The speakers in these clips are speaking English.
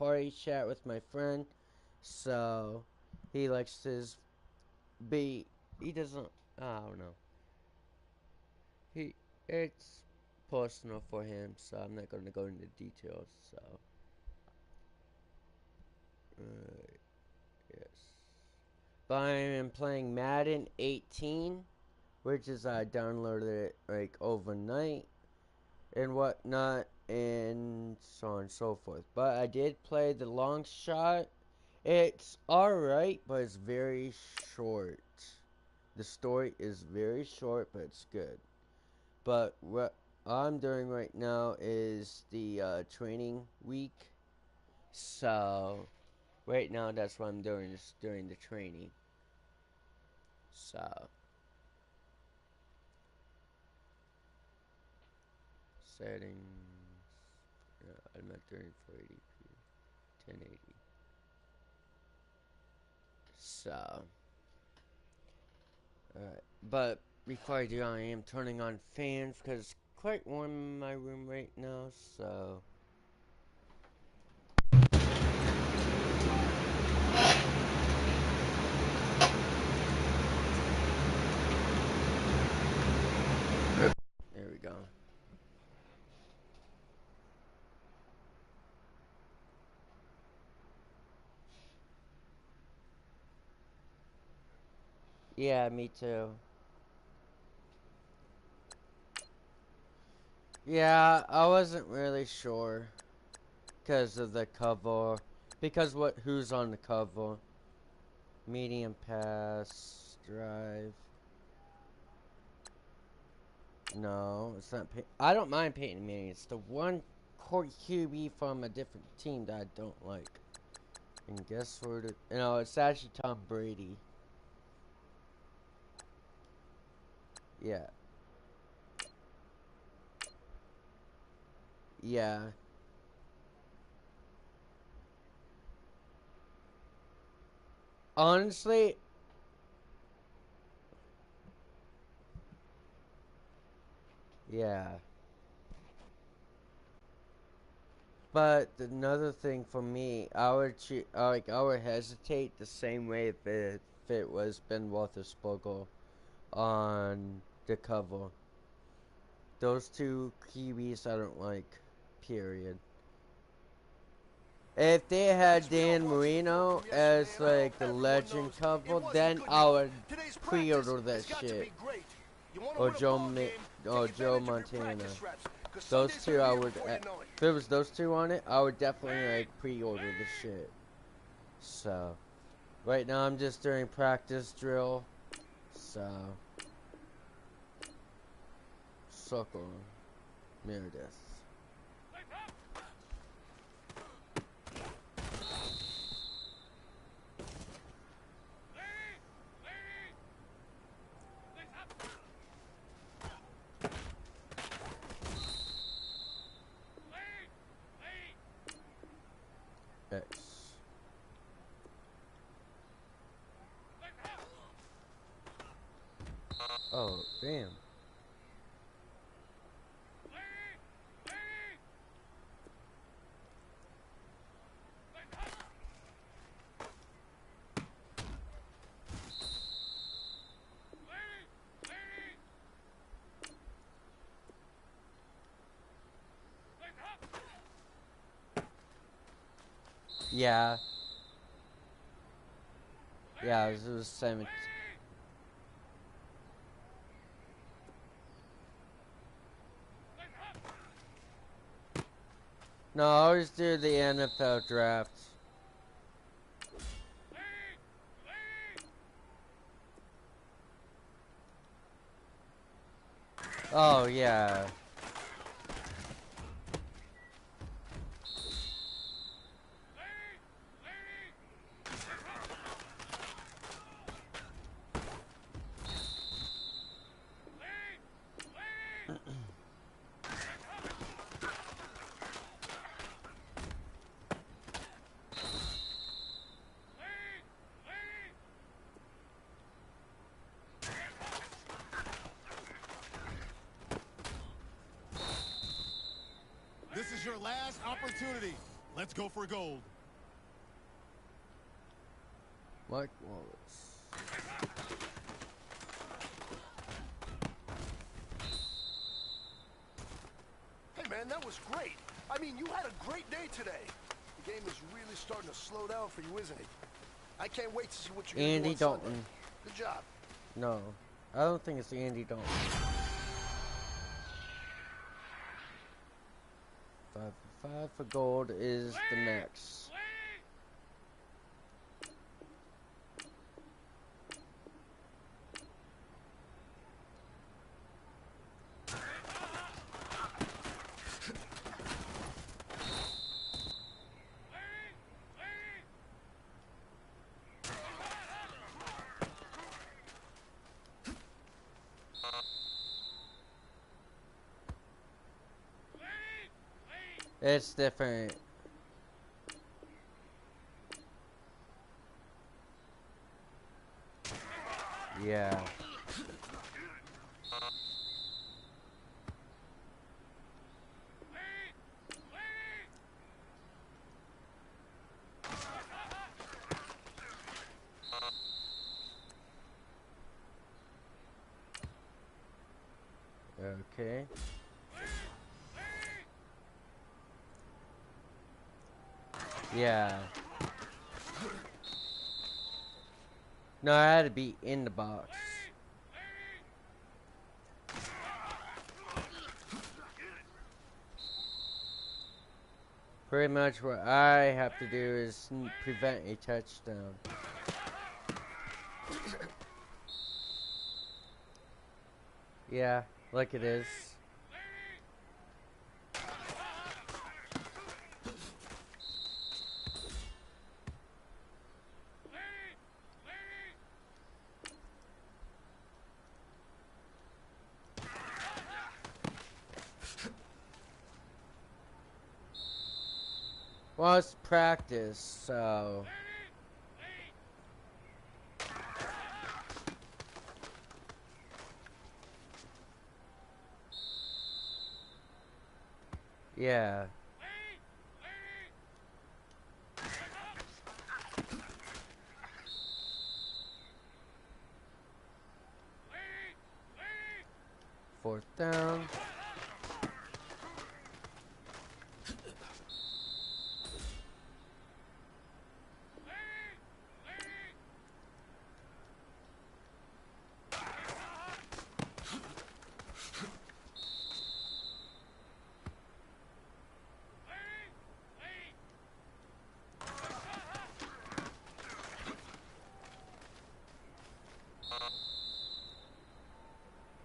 party chat with my friend, so he likes his be. He doesn't. I don't know. It's personal for him, so I'm not going to go into details. So, yes. But I am playing Madden 18, which is I downloaded it like overnight and whatnot, and so on and so forth. But I did play the long shot. It's alright, but it's very short. The story is very short, but it's good. But what I'm doing right now is the training week. So, right now that's what I'm doing, is during the training. So, settings. I'm not doing 480p, 1080. So, but before I do, I am turning on fans because it's quite warm in my room right now. So, there we go. Yeah, me too. Yeah, I wasn't really sure because of the cover. Because who's on the cover? Medium pass, drive. No, it's not. I don't mind Peyton Manning. It's the one court QB from a different team that I don't like. And guess what? It's actually Tom Brady. Yeah. Yeah. Honestly, yeah. But another thing for me, I would hesitate the same way if it was Ben Roethlisberger on the cover. Those two QBs I don't like. Period. If they had Dan Marino as like the legend couple, then I would pre-order that shit. Or Joe Montana. Those two I would. If it was those two on it, I would definitely like pre-order the shit. So, right now I'm just doing practice drill. So, circle Meredith. X. Oh, damn. Yeah. Yeah, it was 17. No, I always do the NFL draft. Oh, yeah. This is your last opportunity. Let's go for gold. Mike Wallace. Hey man, that was great. I mean, you had a great day today. The game is really starting to slow down for you, isn't it? I can't wait to see what you're going to do on Sunday. Dalton. Good job. No, I don't think it's Andy Dalton. 5 for gold is the max. It's different. Yeah. Okay. Yeah. No, I had to be in the box. Pretty much what I have to do is prevent a touchdown. Yeah, like it is. Well, it's practice, so... Yeah. Fourth down.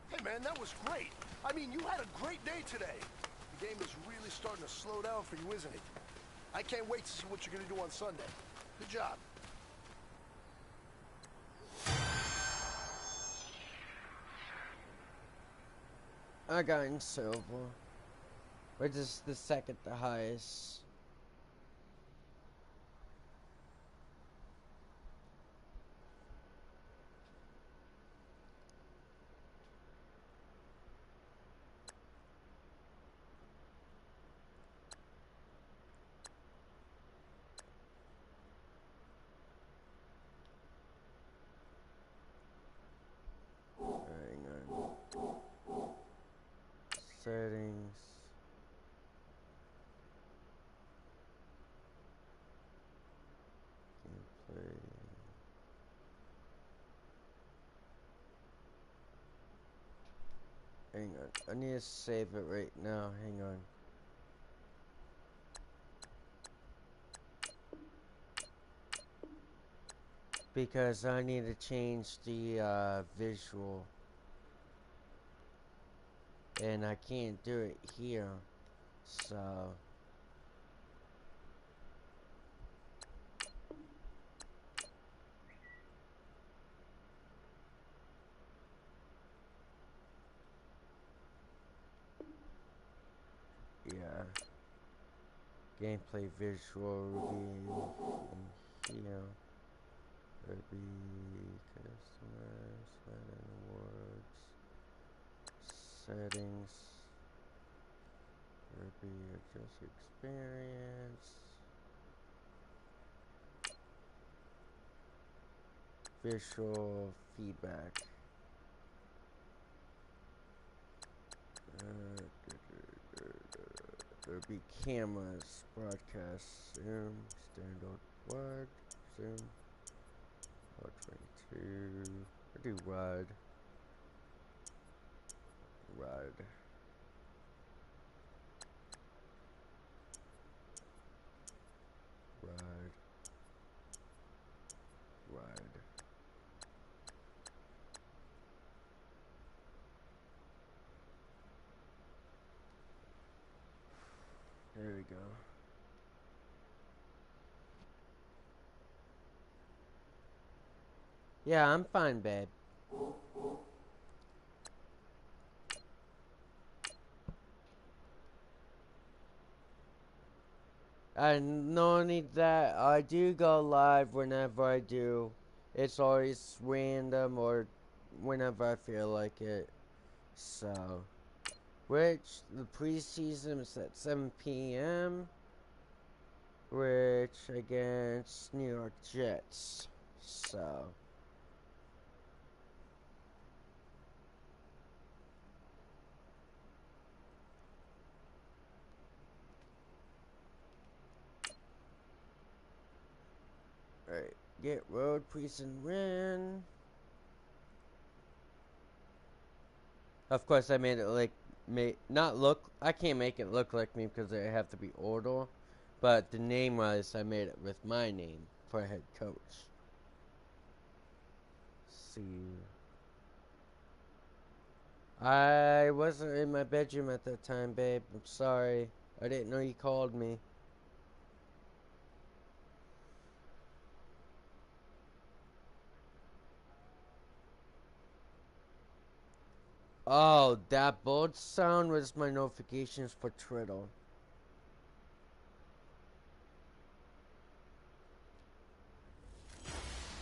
Hey man, that was great. I mean, you had a great day today. The game is really starting to slow down for you, isn't it? I can't wait to see what you're going to do on Sunday. Good job. I got in silver, which is the second the highest. Hang on. Settings. Gameplay. Hang on. I need to save it right now. Hang on. Because I need to change the visual. And I can't do it here. So... yeah. Gameplay visual will be in here. It would be customers, awards, settings. It would be adjust experience. visual feedback. There'll be cameras, broadcast, zoom, standard, wide, zoom, 22. I do wide. Wide. Wide. Wide. There we go. Yeah, I'm fine, babe. I no need that. I do go live whenever I do. It's always random or whenever I feel like it. So, which the preseason is at 7 p.m. Which against New York Jets. So. Alright, get road preseason win. Of course, I made it like, not look, I can't make it look like me because I have to be order. But the name wise, I made it with my name for head coach. Let's see. I wasn't in my bedroom at that time, babe. I'm sorry. I didn't know you called me. Oh, that bold sound was my notifications for Twitter.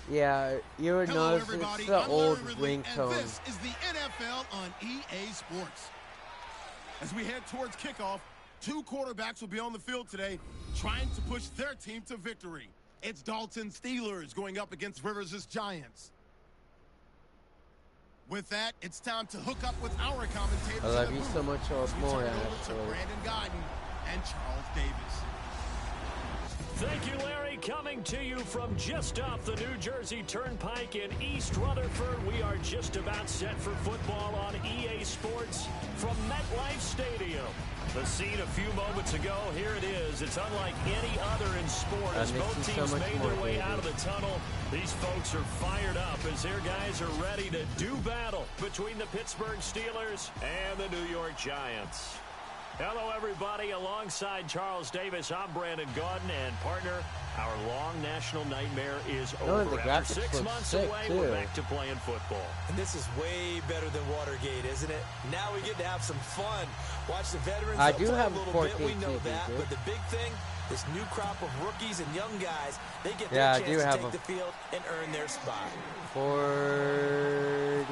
Yeah, you would notice it's the old ringtone. And this is the NFL on EA Sports. As we head towards kickoff, two quarterbacks will be on the field today trying to push their team to victory. It's Dalton's Steelers going up against Rivers' Giants. With that, it's time to hook up with our commentators. I love you so much, or more, actually. Brandon Guyton and Charles Davis. Thank you, Larry. Coming to you from just off the New Jersey Turnpike in East Rutherford, we are just about set for football on EA Sports from MetLife Stadium. The scene a few moments ago, here it is. It's unlike any other in sport as both teams made their way out of the tunnel. These folks are fired up as their guys are ready to do battle between the Pittsburgh Steelers and the New York Giants. Hello, everybody. Alongside Charles Davis, I'm Brandon Gaudin, and partner, our long national nightmare is over. After 6 months away, we're back to playing football. And this is way better than Watergate, isn't it? Now we get to have some fun. Watch the veterans I do play have a little 4K bit. We know TV, that. dude. But the big thing, this new crop of rookies and young guys, they get their Yeah, chance to take the field and earn their spot. 42-inch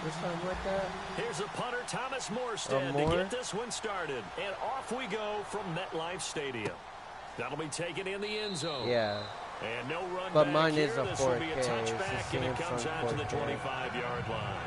or something like that. Here's a punter, Thomas Morstead, to get this one started. And off we go from MetLife Stadium. That'll be taken in the end zone. Yeah. And no run But back mine here. is a This 4K. will be a touchback, and it comes out to the 4K. 25-yard line.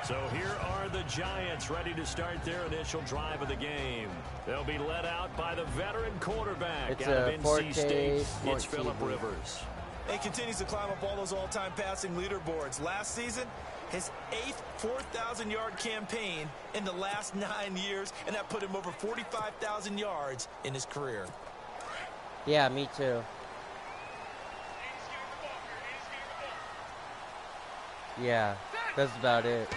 So here are the Giants ready to start their initial drive of the game. They'll be led out by the veteran quarterback It's out of a NC 4K State. Smart It's Phillip TV. Rivers. He continues to climb up all those all-time passing leaderboards. Last season, his 8th 4,000-yard campaign in the last 9 years, and that put him over 45,000 yards in his career. Yeah, me too. Yeah, that's about it. The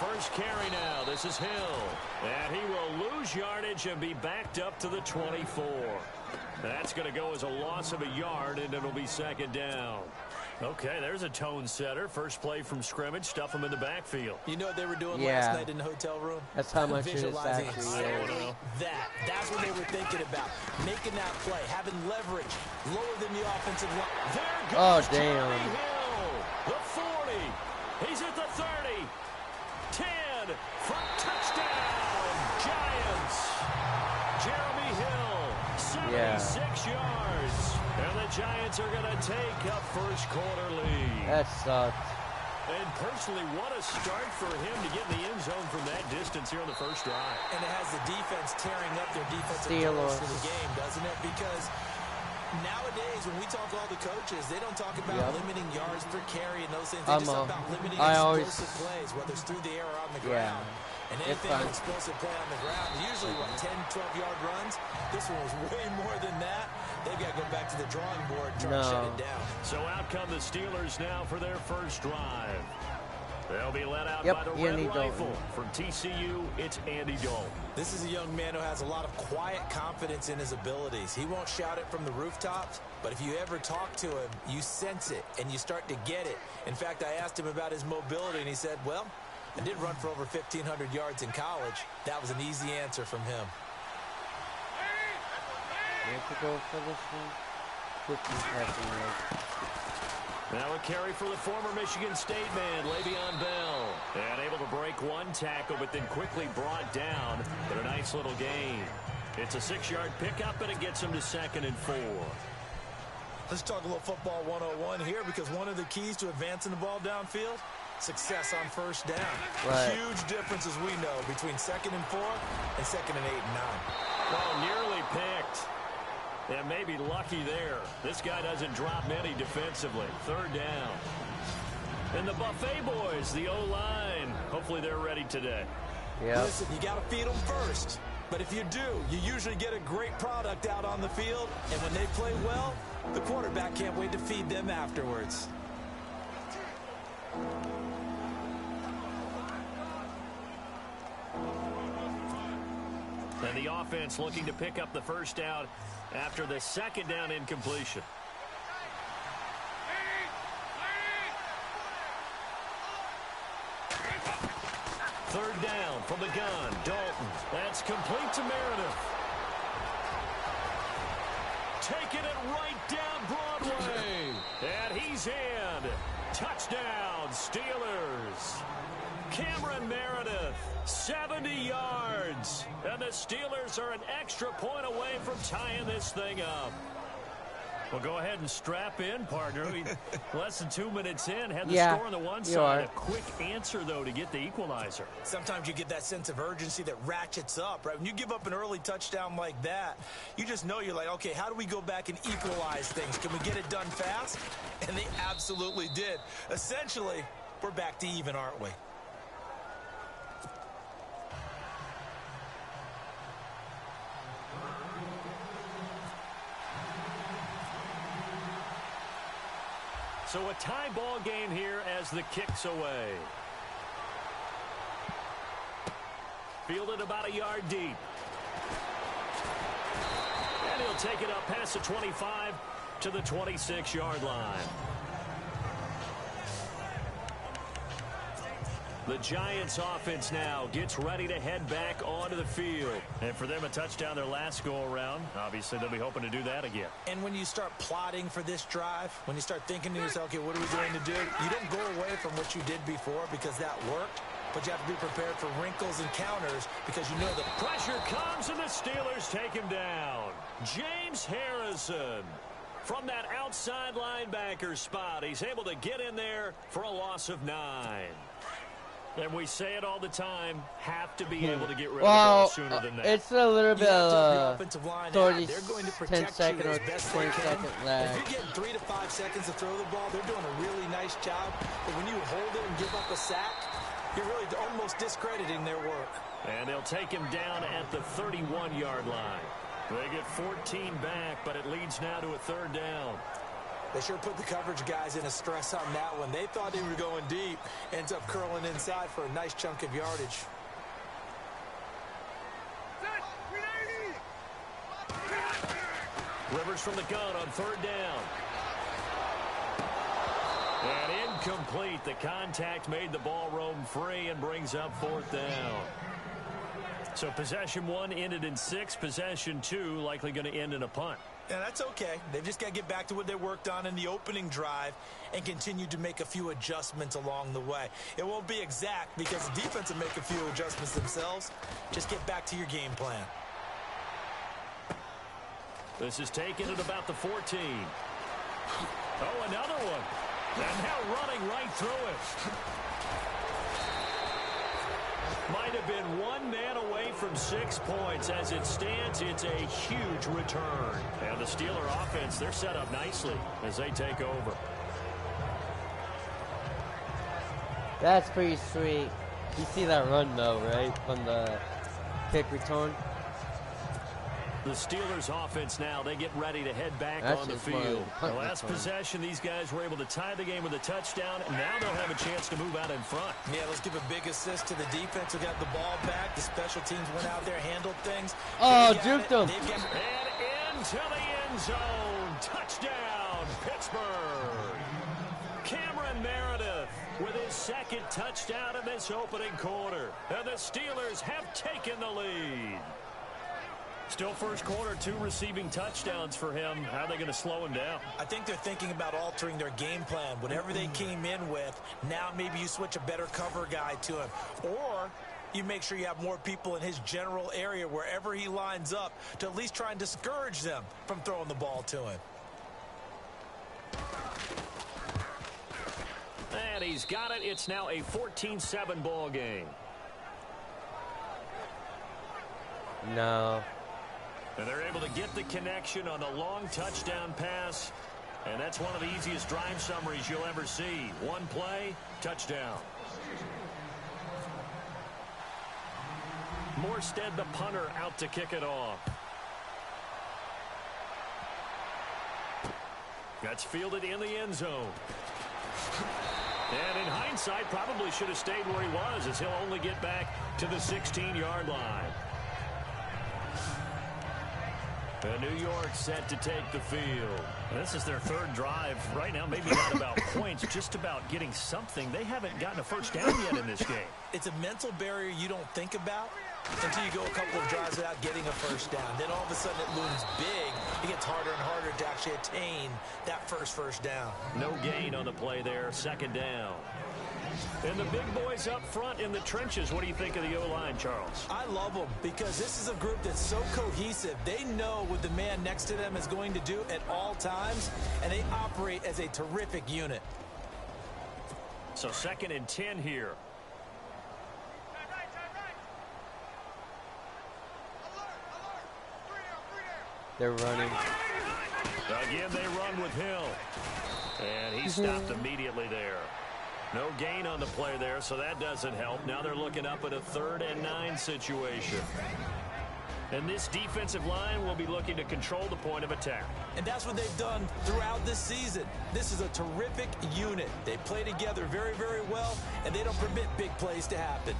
first carry now. This is Hill. And he will lose yardage and be backed up to the 24. That's going to go as a loss of a yard, and it'll be second down. Okay, there's a tone setter. First play from scrimmage. Stuff him in the backfield. You know what they were doing last night in the hotel room? That's how much it is Visualizing actually. exactly that. That's what they were thinking about. Making that play, having leverage, lower than the offensive line. There goes damn. Jeremy Hill. The 40. He's at the 30. 10. For touchdown. Giants. Jeremy Hill. 36 yards. And the Giants are going to take a first quarter lead. That sucked. And personally, what a start for him to get in the end zone from that distance here on the first drive. And it has the defense tearing up their defensive goals for the game, doesn't it? Because nowadays, when we talk to all the coaches, they don't talk about limiting yards per carry and those things. They just talk about limiting explosive plays, whether it's through the air or on the ground. And anything with explosive play on the ground, usually, 10, 12-yard runs. This one was way more than that. They've got to go back to the drawing board and try to shut it down. So out come the Steelers now for their first drive. They'll be let out by the Red Rifle. From TCU, it's Andy Dalton. This is a young man who has a lot of quiet confidence in his abilities. He won't shout it from the rooftops, but if you ever talk to him, you sense it, and you start to get it. In fact, I asked him about his mobility, and he said, well, I did run for over 1,500 yards in college. That was an easy answer from him. You have to go for this one. Now a carry for the former Michigan State man, Le'Veon Bell. And able to break one tackle, but then quickly brought down. But a nice little gain. It's a 6-yard pickup, and it gets him to 2nd and 4. Let's talk a little football 101 here, because one of the keys to advancing the ball downfield, success on first down. Huge difference, as we know, between 2nd and 4 and 2nd and 8 and 9. Well, nearly picked. And maybe lucky there. This guy doesn't drop many defensively. 3rd down. And the Buffet boys, the O-line. Hopefully they're ready today. Listen, you got to feed them first. But if you do, you usually get a great product out on the field. And when they play well, the quarterback can't wait to feed them afterwards. And the offense looking to pick up the first down after the 2nd down incompletion. Third down from the gun. Dalton. That's complete to Meredith. Taking it right down Broadway. And he's in. Touchdown, Steelers. Cameron Meredith, 70 yards. And the Steelers are an extra point away from tying this thing up. Well, go ahead and strap in, partner. Less than 2 minutes in, had the score on the one side. A quick answer, though, to get the equalizer. Sometimes you get that sense of urgency that ratchets up, right? When you give up an early touchdown like that, you just know you're like, okay, how do we go back and equalize things? Can we get it done fast? And they absolutely did. Essentially, we're back to even, aren't we? So a tie ball game here as the kick's away. Fielded about a yard deep. And he'll take it up past the 25 to the 26-yard line. The Giants offense now gets ready to head back onto the field. And for them, a touchdown their last go-around. Obviously, they'll be hoping to do that again. And when you start plotting for this drive, when you start thinking to yourself, okay, what are we going to do? You don't go away from what you did before because that worked. But you have to be prepared for wrinkles and counters because you know the pressure comes and the Steelers take him down. James Harrison. From that outside linebacker spot, he's able to get in there for a loss of 9. And we say it all the time, have to be able to get rid of the ball sooner than that. It's a little bit of 10 second or 20 second lag. If you're getting 3 to 5 seconds to throw the ball, they're doing a really nice job. But when you hold it and give up a sack, you're really almost discrediting their work. And they'll take him down at the 31-yard line. They get 14 back, but it leads now to a 3rd down. They sure put the coverage guys in a stress on that one. They thought they were going deep. Ends up curling inside for a nice chunk of yardage. Rivers from the gun on 3rd down. And incomplete. The contact made the ball roam free and brings up 4th down. So possession 1 ended in 6. Possession 2 likely going to end in a punt. Yeah, that's okay. They've just got to get back to what they worked on in the opening drive and continue to make a few adjustments along the way. It won't be exact because the defense will make a few adjustments themselves. Just get back to your game plan. This is taken at about the 14. Oh, another one. And now running right through it. Might have been one man away from 6 points. As it stands, it's a huge return. And the Steeler offense, they're set up nicely as they take over. That's pretty sweet. You see that run, though, right? From the kick return. The Steelers offense now, they get ready to head back on the field. The last possession, these guys were able to tie the game with a touchdown, and now they'll have a chance to move out in front. Yeah, let's give a big assist to the defense who got the ball back. The special teams went out there, handled things. Oh, juked them. And into the end zone. Touchdown, Pittsburgh. Cameron Meredith with his second touchdown in this opening quarter. And the Steelers have taken the lead. Still first quarter, 2 receiving touchdowns for him. How are they going to slow him down? I think they're thinking about altering their game plan. Whatever they came in with, now maybe you switch a better cover guy to him. Or you make sure you have more people in his general area wherever he lines up to at least try and discourage them from throwing the ball to him. And he's got it. It's now a 14-7 ball game. No. And they're able to get the connection on the long touchdown pass. And that's one of the easiest drive summaries you'll ever see. One play, touchdown. Morstead, the punter, out to kick it off. That's fielded in the end zone. And in hindsight, probably should have stayed where he was, as he'll only get back to the 16-yard line. New York set to take the field. This is their third drive. Right now, maybe not about points, just about getting something. They haven't gotten a first down yet in this game. It's a mental barrier you don't think about until you go a couple of drives without getting a first down. Then all of a sudden it looms big. It gets harder and harder to actually attain that first down. No gain on the play there. Second down. And the big boys up front in the trenches. What do you think of the O-line, Charles? I love them because this is a group that's so cohesive. They know what the man next to them is going to do at all times, and they operate as a terrific unit. So 2nd and 10 here. They're running. Again, they run with Hill. And he stopped immediately there. No gain on the play there, so that doesn't help. Now they're looking up at a 3rd and 9 situation. And this defensive line will be looking to control the point of attack. And that's what they've done throughout this season. This is a terrific unit. They play together very, very well, and they don't permit big plays to happen.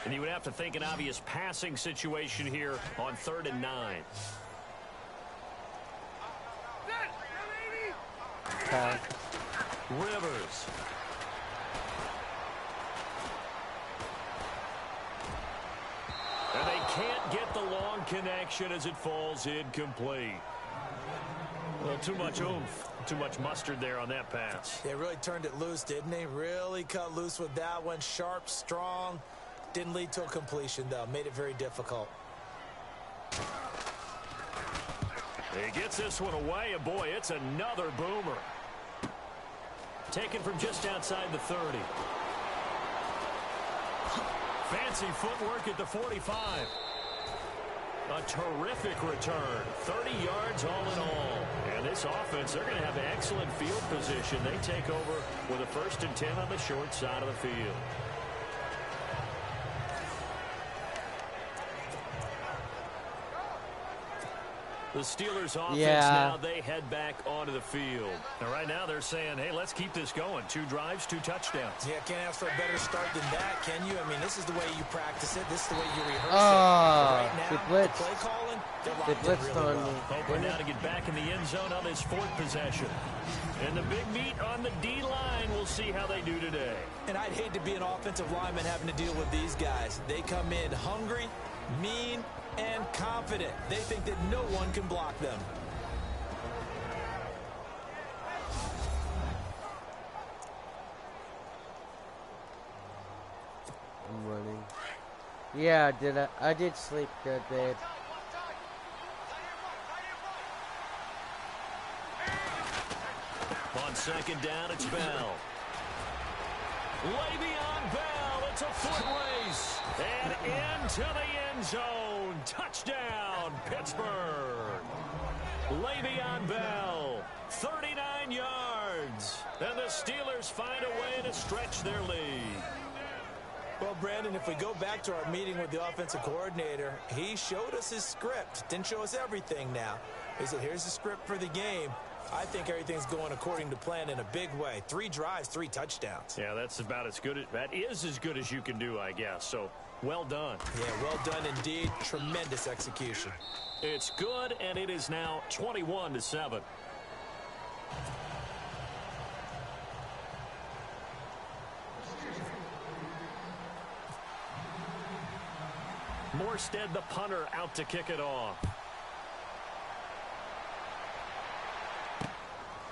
And you would have to think an obvious passing situation here on 3rd and 9. Rivers. And they can't get the long connection as it falls incomplete. Well, too much oomph, too much mustard there on that pass. They really turned it loose, didn't they? Really cut loose with that one. Sharp, strong. Didn't lead to a completion, though. Made it very difficult. He gets this one away, and boy, it's another boomer. Taken from just outside the 30. Fancy footwork at the 45. A terrific return. 30 yards all in all. And this offense, they're going to have excellent field position. They take over with a 1st and 10 on the short side of the field. The Steelers offense now, they head back onto the field. And right now they're saying, hey, let's keep this going. 2 drives, 2 touchdowns. Yeah, can't ask for a better start than that, can you? I mean, this is the way you practice it. This is the way you rehearse it. Right now, they blitzed. the play calling, they're They locked in blitzed really on well. me. Hoping now to get back in the end zone on this 4th possession. And the big meat on the D-line, we'll see how they do today. And I'd hate to be an offensive lineman having to deal with these guys. They come in hungry, mean, and confident. They think that no one can block them. Yeah, I did sleep good, babe. On second down, it's Bell. Le'Veon Bell, it's a foot race. And into the end zone. Touchdown, Pittsburgh. Le'Veon Bell, 39 yards. And the Steelers find a way to stretch their lead. Well, Brandon, if we go back to our meeting with the offensive coordinator, he showed us his script. Didn't show us everything now. He said, here's the script for the game. I think everything's going according to plan in a big way. 3 drives, 3 touchdowns. Yeah, that's about as good. That is as good as you can do, I guess. So, well done. Yeah, well done indeed. Tremendous execution. It's good, and it is now 21-7. Morstead, the punter, out to kick it off.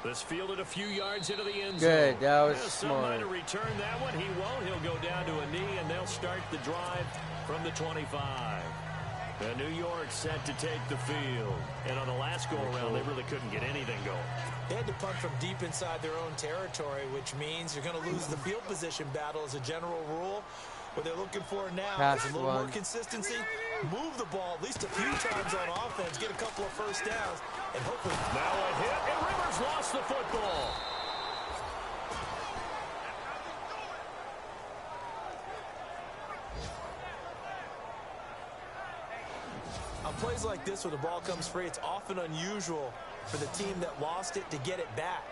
This fielded a few yards into the end zone. Good, that was smart. Somebody to return that one. He won't. He'll go down to a knee, and they'll start the drive from the 25. And New York set to take the field. And on the last go-around, they really couldn't get anything going. They had to punt from deep inside their own territory, which means you're going to lose the field position battle as a general rule. What they're looking for now is a little more consistency, move the ball at least a few times on offense, get a couple of first downs, and hopefully... Now a hit, and Rivers lost the football. On plays like this where the ball comes free, it's often unusual for the team that lost it to get it back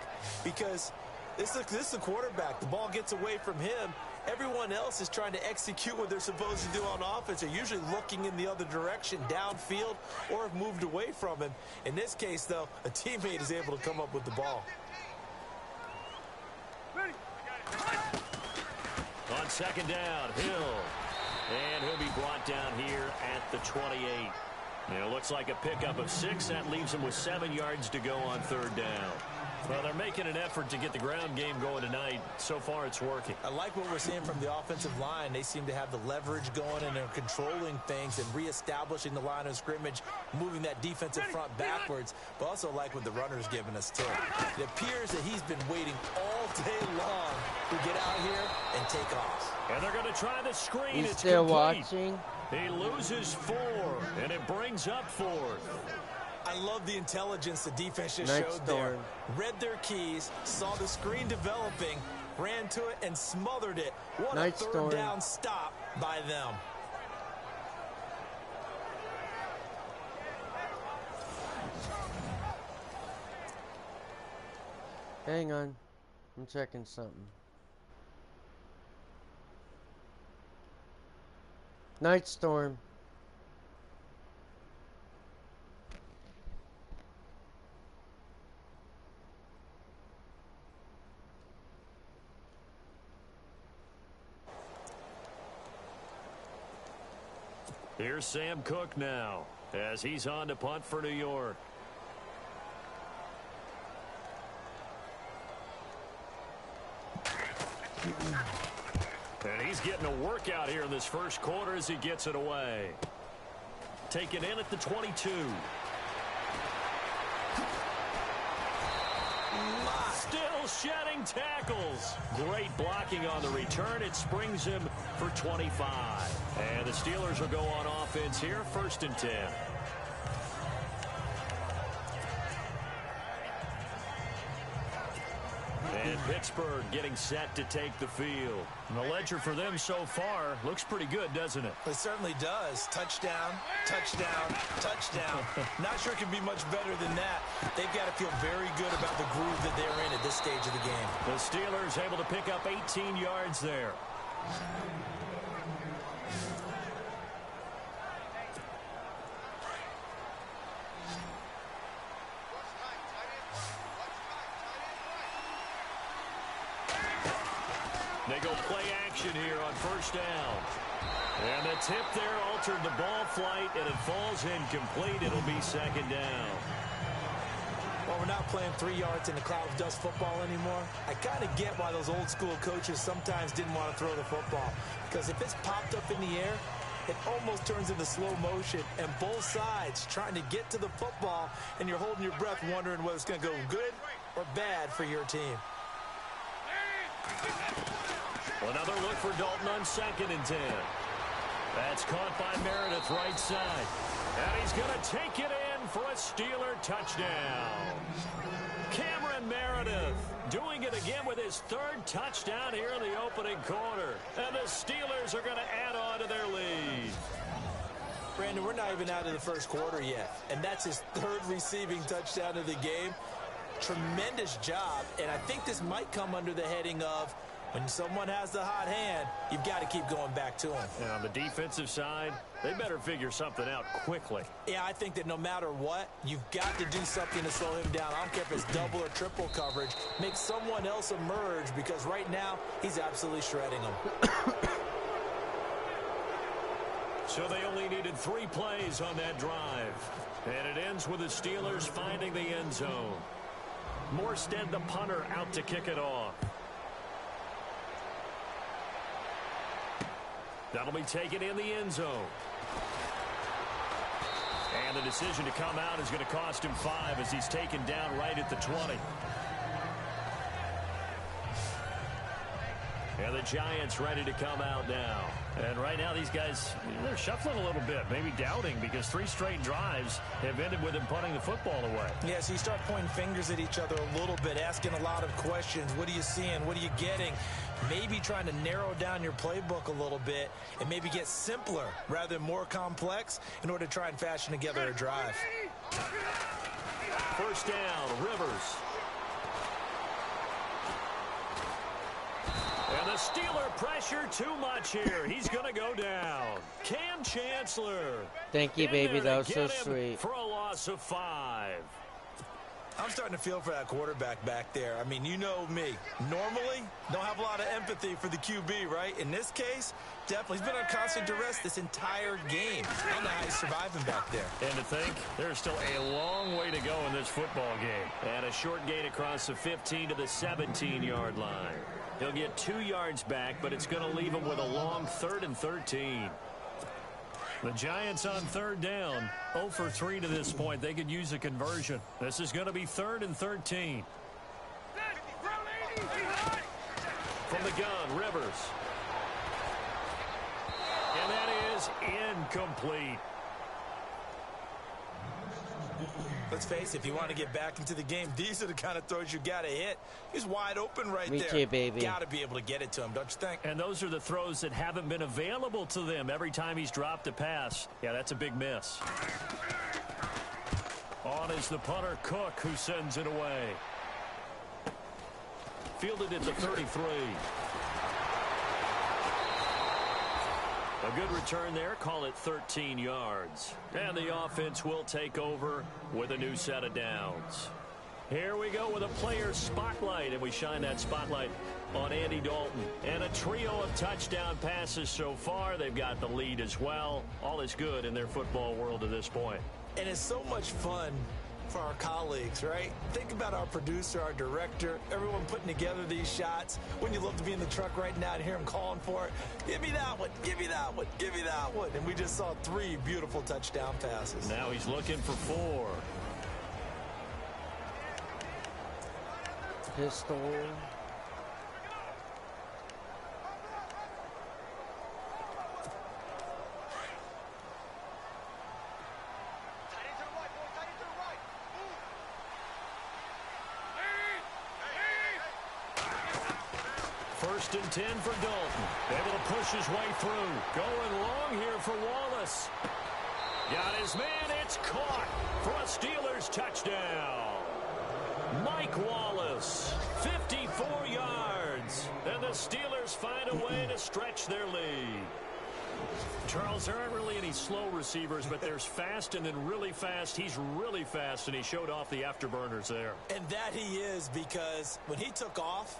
because this is the quarterback. The ball gets away from him. Everyone else is trying to execute what they're supposed to do on offense. They're usually looking in the other direction, downfield, or have moved away from him. In this case, though, a teammate is able to come up with the ball. On second down, Hill. And he'll be brought down here at the 28. And it looks like a pickup of 6. That leaves him with 7 yards to go on third down. Well, they're making an effort to get the ground game going tonight. So far, it's working. I like what we're seeing from the offensive line. They seem to have the leverage going, and they're controlling things and reestablishing the line of scrimmage, moving that defensive front backwards, but also like what the runner's giving us, too. It appears that he's been waiting all day long to get out here and take off. And they're going to try the screen. He's it's still complete. watching. He loses 4, and it brings up 4th. I love the intelligence the defense just showed there. Read their keys, saw the screen developing, ran to it, and smothered it. What a third down stop by them. Hang on. I'm checking something. Night Storm. Here's Sam Cook now as he's on to punt for New York. And he's getting a workout here in this first quarter as he gets it away. Taken in at the 22. Still shedding tackles. Great blocking on the return. It springs him for 25. And the Steelers will go on offense here, 1st and 10. And Pittsburgh getting set to take the field. And the ledger for them so far looks pretty good, doesn't it? It certainly does. Touchdown, touchdown, touchdown. Not sure it can be much better than that. They've got to feel very good about the groove that they're in at this stage of the game. The Steelers able to pick up 18 yards there. They go play action here on 1st down. And the tip there altered the ball flight, and it falls incomplete. It'll be 2nd down. Well, we're not playing 3 yards in a cloud of dust football anymore. I kind of get why those old school coaches sometimes didn't want to throw the football. Because if it's popped up in the air, it almost turns into slow motion, and both sides trying to get to the football, and you're holding your breath wondering whether it's going to go good or bad for your team. Another look for Dalton on 2nd and 10. That's caught by Meredith right side. And he's going to take it in for a Steeler touchdown. Cameron Meredith doing it again with his 3rd touchdown here in the opening quarter. And the Steelers are going to add on to their lead. Brandon, we're not even out of the first quarter yet. And that's his 3rd receiving touchdown of the game. Tremendous job. And I think this might come under the heading of when someone has the hot hand, you've got to keep going back to him. And on the defensive side, they better figure something out quickly. Yeah, I think that no matter what, you've got to do something to slow him down. I don't care if it's double or triple coverage. Make someone else emerge, because right now, he's absolutely shredding them. So they only needed 3 plays on that drive. And it ends with the Steelers finding the end zone. Morstead, the punter, out to kick it off. That'll be taken in the end zone. And the decision to come out is going to cost him 5 as he's taken down right at the 20. And the Giants ready to come out now. And right now these guys, they're shuffling a little bit, maybe doubting, because 3 straight drives have ended with them punting the football away. Yeah, so you start pointing fingers at each other a little bit, asking a lot of questions. What are you seeing? What are you getting? Maybe trying to narrow down your playbook a little bit and maybe get simpler rather than more complex in order to try and fashion together a drive. First down, Rivers. And the Steeler pressure too much here. He's going to go down. Cam Chancellor. Thank you, baby. That was so sweet. For a loss of 5. I'm starting to feel for that quarterback back there. I mean, you know me. Normally, don't have a lot of empathy for the QB, right? In this case, definitely. He's been on constant duress this entire game. I don't know how he's surviving back there. And to think, there's still a long way to go in this football game. And a short gain across the 15 to the 17-yard line. He'll get 2 yards back, but it's going to leave him with a long 3rd and 13. The Giants on 3rd down, 0 for 3 to this point. They could use a conversion. This is going to be 3rd and 13. From the gun, Rivers. And that is incomplete. Let's face it, if you want to get back into the game, these are the kind of throws you got to hit. He's wide open right there. Me too, baby. Got to be able to get it to him, don't you think? And those are the throws that haven't been available to them every time he's dropped a pass. Yeah, that's a big miss. On is the punter, Cook, who sends it away. Fielded at the 33. A good return there. Call it 13 yards. And the offense will take over with a new set of downs. Here we go with a player spotlight, and we shine that spotlight on Andy Dalton. And a trio of touchdown passes so far. They've got the lead as well. All is good in their football world at this point. And it's so much fun for our colleagues, right? Think about our producer, our director, everyone putting together these shots. Wouldn't you love to be in the truck right now and hear him calling for it? Give me that one, give me that one, give me that one. And we just saw 3 beautiful touchdown passes. Now he's looking for 4. Pistol. First and 10 for Dalton. Able to push his way through. Going long here for Wallace. Got his man. It's caught for a Steelers touchdown. Mike Wallace, 54 yards. And the Steelers find a way to stretch their lead. Charles, there aren't really any slow receivers, but there's fast and then really fast. He's really fast, and he showed off the afterburners there. And that he is, because when he took off,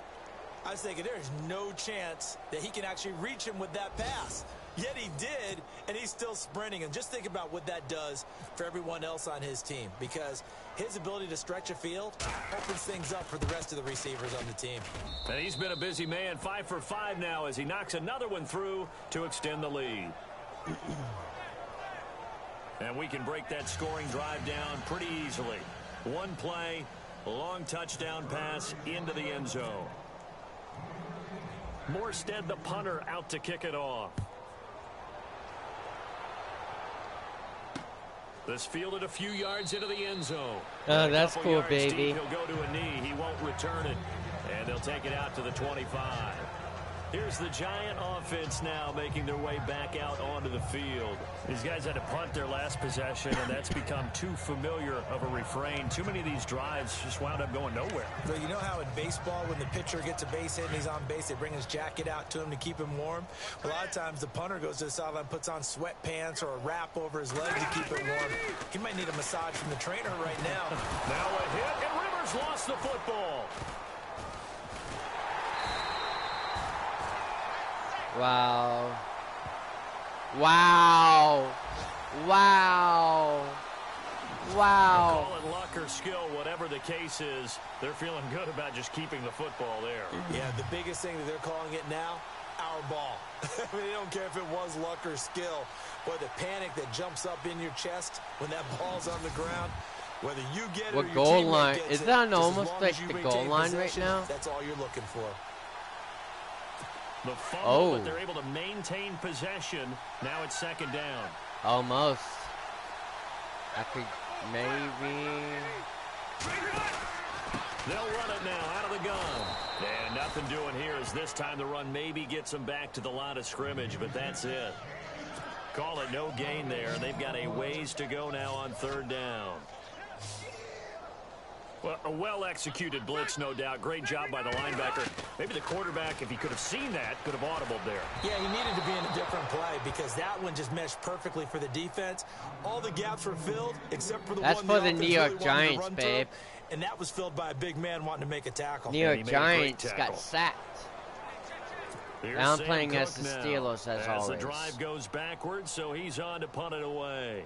I was thinking there's no chance that he can actually reach him with that pass. Yet he did, and he's still sprinting. And just think about what that does for everyone else on his team, because his ability to stretch a field opens things up for the rest of the receivers on the team. And he's been a busy man, 5 for 5 now as he knocks another one through to extend the lead. And we can break that scoring drive down pretty easily. One play, a long touchdown pass into the end zone. Morstead, the punter, out to kick it off. This fielded a few yards into the end zone. Oh, that's cool, baby. Deep, he'll go to a knee. He won't return it. And they'll take it out to the 25. Here's the Giant offense now making their way back out onto the field. These guys had to punt their last possession, and that's become too familiar of a refrain. Too many of these drives just wound up going nowhere. So you know how in baseball, when the pitcher gets a base hit and he's on base, they bring his jacket out to him to keep him warm? A lot of times the punter goes to the sideline, puts on sweatpants or a wrap over his leg to keep it warm. He might need a massage from the trainer right now. Now a hit, and Rivers lost the football. Wow. Wow. Wow. Wow. Call it luck or skill, whatever the case is, they're feeling good about just keeping the football there. Yeah, the biggest thing that they're calling it now, our ball. I mean, they don't care if it was luck or skill. Boy, the panic that jumps up in your chest when that ball's on the ground, whether you get it or your goal teammate line? gets Is it, that just as almost long like as you the retain goal line right possession, now? That's all you're looking for. The fumble, but they're able to maintain possession. Now it's second down. Almost. I could maybe. They'll run it now out of the gun. And nothing doing here as this time the run maybe gets them back to the line of scrimmage, but that's it. Call it no gain there. They've got a ways to go now on third down. Well, a well-executed blitz, no doubt. Great job by the linebacker. Maybe the quarterback, if he could have seen that, could have audibled there. Yeah, he needed to be in a different play because that one just meshed perfectly for the defense. All the gaps were filled except for the That's one for the the offense New really York wanted to Giants, run babe. through, and that was filled by a big man wanting to make a tackle. New York made a great Giants tackle. got sacked. Here's Now I'm Sam playing Cook as the now. Steelers as always. the drive goes backwards, so he's on to punt it away.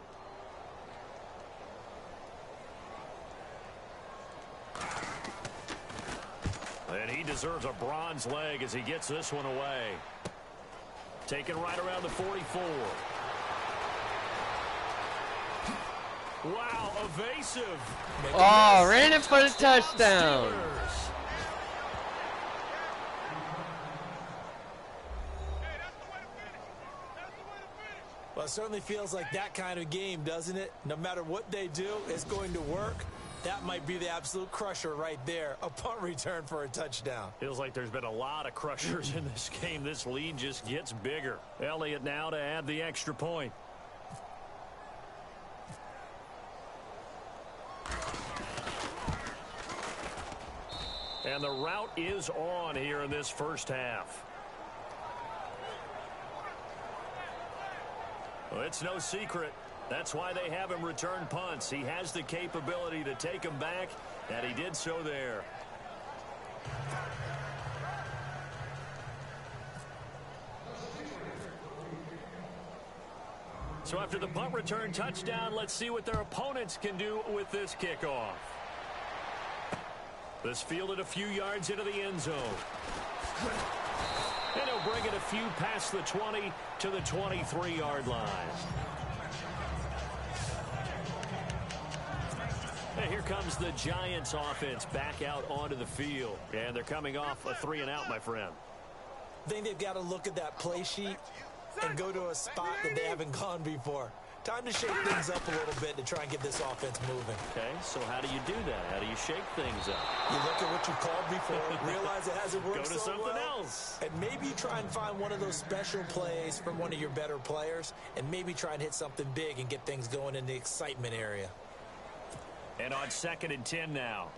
And he deserves a bronze leg as he gets this one away. Taken right around the 44. Wow, evasive. Oh, ran it for the touchdown. Steelers. Well, it certainly feels like that kind of game, doesn't it? No matter what they do, it's going to work. That might be the absolute crusher right there. A punt return for a touchdown. Feels like there's been a lot of crushers in this game. This lead just gets bigger. Elliott now to add the extra point. And the route is on here in this first half. Well, it's no secret. That's why they have him return punts. He has the capability to take them back, and he did so there. So after the punt return touchdown, let's see what their opponents can do with this kickoff. This fielded a few yards into the end zone. And he'll bring it a few past the 20 to the 23-yard line. And here comes the Giants offense back out onto the field. And they're coming off a 3-and-out, my friend. I think they've got to look at that play sheet and go to a spot that they haven't gone before. Time to shake things up a little bit to try and get this offense moving. Okay, so how do you do that? How do you shake things up? You look at what you called before, realize it hasn't worked Go to so something well, else. and maybe try and find one of those special plays from one of your better players, and maybe try and hit something big and get things going in the excitement area. And on 2nd and 10 now.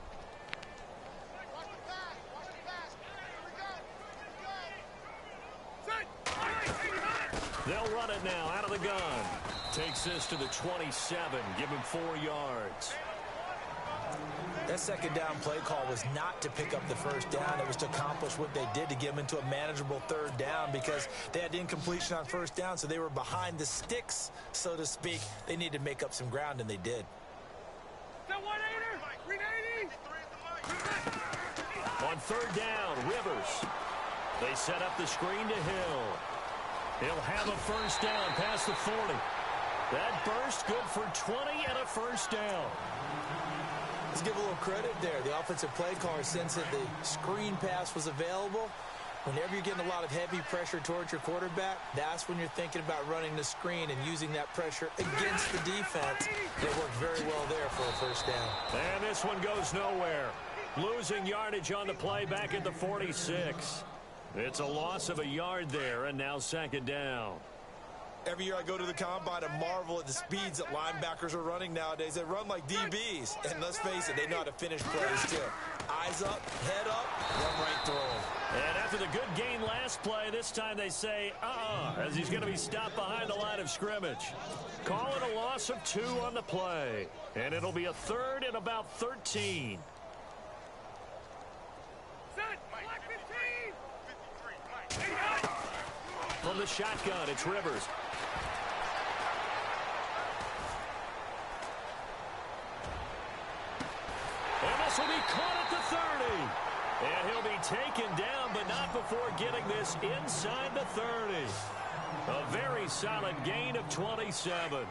They'll run it now out of the gun. Takes this to the 27. Give him 4 yards. That second down play call was not to pick up the first down. It was to accomplish what they did to get them into a manageable third down because they had incompletion on first down, so they were behind the sticks, so to speak. They needed to make up some ground, and they did. On 3rd down, Rivers. They set up the screen to Hill. He'll have a first down past the 40. That burst good for 20 and a first down. Let's give a little credit there. The offensive play caller sensed that the screen pass was available. Whenever you're getting a lot of heavy pressure towards your quarterback, that's when you're thinking about running the screen and using that pressure against the defense. It worked very well there for a first down. And this one goes nowhere. Losing yardage on the play back at the 46. It's a loss of a yard there, and now second down. Every year I go to the combine and marvel at the speeds that linebackers are running nowadays. They run like DBs. And let's face it, they know how to finish plays too. Eyes up, head up, run right through them. And after the good gain last play, this time they say, as he's going to be stopped behind the line of scrimmage. Call it a loss of 2 on the play. And it'll be a third and about 13. From the shotgun, it's Rivers. And this will be caught at the 30. And he'll be taken down, but not before getting this inside the 30. A very solid gain of 27.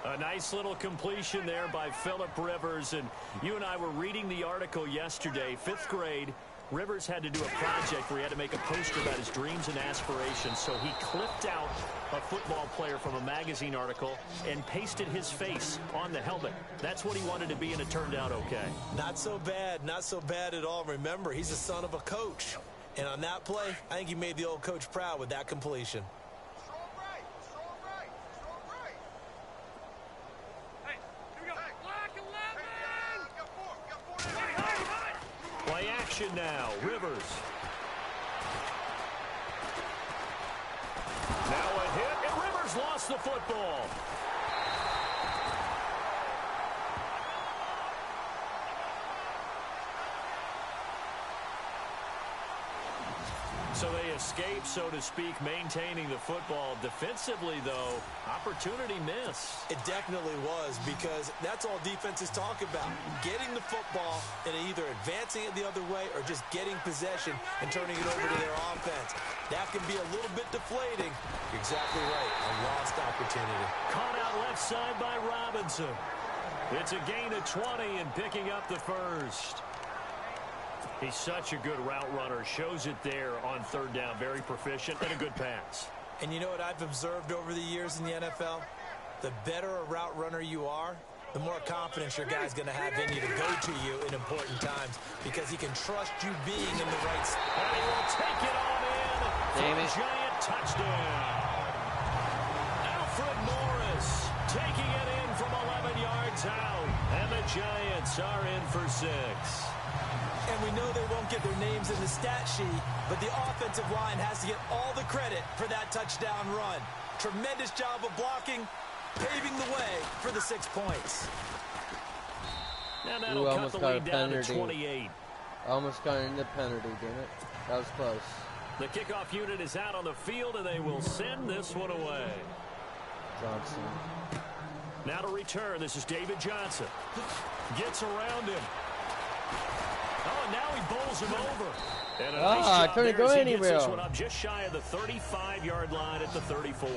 A nice little completion there by Phillip Rivers. And you and I were reading the article yesterday, 5th grade. Rivers had to do a project where he had to make a poster about his dreams and aspirations. So he clipped out a football player from a magazine article and pasted his face on the helmet. That's what he wanted to be, and it turned out okay. Not so bad at all. Remember, he's the son of a coach. And on that play, I think he made the old coach proud with that completion. Play action now. Rivers. Now a hit, and Rivers lost the football. So they escape, so to speak, maintaining the football. Defensively, though, opportunity miss. It definitely was, because that's all defenses talk about. Getting the football and either advancing it the other way or just getting possession and turning it over to their offense. That can be a little bit deflating. You're exactly right. A lost opportunity. Caught out left side by Robinson. It's a gain of 20 and picking up the first. He's such a good route runner. Shows it there on third down. Very proficient and a good pass. And you know what I've observed over the years in the NFL? The better a route runner you are, the more confidence your guy's going to have in you to go to you in important times, because he can trust you being in the right spot. And he will take it on in for a giant touchdown. Alfred Morris taking it in from 11 yards out. And the Giants are in for 6. And we know they won't get their names in the stat sheet, but the offensive line has to get all the credit for that touchdown run. Tremendous job of blocking, paving the way for the 6 points. Now that'll cut the lead down to 28. Almost got in the penalty, didn't it? That was close. The kickoff unit is out on the field, and they will send this one away. Johnson. Now to return, this is David Johnson. Gets around him. Oh, and now he bowls him over. And a nice job couldn't there go as he anywhere. gets this one up just shy of the 35-yard line at the 34.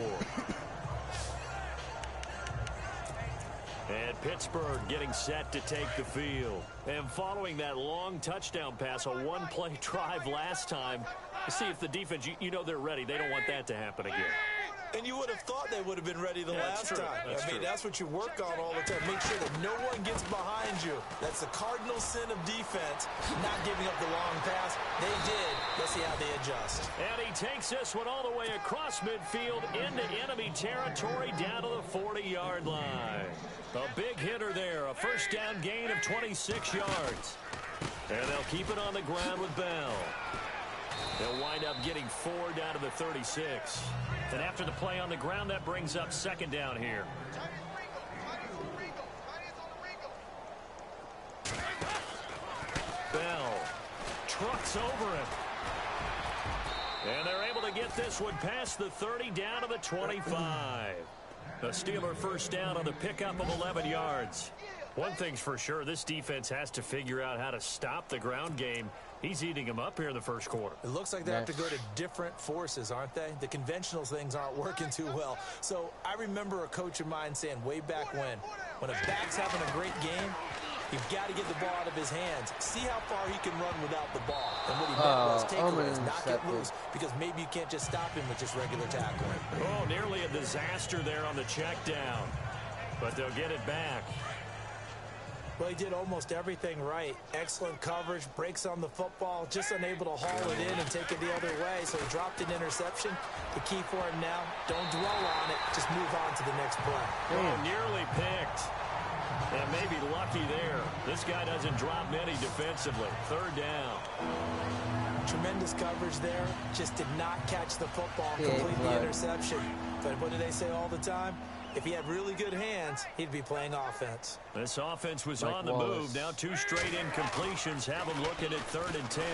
And Pittsburgh getting set to take the field. And following that long touchdown pass, a one-play drive last time, see if the defense, you know they're ready. They don't want that to happen again. And you would have thought they would have been ready the last time. I mean, that's what you work on all the time. Make sure that no one gets behind you. That's the cardinal sin of defense, not giving up the long pass. They did. Let's see how they adjust. And he takes this one all the way across midfield into enemy territory down to the 40-yard line. A big hitter there. A first down gain of 26 yards. And they'll keep it on the ground with Bell. They'll wind up getting 4 down to the 36. And after the play on the ground, that brings up second down here. Bell trucks over him. And they're able to get this one past the 30 down to the 25. The Steeler first down on the pickup of 11 yards. One thing's for sure, this defense has to figure out how to stop the ground game. He's eating them up here in the first quarter. It looks like they have to go to different forces, aren't they? The conventional things aren't working too well. So I remember a coach of mine saying way back when a back's having a great game, you've got to get the ball out of his hands. See how far he can run without the ball. And what he meant was takeaways, knock it loose, because maybe you can't just stop him with just regular tackling. Oh, nearly a disaster there on the check down. But they'll get it back. Well, he did almost everything right. Excellent coverage, breaks on the football, just unable to haul it in and take it the other way. So he dropped an interception. The key for him now, don't dwell on it. Just move on to the next play. Oh, nearly picked. And maybe lucky there. This guy doesn't drop many defensively. Third down. Tremendous coverage there. Just did not catch the football, complete the interception. But what do they say all the time? If he had really good hands, he'd be playing offense. This offense was on the move. Now 2 straight incompletions have him looking at 3rd and 10.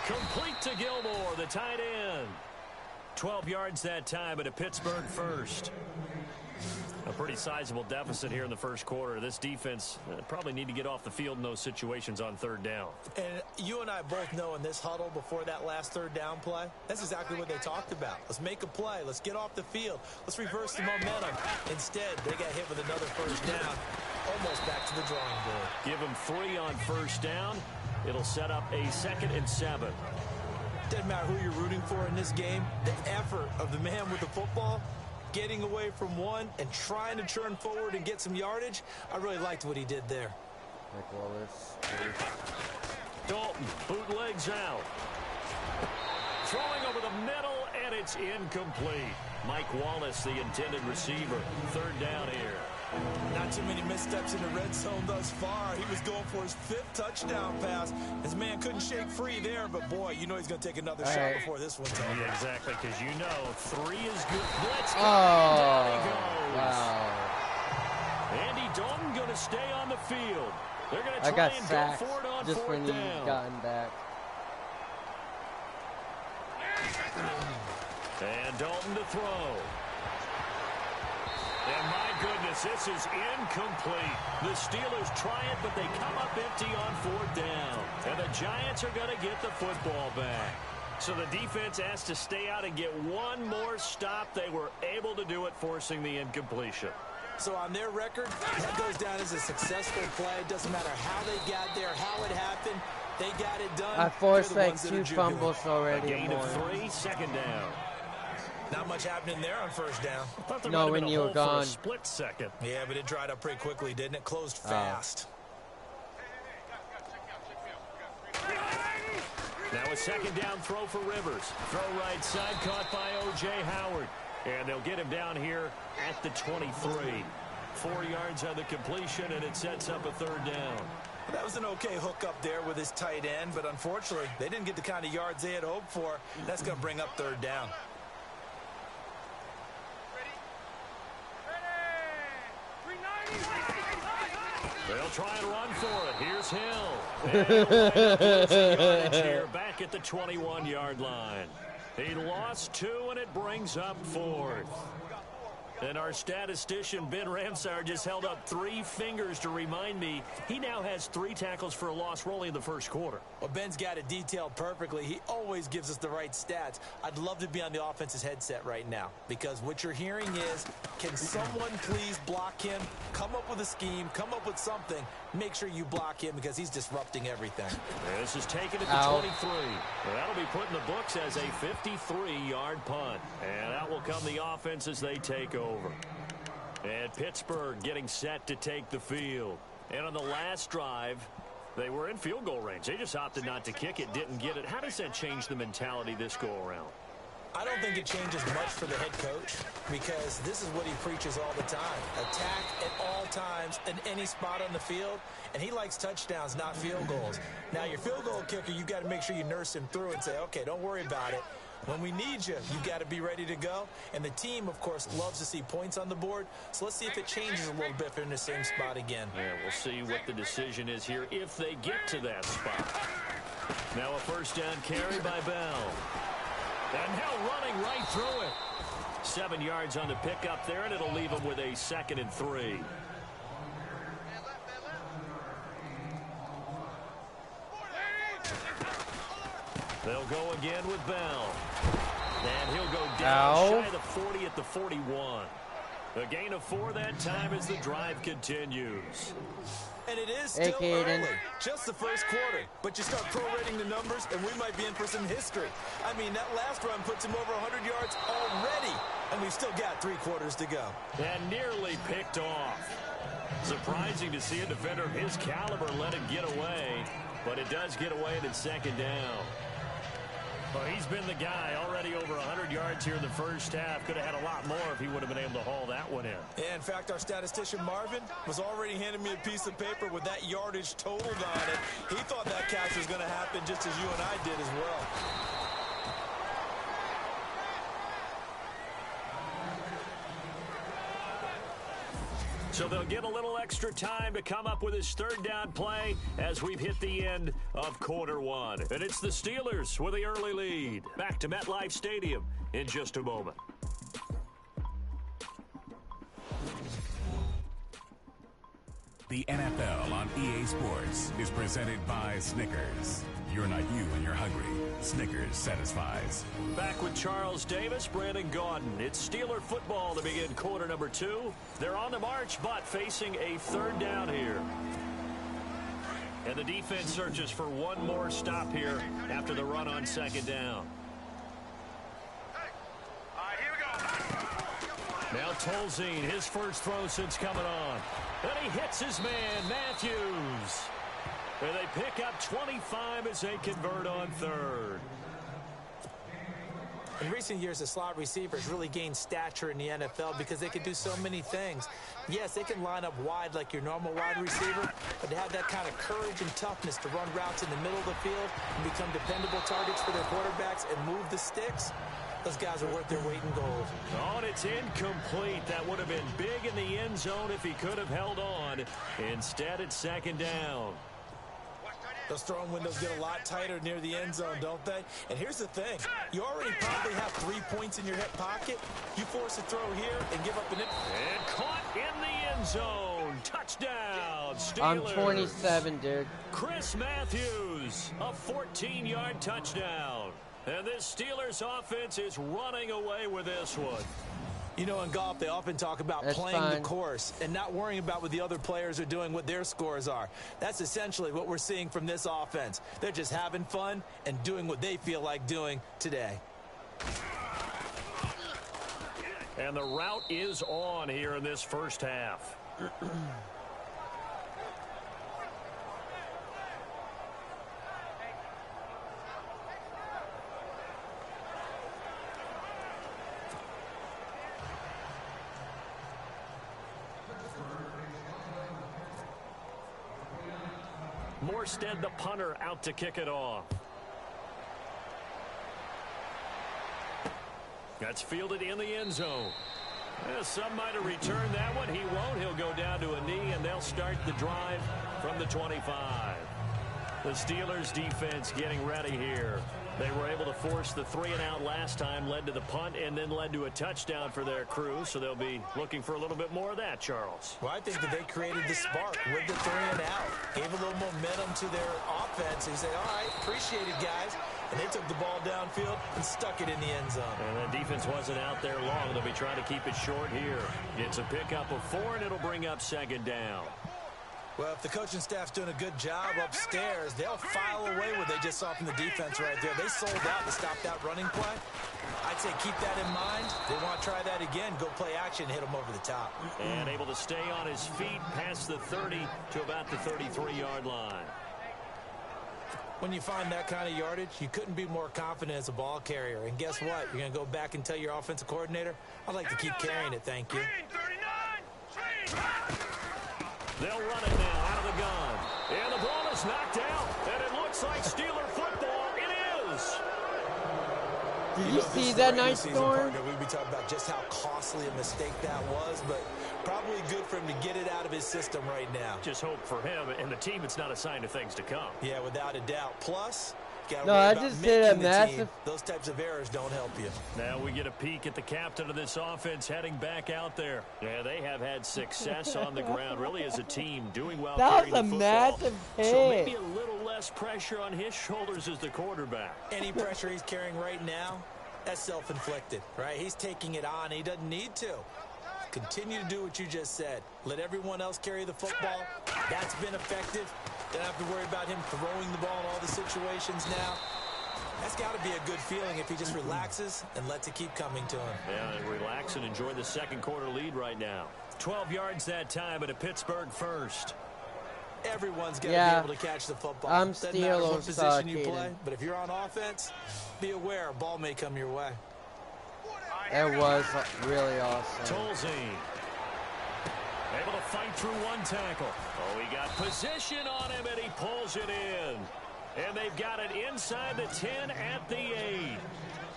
Complete to Gilmore, the tight end. 12 yards that time, but a Pittsburgh first. A pretty sizable deficit here in the first quarter. This defense probably need to get off the field in those situations on 3rd down. And you and I both know in this huddle before that last 3rd down play, that's exactly what they talked about. Let's make a play. Let's get off the field. Let's reverse the momentum. Instead, they got hit with another 1st down. Almost back to the drawing board. Give them 3 on 1st down. It'll set up a 2nd and 7. Doesn't matter who you're rooting for in this game. The effort of the man with the football, getting away from one and trying to turn forward and get some yardage, I really liked what he did there. Mike Wallace. Dalton bootlegs out. Throwing over the middle, and it's incomplete. Mike Wallace, the intended receiver. 3rd down here. Not too many missteps in the red zone thus far. He was going for his 5th touchdown pass. His man couldn't shake free there, but boy, you know he's going to take another shot before this one's over. Yeah, exactly, because you know 3 is good. Blitz. Oh, Down he goes. wow. Andy Dalton going to stay on the field. They're going to I try got and sacked go for it on just 4th when he down. gotten back. And Dalton to throw. And my goodness, this is incomplete. The Steelers try it, but they come up empty on 4th down. And the Giants are going to get the football back. So the defense has to stay out and get one more stop. They were able to do it, forcing the incompletion. So on their record, that goes down as a successful play. It doesn't matter how they got there, how it happened. They got it done. I forced like 2 fumbles already. A gain of 3, 2nd down. Not much happening there on 1st down. I thought there No, might have when been a you were hole for gone. a split second. Yeah, but it dried up pretty quickly, didn't it? Closed fast. Now a 2nd down throw for Rivers. Throw right side, caught by O.J. Howard. And they'll get him down here at the 23. 4 yards on the completion, and it sets up a 3rd down. That was an okay hook up there with his tight end, but unfortunately, they didn't get the kind of yards they had hoped for. That's going to bring up 3rd down. They'll try and run for it. Here's Hill. And here, back at the 21-yard line. He lost 2, and it brings up 4th. And our statistician, Ben Ramsar, just held up 3 fingers to remind me he now has 3 tackles for a loss rolling in the first quarter. Well, Ben's got it detailed perfectly. He always gives us the right stats. I'd love to be on the offense's headset right now, because what you're hearing is, can someone please block him? Come up with a scheme. Come up with something. Make sure you block him, because he's disrupting everything. And this is taken at the 23. Well, that'll be put in the books as a 53-yard punt. And out will come the offense as they take over. And Pittsburgh getting set to take the field. And on the last drive, they were in field goal range. They just opted not to kick it, didn't get it. How does that change the mentality this go-around? I don't think it changes much for the head coach, because this is what he preaches all the time. Attack at all times in any spot on the field, and he likes touchdowns, not field goals. Now, your field goal kicker, you've got to make sure you nurse him through and say, okay, don't worry about it. When we need you, you've got to be ready to go. And the team, of course, loves to see points on the board. So let's see if it changes a little bit if they're in the same spot again. Yeah, we'll see what the decision is here if they get to that spot. Now a 1st down carry by Bell. And Hill running right through it. 7 yards on the pickup there, and it'll leave him with a 2nd and 3. They'll go again with Bell. And he'll go down shy of the 40 at the 41. A gain of 4 that time as the drive continues. And it is still early, just the first quarter. But you start prorating the numbers, and we might be in for some history. I mean, that last run puts him over 100 yards already, and we've still got 3 quarters to go. And nearly picked off. Surprising to see a defender of his caliber let it get away, but it does get away and it's second down. Well, he's been the guy already over 100 yards here in the first half. Could have had a lot more if he would have been able to haul that one in. Yeah, in fact, our statistician Marvin was already handing me a piece of paper with that yardage totaled on it. He thought that catch was going to happen just as you and I did as well. So they'll get a little extra time to come up with his third down play as we've hit the end of quarter 1. And it's the Steelers with the early lead. Back to MetLife Stadium in just a moment. The NFL on EA Sports is presented by Snickers. You're not you when you're hungry. Snickers satisfies. Back with Charles Davis, Brandon Gaudin. It's Steeler football to begin quarter number 2. They're on the march, but facing a third down here. And the defense searches for one more stop here after the run on second down. Now Tolzien, his first throw since coming on. And he hits his man, Matthews. And they pick up 25 as they convert on third. In recent years, the slot receivers really gained stature in the NFL because they can do so many things. Yes, they can line up wide like your normal wide receiver, but to have that kind of courage and toughness to run routes in the middle of the field and become dependable targets for their quarterbacks and move the sticks, those guys are worth their weight in gold. Oh, and it's incomplete. That would have been big in the end zone if he could have held on. Instead, it's second down. Those throwing windows get a lot tighter near the end zone, don't they? And here's the thing. You already probably have 3 points in your hip pocket. You force a throw here and give up an... And caught in the end zone. Touchdown, Steelers. I'm 27, dude. Chris Matthews, a 14-yard touchdown. And this Steelers offense is running away with this one. You know, in golf, they often talk about playing the course and not worrying about what the other players are doing, what their scores are. That's essentially what we're seeing from this offense. They're just having fun and doing what they feel like doing today. And the route is on here in this first half. Morstead, the punter, out to kick it off. That's fielded in the end zone. Some might have returned that one. He won't. He'll go down to a knee, and they'll start the drive from the 25. The Steelers defense getting ready here. They were able to force the 3-and-out last time, led to the punt, and then led to a touchdown for their crew. So they'll be looking for a little bit more of that, Charles. Well, I think that they created the spark with the 3-and-out. Gave a little momentum to their offense. And said, all right, appreciate it, guys. And they took the ball downfield and stuck it in the end zone. And the defense wasn't out there long. They'll be trying to keep it short here. It's a pickup of 4, and it'll bring up second down. Well, if the coaching staff's doing a good job upstairs, they'll file away what they just saw from the defense right there. They sold out to stop that running play. I'd say keep that in mind. They want to try that again. Go play action, hit them over the top. And able to stay on his feet past the 30 to about the 33-yard line. When you find that kind of yardage, you couldn't be more confident as a ball carrier. And guess what? You're going to go back and tell your offensive coordinator, I'd like to keep carrying it, thank you. They'll run it now out of the gun. And the ball is knocked out. And it looks like Steeler football. It is. Did you see that nice storm? We'll be talking about just how costly a mistake that was, but probably good for him to get it out of his system right now. Just hope for him and the team it's not a sign of things to come. Yeah, without a doubt. Plus, no, I just did a massive... Those types of errors don't help you. Now we get a peek at the captain of this offense heading back out there. Yeah, they have had success on the ground, really as a team, doing well. That was a massive hit. So maybe a little less less pressure on his shoulders as the quarterback. Any pressure he's carrying right now, that's self-inflicted, right? He's taking it on. He doesn't need to. Continue to do what you just said. Let everyone else carry the football. That's been effective. Don't have to worry about him throwing the ball in all the situations now. That's got to be a good feeling if he just relaxes and lets it keep coming to him. Yeah, relax and enjoy the second quarter lead right now. 12 yards that time at a Pittsburgh first. Everyone's got to be able to catch the football. I'm Doesn't matter what Steelers position you talking. play, but if you're on offense, be aware a ball may come your way. It was really awesome. Tolzien able to fight through one tackle. Oh, he got position on him, and he pulls it in. And they've got it inside the 10 at the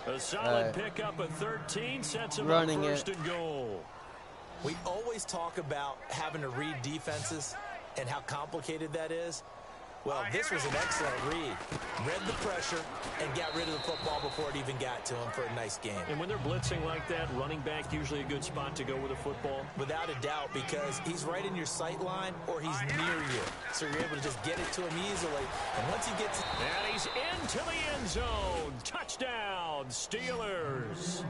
8. A solid pickup of 13 sets him up first and goal. We always talk about having to read defenses and how complicated that is. Well, this was an excellent read. Read the pressure and got rid of the football before it even got to him for a nice game. And when they're blitzing like that, running back usually a good spot to go with a football? Without a doubt, because he's right in your sight line or he's near you. So you're able to just get it to him easily. And once he gets it... And he's into the end zone. Touchdown, Steelers.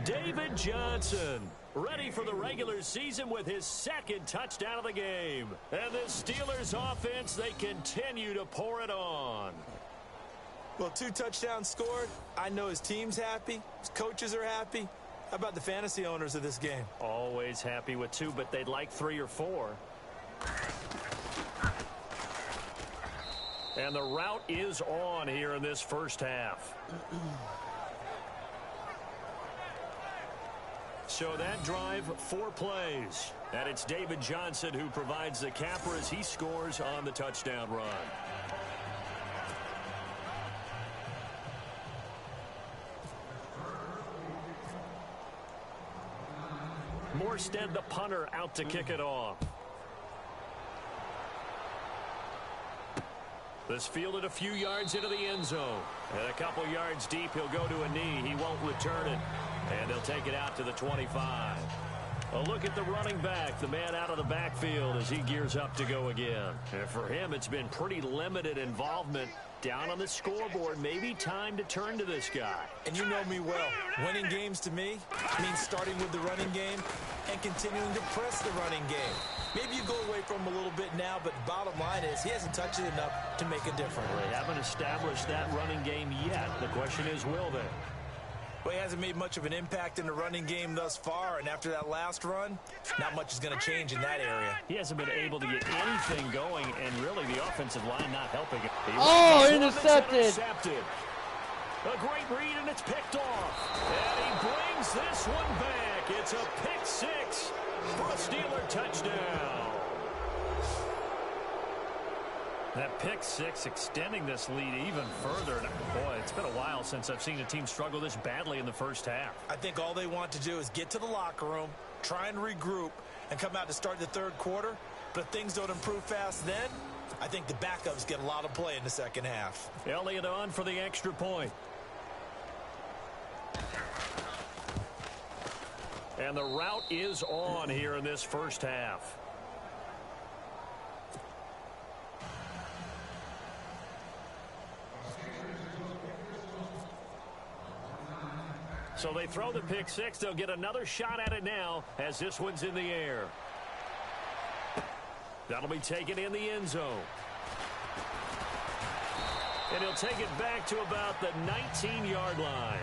David Johnson, ready for the regular season with his second touchdown of the game. And the Steelers offense, they continue to pour it on. Well, 2 touchdowns scored. I know his team's happy. His coaches are happy. How about the fantasy owners of this game? Always happy with 2, but they'd like 3 or 4. And the route is on here in this first half. So that drive, 4 plays. And it's David Johnson who provides the capper as he scores on the touchdown run. Morstead, the punter, out to kick it off. This fielded a few yards into the end zone. And a couple yards deep, he'll go to a knee. He won't return it. And they'll take it out to the 25. A look at the running back, the man out of the backfield as he gears up to go again. And for him, it's been pretty limited involvement down on the scoreboard. Maybe time to turn to this guy. And you know me well. Winning games to me means starting with the running game and continuing to press the running game. Maybe you go away from him a little bit now, but the bottom line is he hasn't touched it enough to make a difference. They haven't established that running game yet. The question is, will they? Well, he hasn't made much of an impact in the running game thus far, and after that last run, not much is going to change in that area. He hasn't been able to get anything going, and really the offensive line not helping him. Intercepted. A great read, and it's picked off. And he brings this one back. It's a pick 6 for a Steeler touchdown. That pick 6 extending this lead even further. And boy, it's been a while since I've seen a team struggle this badly in the first half. I think all they want to do is get to the locker room, try and regroup, and come out to start the third quarter. But if things don't improve fast then, I think the backups get a lot of play in the second half. Elliott on for the extra point. And the route is on here in this first half. So they throw the pick 6. They'll get another shot at it now as this one's in the air. That'll be taken in the end zone. And he'll take it back to about the 19-yard line.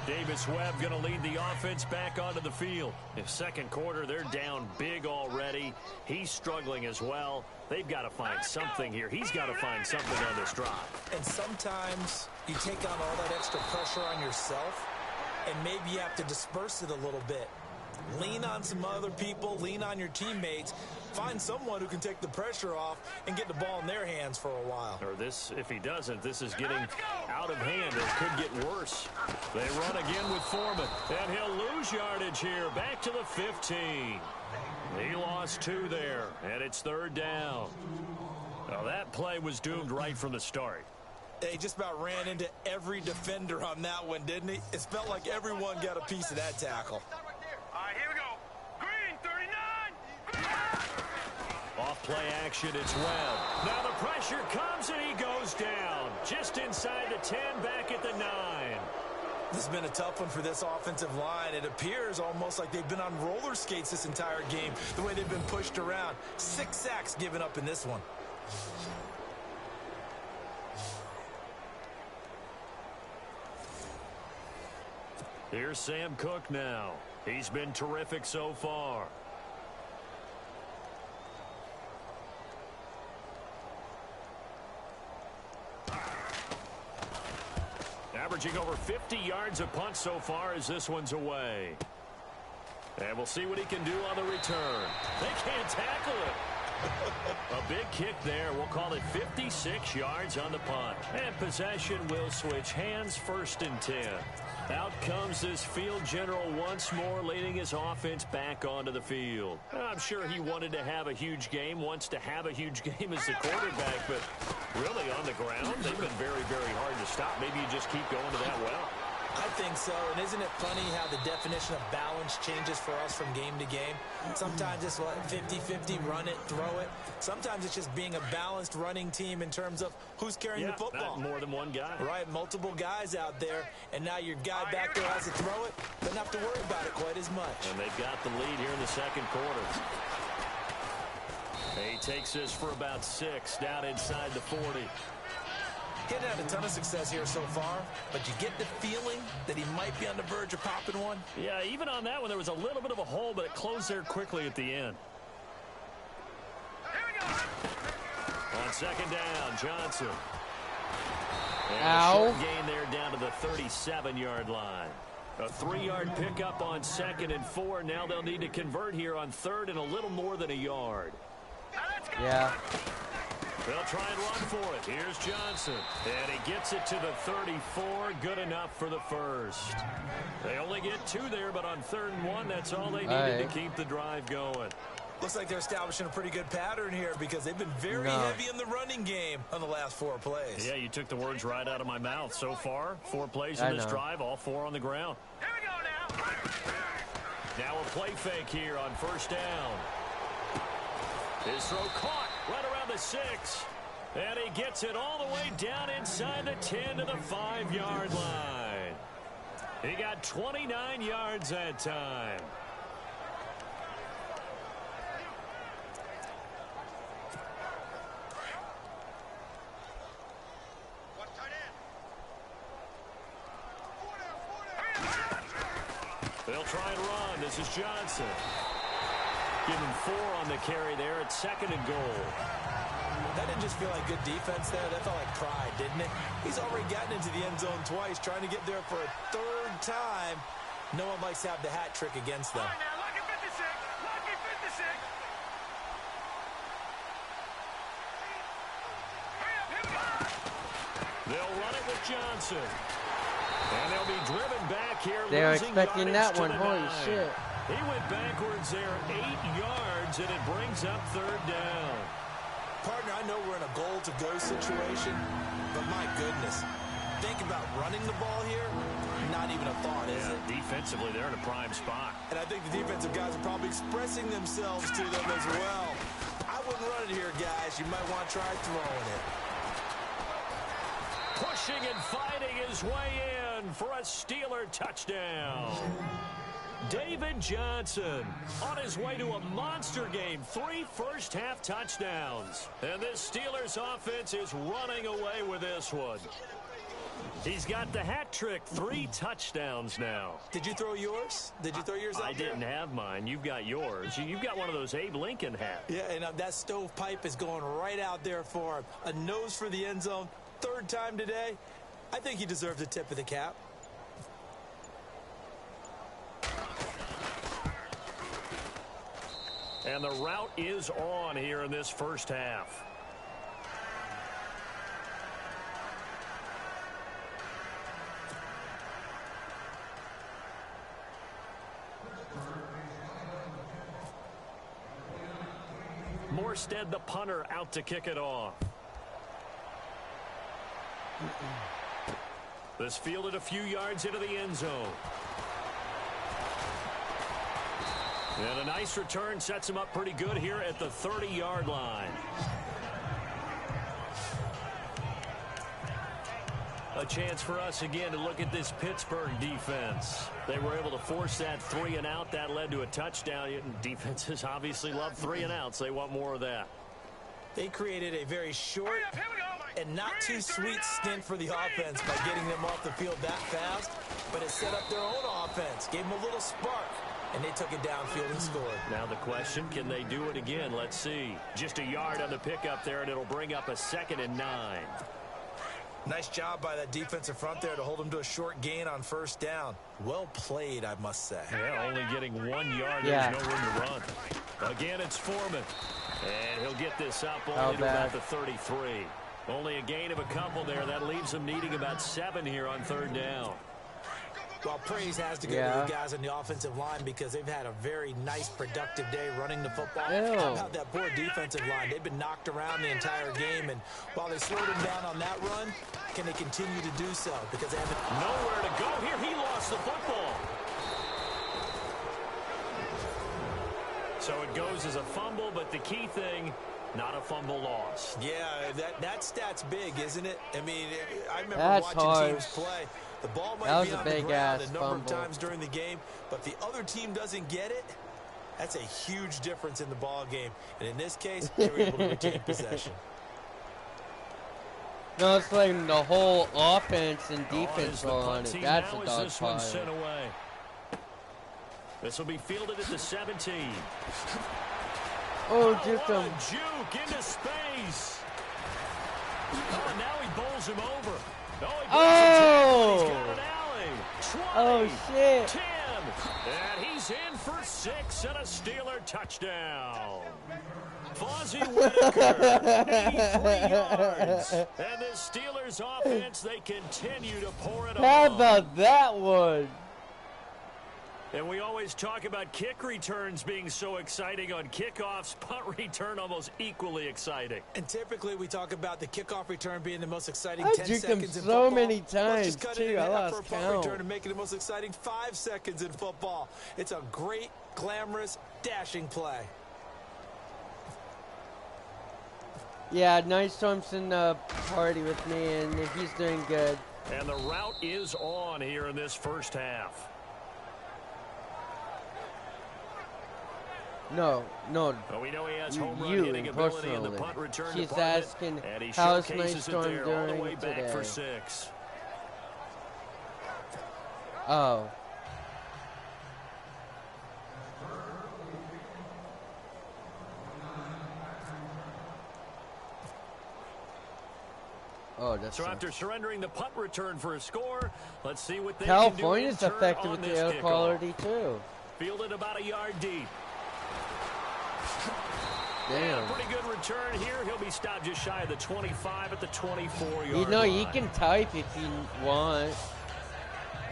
Davis Webb going to lead the offense back onto the field. In second quarter, they're down big already. He's struggling as well. They've got to find something here. He's got to find something on this drive. And sometimes you take on all that extra pressure on yourself, and maybe you have to disperse it a little bit. Lean on some other people, lean on your teammates, find someone who can take the pressure off and get the ball in their hands for a while. Or this, if he doesn't, this is getting out of hand. It could get worse. They run again with Foreman, and he'll lose yardage here. Back to the 15. He lost 2 there, and it's third down. Now that play was doomed right from the start. He just about ran into every defender on that one, didn't he? It felt like everyone got a piece of that tackle. All right, here we go. Green, 39. play action. It's Webb. Now the pressure comes, and he goes down. Just inside the 10, back at the 9. This has been a tough one for this offensive line. It appears almost like they've been on roller skates this entire game, the way they've been pushed around. 6 sacks given up in this one. Here's Sam Cook now. He's been terrific so far. Averaging over 50 yards a punt so far as this one's away. And we'll see what he can do on the return. They can't tackle it. A big kick there. We'll call it 56 yards on the punt. And possession will switch hands, 1st and 10. Out comes this field general once more, leading his offense back onto the field. I'm sure he wanted to have a huge game, wants to have a huge game as the quarterback, but really on the ground, they've been very, very hard to stop. Maybe you just keep going to that well. I think so, and isn't it funny how the definition of balance changes for us from game to game? Sometimes it's 50-50, run it, throw it. Sometimes it's just being a balanced running team in terms of who's carrying the football. Not more than one guy. Right, multiple guys out there, and now your guy back there has to throw it, doesn't have to worry about it quite as much. And they've got the lead here in the 2nd quarter. He takes this for about 6, down inside the 40. He hasn't had a ton of success here so far, but you get the feeling that he might be on the verge of popping one. Yeah, even on that one, there was a little bit of a hole, but it closed there quickly at the end. On 2nd down, Johnson. And a short gain there down to the 37-yard line. A 3-yard pickup on 2nd and 4. Now they'll need to convert here on 3rd and a little more than a yard. Yeah. They'll try and run for it. Here's Johnson. And he gets it to the 34. Good enough for the 1st. They only get 2 there, but on 3rd and 1, that's all they needed to keep the drive going. Looks like they're establishing a pretty good pattern here because they've been very heavy in the running game on the last 4 plays. Yeah, you took the words right out of my mouth. So far, 4 plays in this drive, all 4 on the ground. Here we go now. Now a play fake here on 1st down. His throw caught right around the 6. And he gets it all the way down inside the 10 to the 5-yard line. He got 29 yards that time. They'll try and run. This is Johnson. Give him 4 on the carry there at 2nd and goal. That didn't just feel like good defense there. That felt like pride, didn't it? He's already gotten into the end zone twice, trying to get there for a 3rd time. No one likes to have the hat trick against them. All right, now, lucky 56. Lucky 56. Hurry up, here we go. They'll run it with Johnson. And they'll be driven back here. They're expecting that one. Holy shit. He went backwards there 8 yards, and it brings up 3rd down. Partner, I know we're in a goal-to-go situation, but my goodness, think about running the ball here, not even a thought, is it? Defensively, they're in a prime spot. And I think the defensive guys are probably expressing themselves to them as well. I wouldn't run it here, guys. You might want to try throwing it. Pushing and fighting his way in for a Steeler touchdown. David Johnson on his way to a monster game. 3 first-half touchdowns. And this Steelers offense is running away with this one. He's got the hat trick. 3 touchdowns now. Did you throw yours? Did you throw yours out I there? didn't have mine. You've got yours. You've got one of those Abe Lincoln hats. Yeah, and that stovepipe is going right out there for him. A nose for the end zone. 3rd time today. I think he deserves a tip of the cap. And the route is on here in this first half. Morstead, the punter, out to kick it off. This fielded a few yards into the end zone. And a nice return sets him up pretty good here at the 30-yard line. A chance for us again to look at this Pittsburgh defense. They were able to force that 3-and-out. That led to a touchdown. Defenses obviously love 3-and-outs. They want more of that. They created a very short and not too sweet stint for the offense by getting them off the field that fast, but it set up their own offense, gave them a little spark, and they took it downfield and scored. Now the question, can they do it again? Let's see. Just a yard on the pickup there, and it'll bring up a 2nd and 9. Nice job by that defensive front there to hold them to a short gain on 1st down. Well played, I must say. Yeah, only getting 1 yard. Yeah. There's no room to run. Again, it's Foreman. And he'll get this up only to about the 33. Only a gain of a couple there. That leaves them needing about 7 here on 3rd down. Well, praise has to go to the guys on the offensive line because they've had a very nice, productive day running the football. How about that poor defensive line? They've been knocked around the entire game, and while they slowed them down on that run, can they continue to do so? Because they haven't... Nowhere to go here. He lost the football. So it goes as a fumble, but the key thing, not a fumble loss. Yeah, that stat's big, isn't it? I mean, I remember watching teams play. The ball might be on the ground a number of times during the game, but the other team doesn't get it. That's a huge difference in the ball game. And in this case, they were able to retain possession. No, it's like the whole offense and defense are on it. That's a dog pile. This will be fielded at the 17. Oh, juke him. Juke into space. Oh, and now he bowls him over. Oh! He's got an alley. 20, shit. 10. And he's in for 6 and a Steeler touchdown. Fozzie Whitaker, 83 yards. And the Steelers offense, they continue to pour it on. How about that one? And we always talk about kick returns being so exciting on kickoffs. Punt return almost equally exciting. And typically we talk about the kickoff return being the most exciting 10 seconds in so football. many times, Let's just cut it in half for a punt count. return and make it the most exciting 5 seconds in football. It's a great, glamorous, dashing play. Yeah, Nice Thompson party with me, and he's doing good. And the route is on here in this first half. No. Well, we know he has home run hitting ability in the punt return She's department, asking and he how's showcases Nice it Storm there all the doing way back today. for 6. Oh. Oh, that's so after surrendering the punt return for a score, let's see what they California's can do in affected turn with on the this air kickoff. quality too. Fielded about a yard deep. Damn. Yeah, pretty good return here. He'll be stopped just shy of the 25 at the 24-yard line. You know, you can type if you want.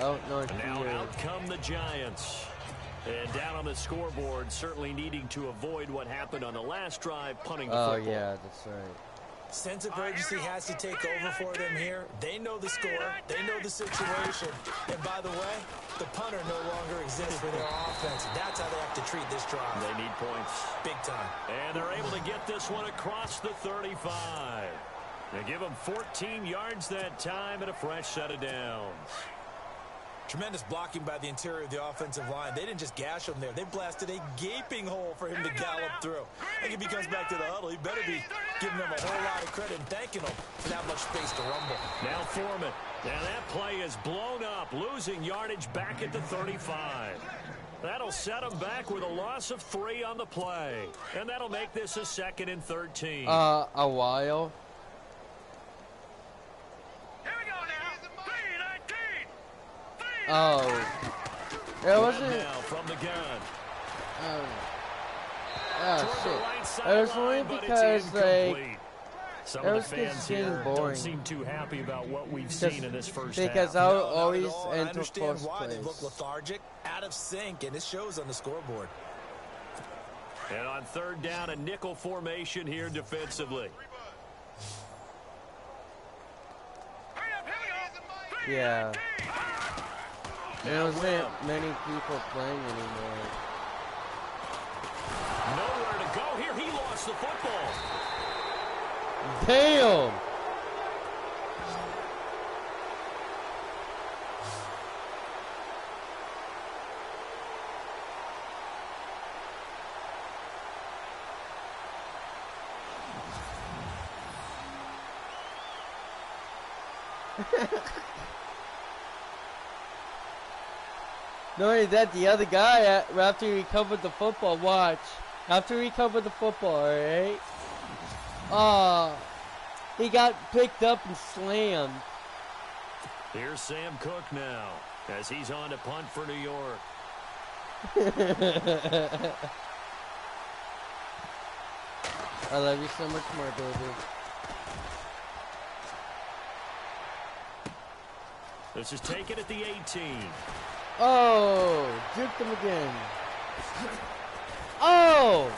Oh, no, it's Now weird. out come the Giants. And down on the scoreboard, certainly needing to avoid what happened on the last drive, punting the football. Oh, yeah, that's right. Sense of urgency has to take over for them here. They know the score. They know the situation. And by the way, the punter no longer exists for their offense. That's how they have to treat this drive. They need points. Big time. And they're able to get this one across the 35. They give them 14 yards that time and a fresh set of downs. Tremendous blocking by the interior of the offensive line. They didn't just gash him there. They blasted a gaping hole for him to gallop through. I think if he comes back to the huddle, he better be giving them a whole lot of credit and thanking them for that much space to rumble. Now Foreman. Now that play is blown up, losing yardage back at the 35. That'll set him back with a loss of 3 on the play. And that'll make this a 2nd and 13. A while. Here we go now. 3-19. Oh. It wasn't. Now from the gun. Oh, Toward the right shit. It was only sideline, but it's because, like, incomplete. Some it of was the just fans getting here boring. don't seem too happy about what we've seen in this first because half. I'll No, not always at all. I enter understand first why place. they look lethargic, out of sync, and it shows on the scoreboard. And on 3rd down, a nickel formation here defensively. Yeah. There wasn't many people playing anymore. Nowhere to go here. He lost the football. Damn. No, only that, the other guy, after he recovered the football, watch. After he recovered the football, alright? He got picked up and slammed. Here's Sam Cook now, as he's on to punt for New York. I love you so much more, baby. This is taken at the 18. Oh, juked him again. Oh!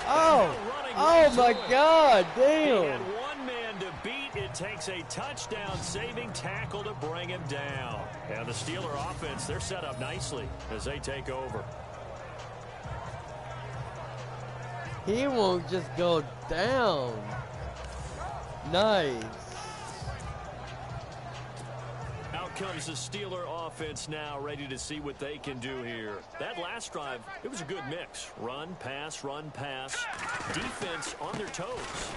Oh! Oh my God, He damn! had one man to beat. It takes a touchdown-saving tackle to bring him down. And the Steeler offense, they're set up nicely as they take over. He won't just go down. Nice. Out comes the Steeler offense now, ready to see what they can do here. That last drive, it was a good mix. Run, pass, defense on their toes.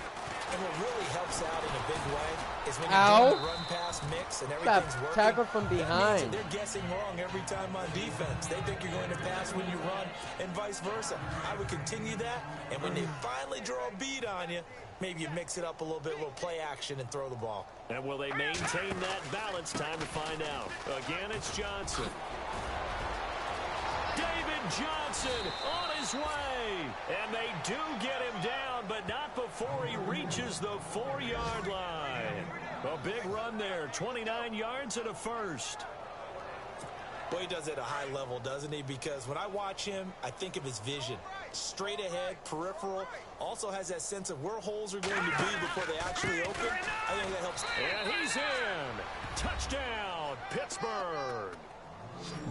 And what really helps out in a big way is when Ow. you're doing the run-pass mix and everything's working. Tackled from That means behind. that they're guessing wrong every time on defense. They think you're going to pass when you run and vice versa. I would continue that, and when they finally draw a bead on you, maybe you mix it up a little bit, a little play action, and throw the ball. And will they maintain that balance? Time to find out. Again, it's Johnson. David Johnson on his way. And they do get him down, but not before he reaches the 4-yard line. A big run there, 29 yards and a first. Well, he does it at a high level, doesn't he? Because when I watch him, I think of his vision. Straight ahead, peripheral. Also has that sense of where holes are going to be before they actually open. I think that helps. And he's in. Touchdown, Pittsburgh.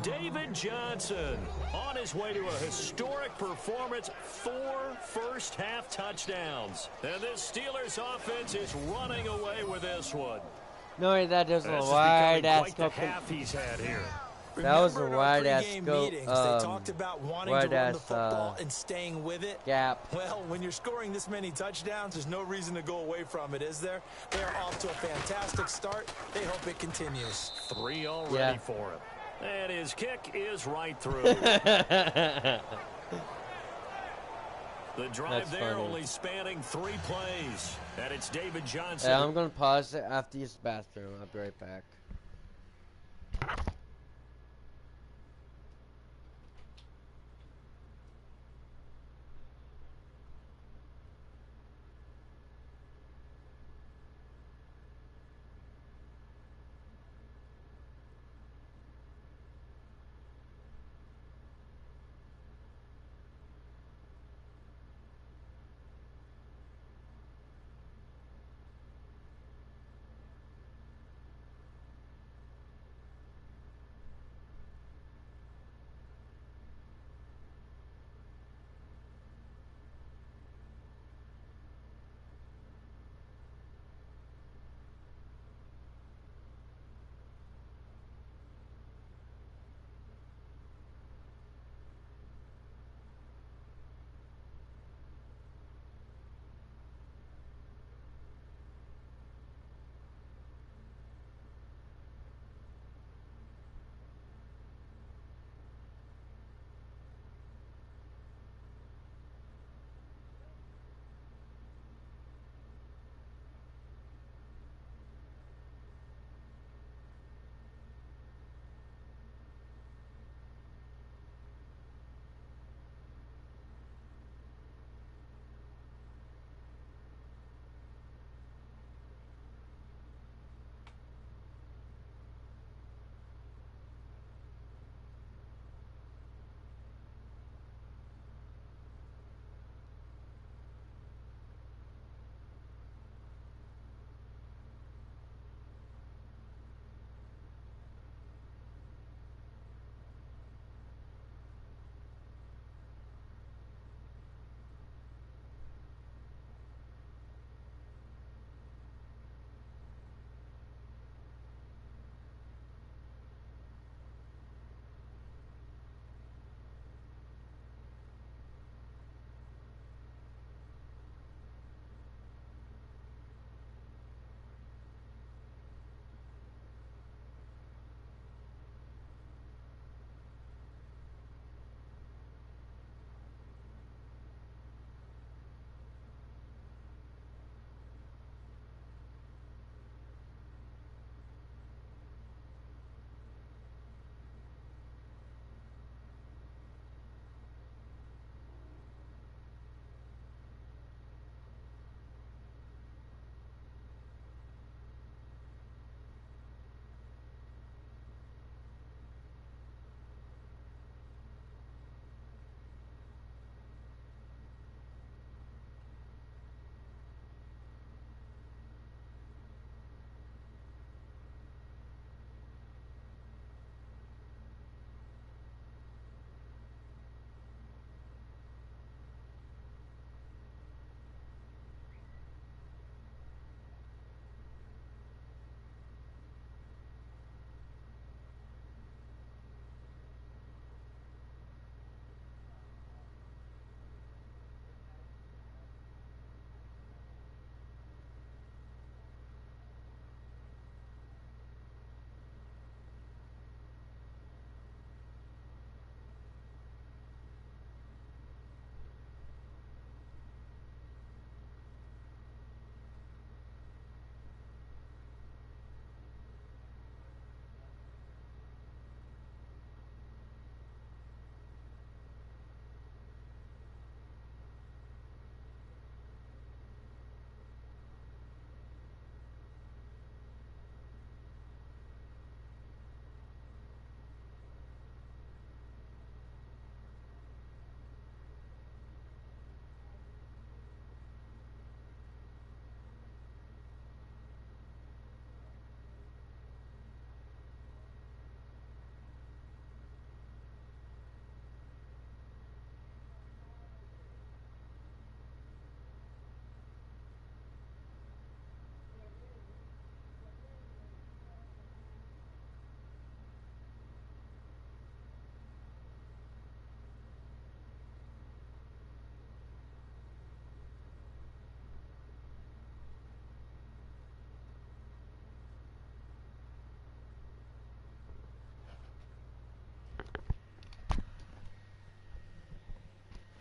David Johnson on his way to a historic performance, 4 first-half touchdowns. And this Steelers offense is running away with this one. No, that was a This is wide becoming ass quite the scope. half he's had here. That was a Remember in our wide ass pregame scope. meetings, they talked about wanting to run the football and staying with it. Gap. Well, when you're scoring this many touchdowns, there's no reason to go away from it, is there? They are off to a fantastic start. They hope it continues. 3 already Yeah. for him. And his kick is right through. The drive That's there funny. only spanning 3 plays. And it's David Johnson. Yeah, I'm gonna pause it after use the bathroom. I'll be right back.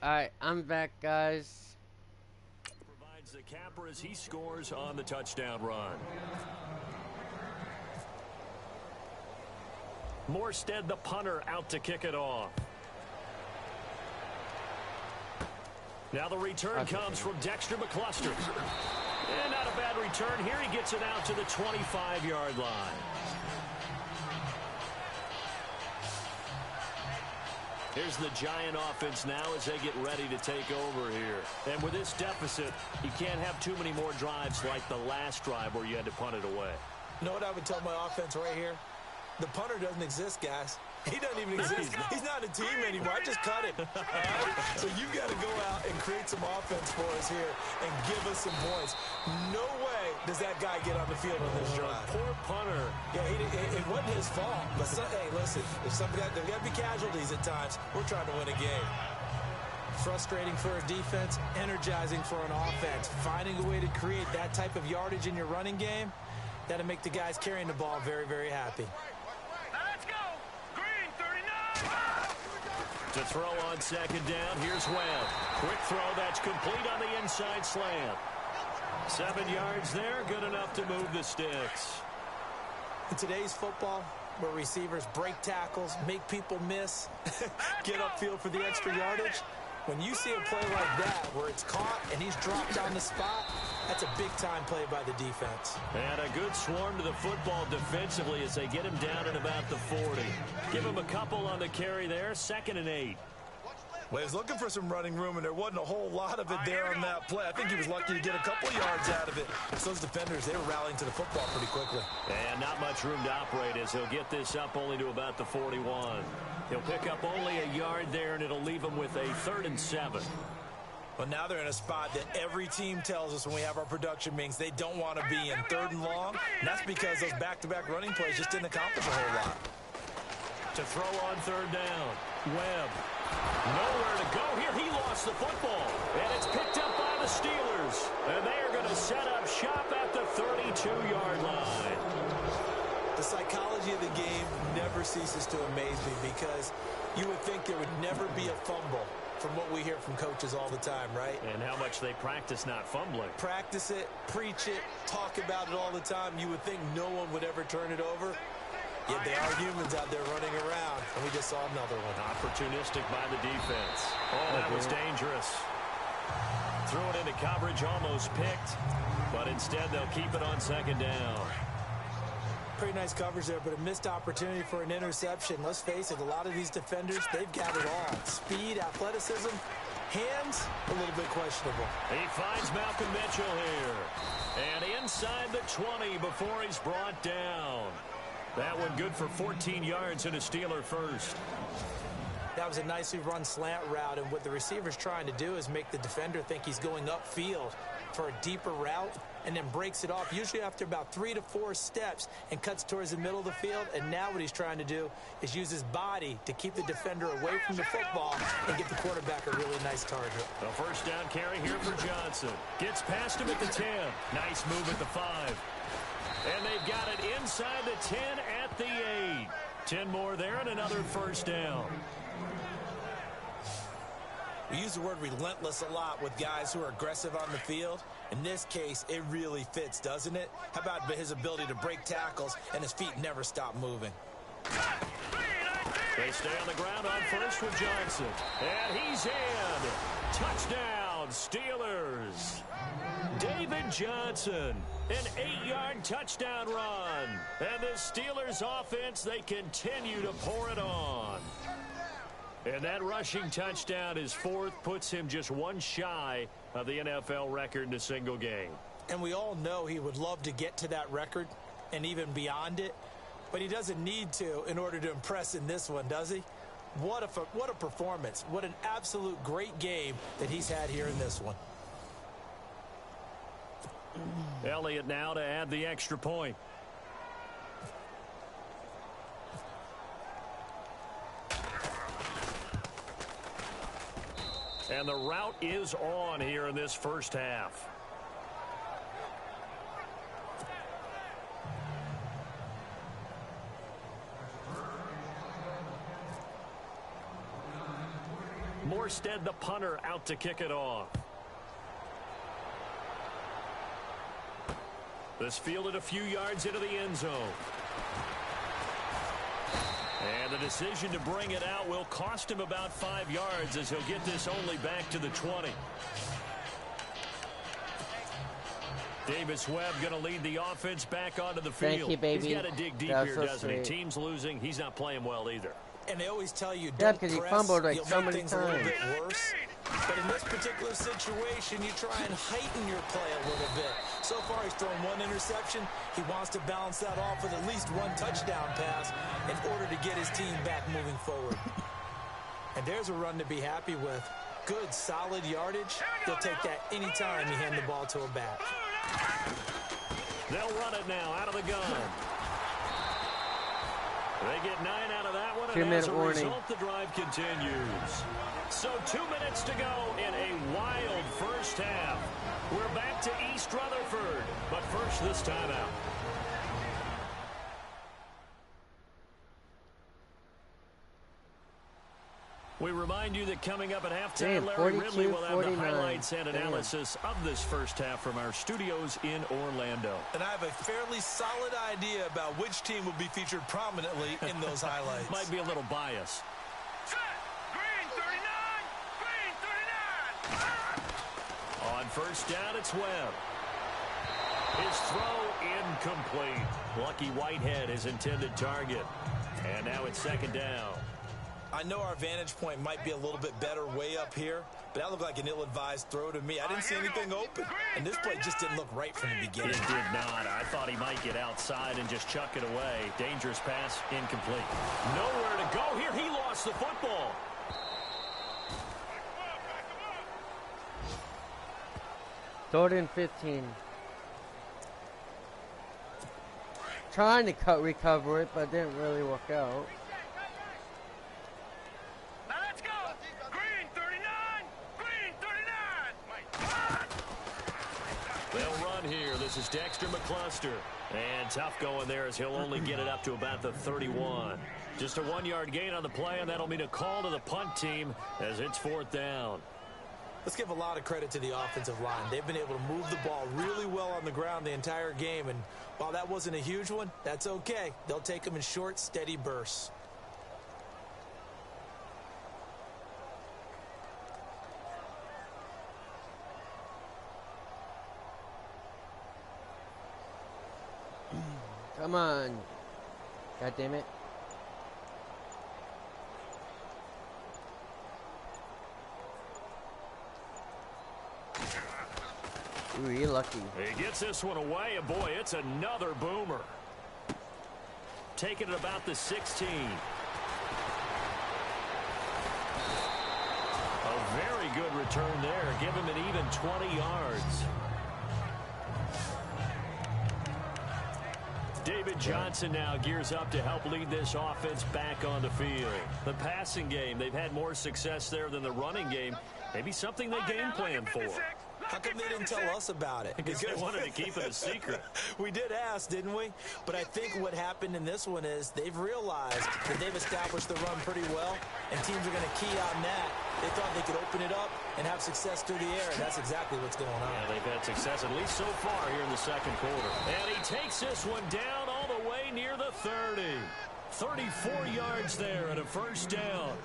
Alright, I'm back, guys. Provides the capper as he scores on the touchdown run. Morstead, the punter, out to kick it off. Now the return comes from Dexter McCluster. And not a bad return here. He gets it out to the 25-yard line. Here's the Giant offense now as they get ready to take over here. And with this deficit, you can't have too many more drives like the last drive where you had to punt it away. You know what I would tell my offense right here? The punter doesn't exist, guys. He doesn't even exist. He's not a team anymore. I just cut him. So you've got to go out and create some offense for us here and give us some points. No way does that guy get on the field on this drive. Poor punter. Yeah, it wasn't his fault. But hey, listen, if there's got to be casualties at times. We're trying to win a game. Frustrating for a defense, energizing for an offense. Finding a way to create that type of yardage in your running game, that'll make the guys carrying the ball very, very happy. Let's go. Green 39. To throw on second down, here's Webb. Quick throw, that's complete on the inside slant. 7 yards there, good enough to move the sticks. In today's football, where receivers break tackles, make people miss, get upfield for the extra yardage, when you see a play like that where it's caught and he's dropped on the spot, that's a big-time play by the defense. And a good swarm to the football defensively as they get him down at about the 40. Give him a couple on the carry there, 2nd and 8. Well, he was looking for some running room, and there wasn't a whole lot of it there on that play. I think he was lucky to get a couple yards out of it. So those defenders, they were rallying to the football pretty quickly. And not much room to operate as he'll get this up only to about the 41. He'll pick up only a yard there, and it'll leave him with a 3rd and 7. Well, now they're in a spot that every team tells us when we have our production meetings they don't want to be in, 3rd and long. And that's because those back-to-back running plays just didn't accomplish a whole lot. To throw on 3rd down, Webb. Nowhere to go here. He lost the football. And it's picked up by the Steelers. And they are going to set up shop at the 32-yard line. The psychology of the game never ceases to amaze me because you would think there would never be a fumble from what we hear from coaches all the time, right? And how much they practice not fumbling. Practice it, preach it, talk about it all the time. You would think no one would ever turn it over. Yet they are humans out there running around, and we just saw another one. Opportunistic by the defense. Oh, that was dangerous. Threw it into coverage, almost picked, but instead they'll keep it on 2nd down. Pretty nice coverage there, but a missed opportunity for an interception. Let's face it, a lot of these defenders, they've got it all. Speed, athleticism, hands, a little bit questionable. He finds Malcolm Mitchell here. And inside the 20 before he's brought down. That one good for 14 yards and a Steeler first. That was a nicely run slant route, and what the receiver's trying to do is make the defender think he's going upfield for a deeper route and then breaks it off, usually after about 3 to 4 steps, and cuts towards the middle of the field. And now what he's trying to do is use his body to keep the defender away from the football and get the quarterback a really nice target. A 1st down carry here for Johnson. Gets past him at the 10. Nice move at the 5. And they've got it inside the 10 at the 8. 10 more there and another 1st down. We use the word relentless a lot with guys who are aggressive on the field. In this case, it really fits, doesn't it? How about his ability to break tackles and his feet never stop moving? They stay on the ground on 1st with Johnson. And he's in. Touchdown, Steelers. David Johnson, an 8-yard touchdown run. And the Steelers offense, they continue to pour it on. And that rushing touchdown is 4th, puts him just one shy of the NFL record in a single game. And we all know he would love to get to that record and even beyond it, but he doesn't need to in order to impress in this one, does he? What a performance. What an absolute great game that he's had here in this one. Elliott now to add the extra point. And the route is on here in this 1st half. Morstead, the punter, out to kick it off. This fielded a few yards into the end zone. And the decision to bring it out will cost him about 5 yards as he'll get this only back to the 20. Davis Webb going to lead the offense back onto the field. Thank you, baby. He's got to dig deep here, doesn't he? Team's losing. He's not playing well either. And they always tell you, yeah, don't because he press, fumbled like you'll so make many things a little times. bit worse. But in this particular situation, you try and heighten your play a little bit. So far, he's thrown one interception. He wants to balance that off with at least one touchdown pass in order to get his team back moving forward. And there's a run to be happy with. Good, solid yardage. They'll take that anytime you hand the ball to a back. They'll run it now out of the gun. They get 9 out of that one, and as a result, the drive continues. So 2 minutes to go in a wild first half. We're back to East Rutherford, but first this timeout. We remind you that coming up at halftime, Larry Ridley will have the highlights and analysis of this first half from our studios in Orlando. And I have a fairly solid idea about which team will be featured prominently in those highlights. Might be a little biased. Green 39! Green 39! On first down, it's Webb. His throw incomplete. Lucky Whitehead, his intended target. And now it's second down. I know our vantage point might be a little bit better way up here, but that looked like an ill-advised throw to me. I didn't see anything open, and this play just didn't look right from the beginning. It did not. I thought he might get outside and just chuck it away. Dangerous pass, incomplete. Nowhere to go here. He lost the football. Third and 15. Trying to recover it, but didn't really work out. This is Dexter McCluster. And tough going there as he'll only get it up to about the 31. Just a 1-yard gain on the play, and that'll mean a call to the punt team as it's fourth down. Let's give a lot of credit to the offensive line. They've been able to move the ball really well on the ground the entire game. And while that wasn't a huge one, that's okay. They'll take them in short, steady bursts. Come on. God damn it. Ooh, you're lucky. He gets this one away, and boy, it's another boomer. Taking it about the 16. A very good return there. Give him an even 20 yards. David Johnson now gears up to help lead this offense back on the field. The passing game, they've had more success there than the running game. Maybe something they game planned for. How come they didn't tell us about it? Because they wanted to keep it a secret. We did ask, didn't we? But I think what happened in this one is they've realized that they've established the run pretty well, and teams are going to key on that. They thought they could open it up and have success through the air, and that's exactly what's going on. Yeah, they've had success at least so far here in the second quarter. And he takes this one down all the way near the 30. 34 yards there and a first down.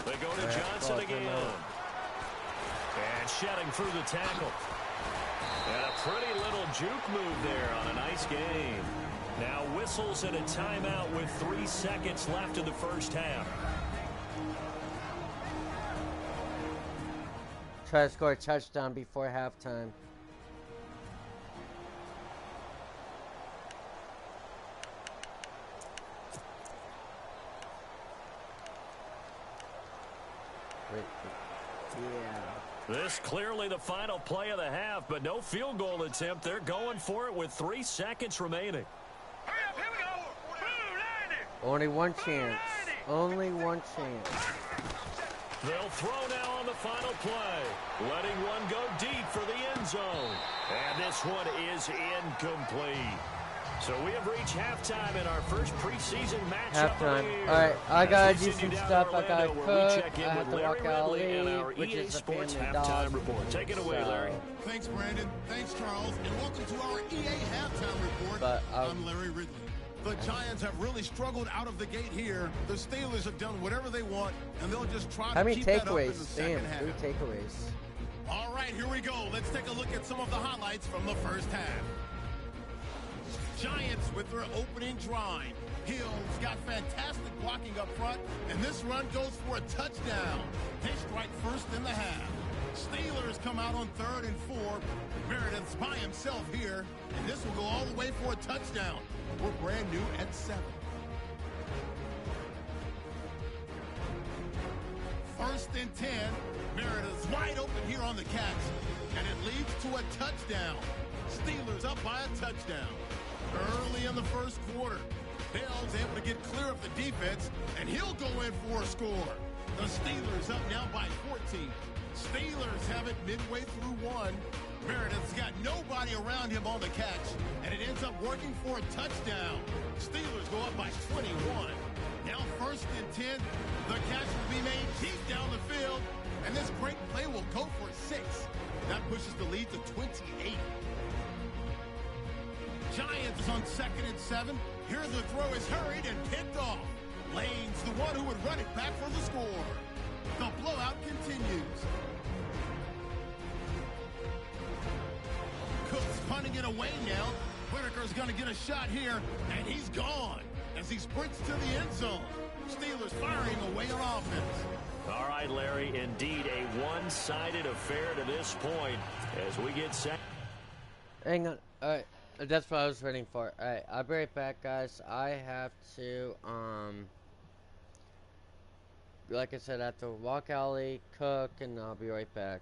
They go to Johnson again. And shedding through the tackle. And a pretty little juke move there on a nice game. Now whistles and a timeout with 3 seconds left in the first half. Try to score a touchdown before halftime. This clearly the final play of the half, but no field goal attempt. They're going for it with 3 seconds remaining. Hurry up, here we go. Blue 90. Only one chance. Only one chance. They'll throw now on the final play. Letting one go deep for the end zone. And this one is incomplete. So we have reached halftime in our first preseason matchup Halftime. of the year. All right, I gotta As we do continue some down in stuff. I gotta Orlando, where we cook. check I in have with to Larry walk out Ridley and leave, our which EA is the Sports family halftime dog. report. Take it away, So, Larry. Thanks, Brandon. Thanks, Charles. And welcome to our EA halftime report. But, I'm Larry Ridley. The Giants have really struggled out of the gate here. The Steelers have done whatever they want, and they'll just try how to many keep that up in the takeaways? second Damn, half. 3 takeaways. All right, here we go. Let's take a look at some of the highlights from the first half. Giants with their opening drive. Hill's got fantastic blocking up front, and this run goes for a touchdown. They strike first in the half. Steelers come out on 3rd and 4. Meredith's by himself here, and this will go all the way for a touchdown. We're brand new at 7. First and 10. Meredith's wide open here on the catch, and it leads to a touchdown. Steelers up by a touchdown. Early in the first quarter, Bell's able to get clear of the defense, and he'll go in for a score. The Steelers up now by 14. Steelers have it midway through 1. Meredith's got nobody around him on the catch, and it ends up working for a touchdown. Steelers go up by 21. Now first and 10. The catch will be made deep down the field, and this great play will go for 6. That pushes the lead to 28. Giants on 2nd and 7. Here the throw is hurried and picked off. Lane's the one who would run it back for the score. The blowout continues. Cook's punting it away now. Whitaker's going to get a shot here, and he's gone as he sprints to the end zone. Steelers firing away on offense. All right, Larry, indeed a one-sided affair to this point as we get set. Hang on. All right. That's what I was waiting for. Alright, I'll be right back, guys. I have to, like I said, I have to walk alley, cook, and I'll be right back.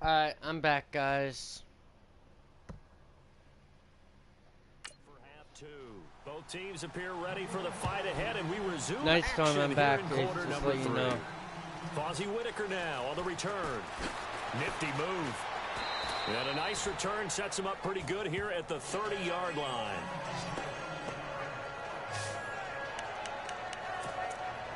Alright, I'm back, guys. For half two, both teams appear ready for the fight ahead, and we resume Nice action time I'm here back, in just quarter to number let you 3. know. Fozzie Whitaker now on the return. Nifty move. And a nice return sets him up pretty good here at the 30-yard line.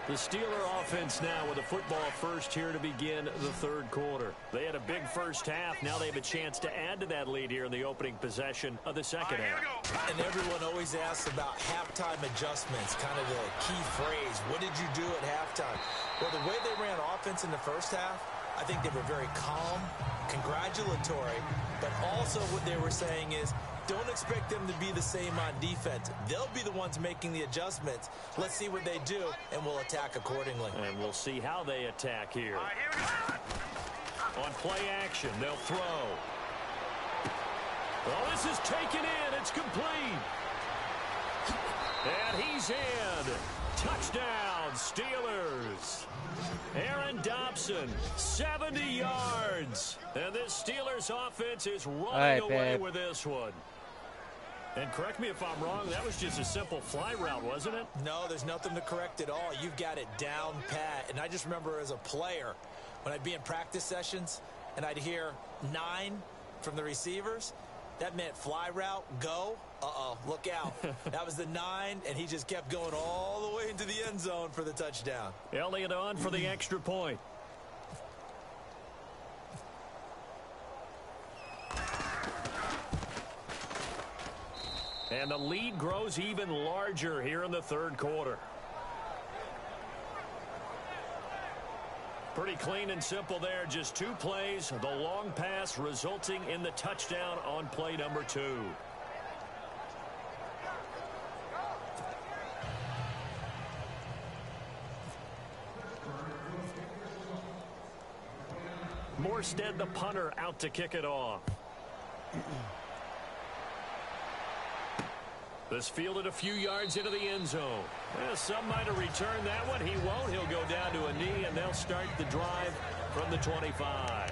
The Steeler offense now with a football first here to begin the third quarter. They had a big first half. Now they have a chance to add to that lead here in the opening possession of the second half. And everyone always asks about halftime adjustments, kind of the key phrase. What did you do at halftime? Well, the way they ran offense in the first half, I think they were very calm, congratulatory, but also what they were saying is, don't expect them to be the same on defense. They'll be the ones making the adjustments. Let's see what they do, and we'll attack accordingly. And we'll see how they attack here. On play action, they'll throw. Well, this is taken in. It's complete. And he's in. Touchdown, Steelers. Aaron Dobson, 70 yards. And this Steelers offense is running away with this one. And correct me if I'm wrong, that was just a simple fly route, wasn't it? No, there's nothing to correct at all. You've got it down pat. And I just remember as a player, when I'd be in practice sessions and I'd hear 9 from the receivers, that meant fly route, go. Uh-oh, look out. That was the 9, and he just kept going all the way into the end zone for the touchdown. Elliott on for the extra point. And the lead grows even larger here in the third quarter. Pretty clean and simple there. Just 2 plays. The long pass resulting in the touchdown on play number 2. Morstead, the punter, out to kick it off. This fielded a few yards into the end zone. Well, some might have returned that one. He won't. He'll go down to a knee, and they'll start the drive from the 25.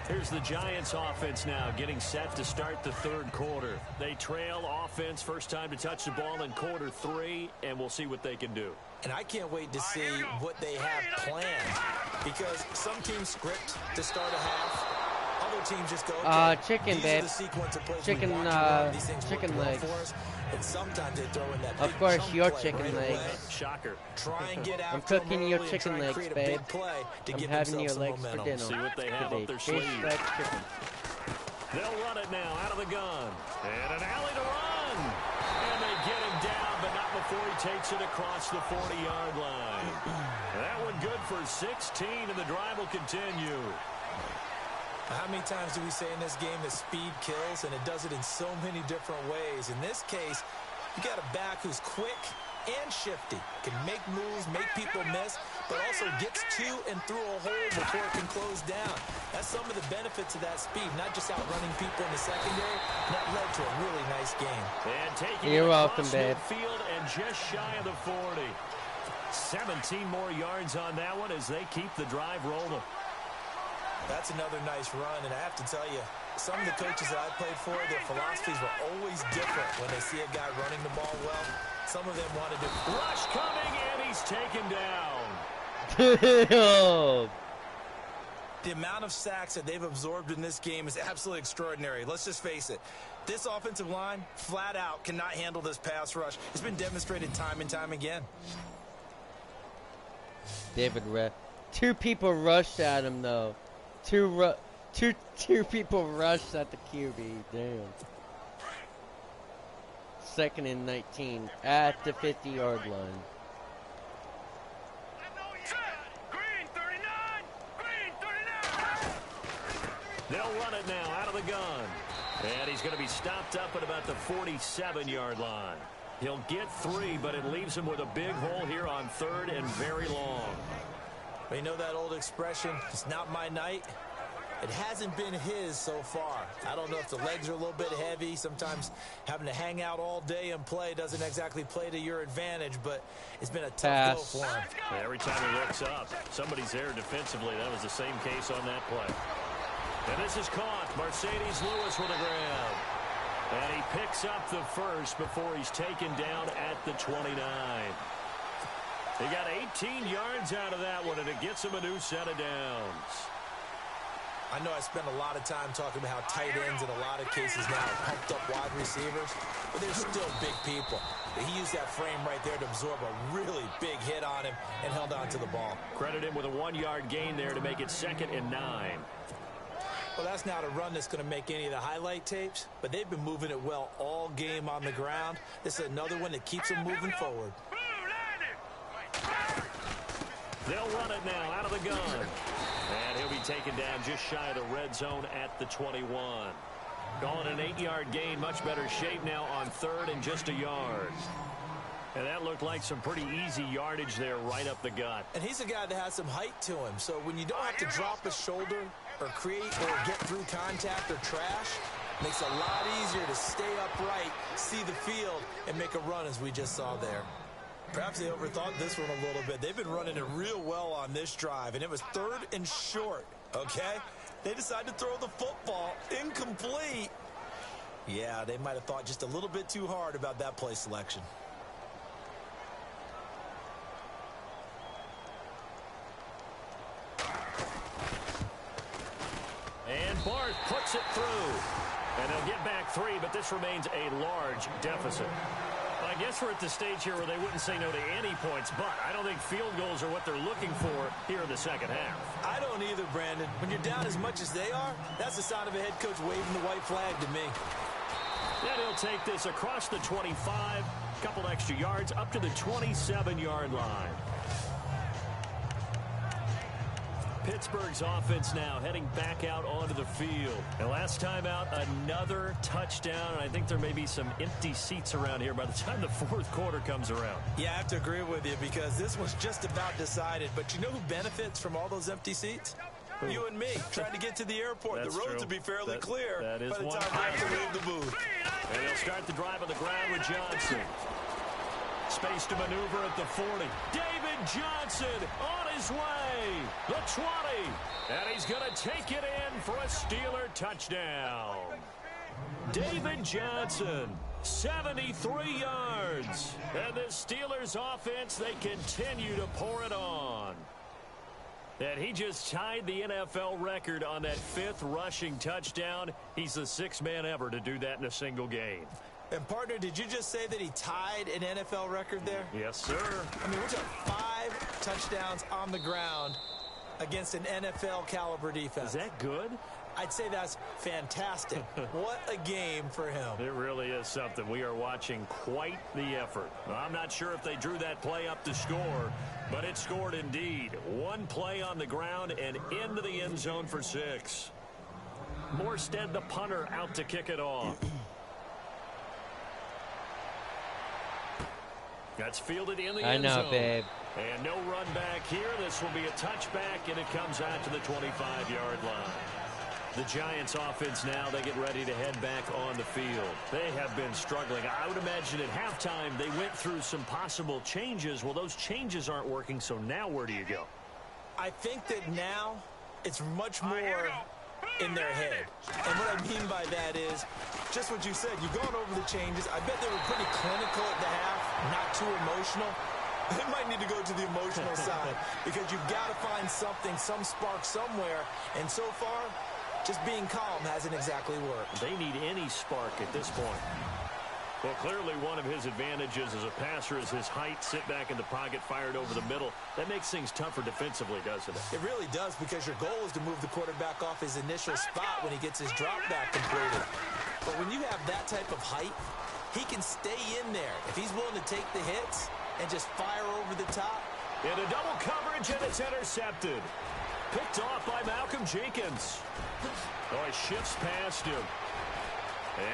Here's the Giants offense now getting set to start the third quarter. They trail offense, first time to touch the ball in quarter 3, and we'll see what they can do. And I can't wait to see what they have planned, because some teams script to start a half. Other teams just go, okay, chicken, these babe. are the sequence of plays Chicken, we want to run. These things chicken work well legs. for us. And sometimes they throw in that Of big course, chunk your play chicken right legs. away. Shocker. Try and get I'm after cooking them your early and chicken try and legs, create a babe. big play to I'm give having themselves your some legs for momentum. dinner. See what they have up their Fish sleeve. fried chicken. They'll run it now out of the gun. And an alley to run. And they get him down, but not before he takes it across the 40-yard line. That one good for 16, and the drive will continue. How many times do we say in this game that speed kills, and it does it in so many different ways? In this case, you got a back who's quick and shifty, can make moves, make people miss, but also gets to and through a hole before it can close down. That's some of the benefits of that speed, not just outrunning people in the secondary. That led to a really nice game. And taking You're it welcome, across babe. midfield and just shy of the 40. 17 more yards on that one as they keep the drive rolling. That's another nice run, and I have to tell you, some of the coaches that I played for, their philosophies were always different when they see a guy running the ball well. Some of them wanted to... Rush coming, and he's taken down. The amount of sacks that they've absorbed in this game is absolutely extraordinary. Let's just face it. This offensive line, flat out, cannot handle this pass rush. It's been demonstrated time and time again. David Ref. 2 people rushed at him, though. Two people rushed at the QB. Damn. 2nd and 19 at the 50-yard line. Green 39! Green 39! They'll run it now out of the gun. And he's going to be stopped up at about the 47-yard line. He'll get 3, but it leaves him with a big hole here on 3rd and very long. Well, you know that old expression, it's not my night? It hasn't been his so far. I don't know if the legs are a little bit heavy. Sometimes having to hang out all day and play doesn't exactly play to your advantage, but it's been a tough go for him. Every time he looks up, somebody's there defensively. That was the same case on that play. And this is caught. Mercedes Lewis with a grab. And he picks up the first before he's taken down at the 29. He got 18 yards out of that one, and it gets him a new set of downs. I know I spend a lot of time talking about how tight ends in a lot of cases now are pumped up wide receivers, but they're still big people. He used that frame right there to absorb a really big hit on him and held on to the ball. Credit him with a 1-yard gain there to make it 2nd and 9. Well, that's not a run that's going to make any of the highlight tapes, but they've been moving it well all game on the ground. This is another one that keeps them moving forward. They'll run it now out of the gun. And he'll be taken down just shy of the red zone at the 21. Calling an 8-yard gain, much better shape now on 3rd and just a yard. And that looked like some pretty easy yardage there right up the gut. And he's a guy that has some height to him, so when you don't have to drop a shoulder or create or get through contact or trash, makes it a lot easier to stay upright, see the field, and make a run as we just saw there. Perhaps they overthought this one a little bit. They've been running it real well on this drive, and it was 3rd and short, okay? They decided to throw the football incomplete. Yeah, they might have thought just a little bit too hard about that play selection. And Barth puts it through. And they'll get back 3, but this remains a large deficit. I guess we're at the stage here where they wouldn't say no to any points, but I don't think field goals are what they're looking for here in the second half. I don't either, Brandon. When you're down as much as they are, that's the sign of a head coach waving the white flag to me. Then he'll take this across the 25, couple extra yards, up to the 27-yard line. Pittsburgh's offense now heading back out onto the field. And last time out, another touchdown. And I think there may be some empty seats around here by the time the 4th quarter comes around. Yeah, I have to agree with you because this was just about decided. But you know who benefits from all those empty seats? Who? You and me, trying to get to the airport. The roads will be fairly clear by the time we have to leave the booth. And they'll start the drive on the ground with Johnson. Space to maneuver at the 40. David Johnson on his way. The 20. And he's going to take it in for a Steeler touchdown. David Johnson, 73 yards. And the Steelers offense, they continue to pour it on. And he just tied the NFL record on that 5th rushing touchdown. He's the 6th man ever to do that in a single game. And, partner, did you just say that he tied an NFL record there? Yes, sir. I mean, we're talking 5 touchdowns on the ground against an NFL-caliber defense. Is that good? I'd say that's fantastic. What a game for him. It really is something. We are watching quite the effort. I'm not sure if they drew that play up to score, but it scored indeed. One play on the ground and into the end zone for 6. Morstead, the punter, out to kick it off. That's fielded in the end zone. I know, babe. And no run back here. This will be a touchback, and it comes out to the 25-yard line. The Giants offense now, they get ready to head back on the field. They have been struggling. I would imagine at halftime they went through some possible changes. Well, those changes aren't working, so now where do you go? I think that now it's much more in their head. And what I mean by that is just what you said. You've gone over the changes. I bet they were pretty clinical at the half, not too emotional. They might need to go to the emotional side because you've got to find something, some spark somewhere. And so far, just being calm hasn't exactly worked. They need any spark at this point. Well, clearly one of his advantages as a passer is his height. Sit back in the pocket, fired over the middle. That makes things tougher defensively, doesn't it? It really does, because your goal is to move the quarterback off his initial spot when he gets his drop back completed. But when you have that type of height, he can stay in there. If he's willing to take the hits and just fire over the top. In a double coverage, and it's intercepted. Picked off by Malcolm Jenkins. Oh, he shifts past him.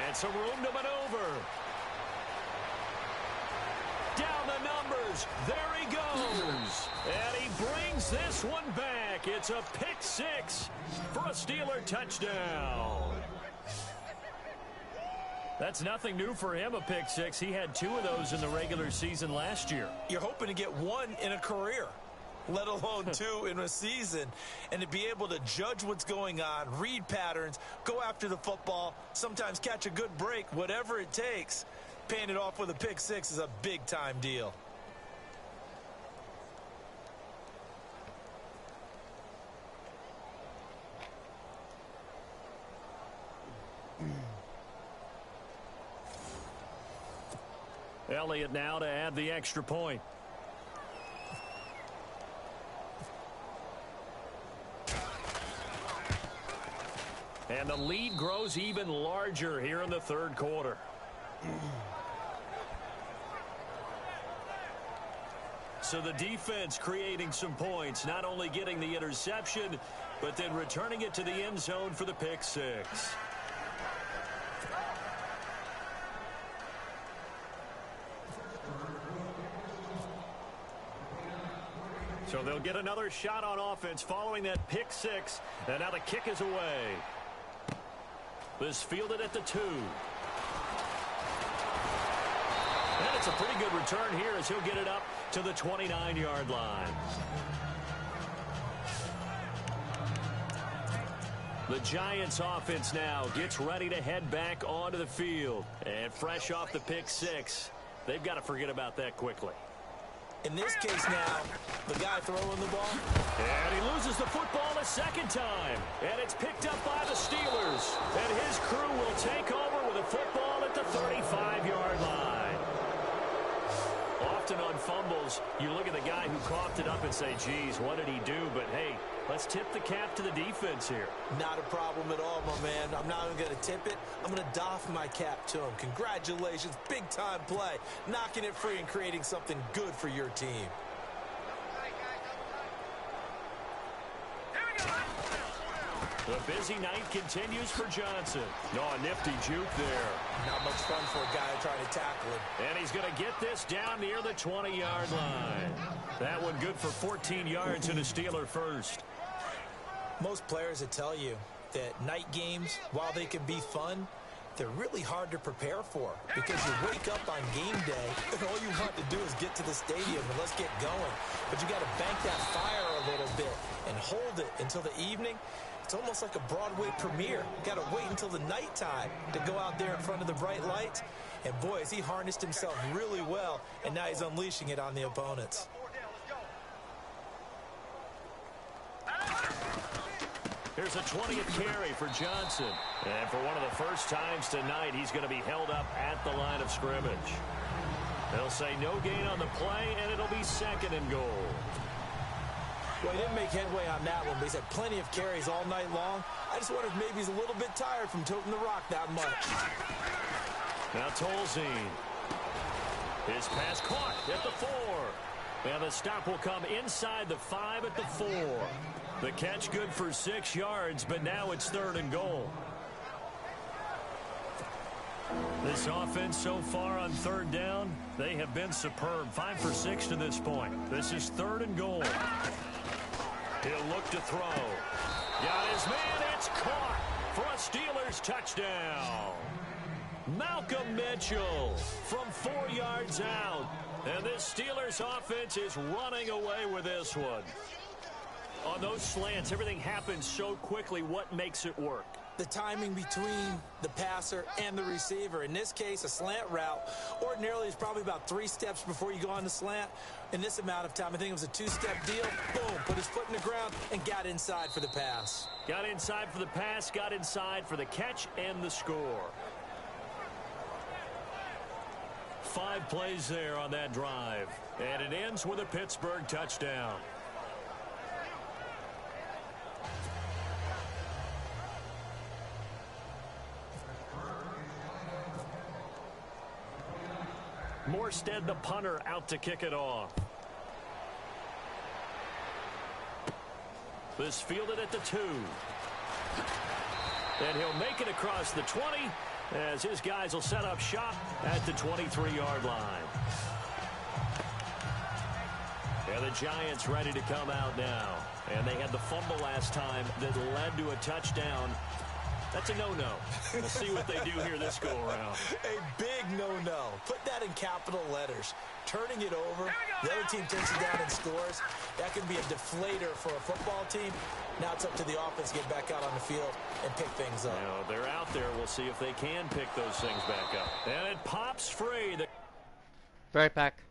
And some room to maneuver. Down the numbers. There he goes. And he brings this one back. It's a pick 6 for a Steeler touchdown. That's nothing new for him, a pick 6. He had 2 of those in the regular season last year. You're hoping to get 1 in a career. let alone 2 in a season. And to be able to judge what's going on, read patterns, go after the football, sometimes catch a good break, whatever it takes, paying it off with a pick six is a big-time deal. Elliott now to add the extra point. And the lead grows even larger here in the third quarter. So the defense creating some points, not only getting the interception, but then returning it to the end zone for the pick six. So they'll get another shot on offense following that pick six. And now the kick is away. This fielded at the 2. And it's a pretty good return here as he'll get it up to the 29-yard line. The Giants offense now gets ready to head back onto the field. And fresh off the pick six, they've got to forget about that quickly. In this case now, the guy throwing the ball. And he loses the football a second time. And it's picked up by the Steelers. And his crew will take over with a football at the 35-yard line. Often on fumbles, you look at the guy who coughed it up and say, geez, what did he do? But, hey, let's tip the cap to the defense here. Not a problem at all, my man. I'm not even going to tip it. I'm going to doff my cap to him. Congratulations. Big-time play. Knocking it free and creating something good for your team. The busy night continues for Johnson. Oh, a nifty juke there. Not much fun for a guy trying to tackle him. And he's going to get this down near the 20-yard line. That one good for 14 yards and a Steeler first. Most players will tell you that night games, while they can be fun, they're really hard to prepare for because you wake up on game day and all you want to do is get to the stadium and let's get going. But you got to bank that fire a little bit and hold it until the evening. It's almost like a Broadway premiere. You got to wait until the nighttime to go out there in front of the bright lights. And boy, has he harnessed himself really well, and now he's unleashing it on the opponents. Here's a 20th carry for Johnson. And for one of the first times tonight, he's going to be held up at the line of scrimmage. They'll say no gain on the play, and it'll be second and goal. Well, he didn't make headway on that one, but he's had plenty of carries all night long. I just wonder if maybe he's a little bit tired from toting the rock that much. Now Tolzien. His pass caught at the 4. And the stop will come inside the 5 at the 4. The catch good for 6 yards, but now it's third and goal. This offense so far on third down, they have been superb. 5 for 6 to this point. This is third and goal. He'll look to throw. Got his man. It's caught for a Steelers touchdown. Malcolm Mitchell from 4 yards out. And this Steelers offense is running away with this one. On those slants, everything happens so quickly. What makes it work? The timing between the passer and the receiver. In this case, a slant route ordinarily is probably about 3 steps before you go on the slant. In this amount of time, I think it was a 2-step deal. Boom, put his foot in the ground and got inside for the pass. Got inside for the pass, got inside for the catch and the score. 5 plays there on that drive. And it ends with a Pittsburgh touchdown. Morstead, the punter, out to kick it off. This fielded at the 2. And he'll make it across the 20 as his guys will set up shop at the 23-yard line. And the Giants ready to come out now. And they had the fumble last time that led to a touchdown. That's a no-no. We'll see what they do here this go-around. A big no-no. Put that in capital letters. Turning it over, the other team takes it down and scores. That could be a deflator for a football team. Now it's up to the offense to get back out on the field and pick things up. Now, they're out there. We'll see if they can pick those things back up. And it pops free. Right back.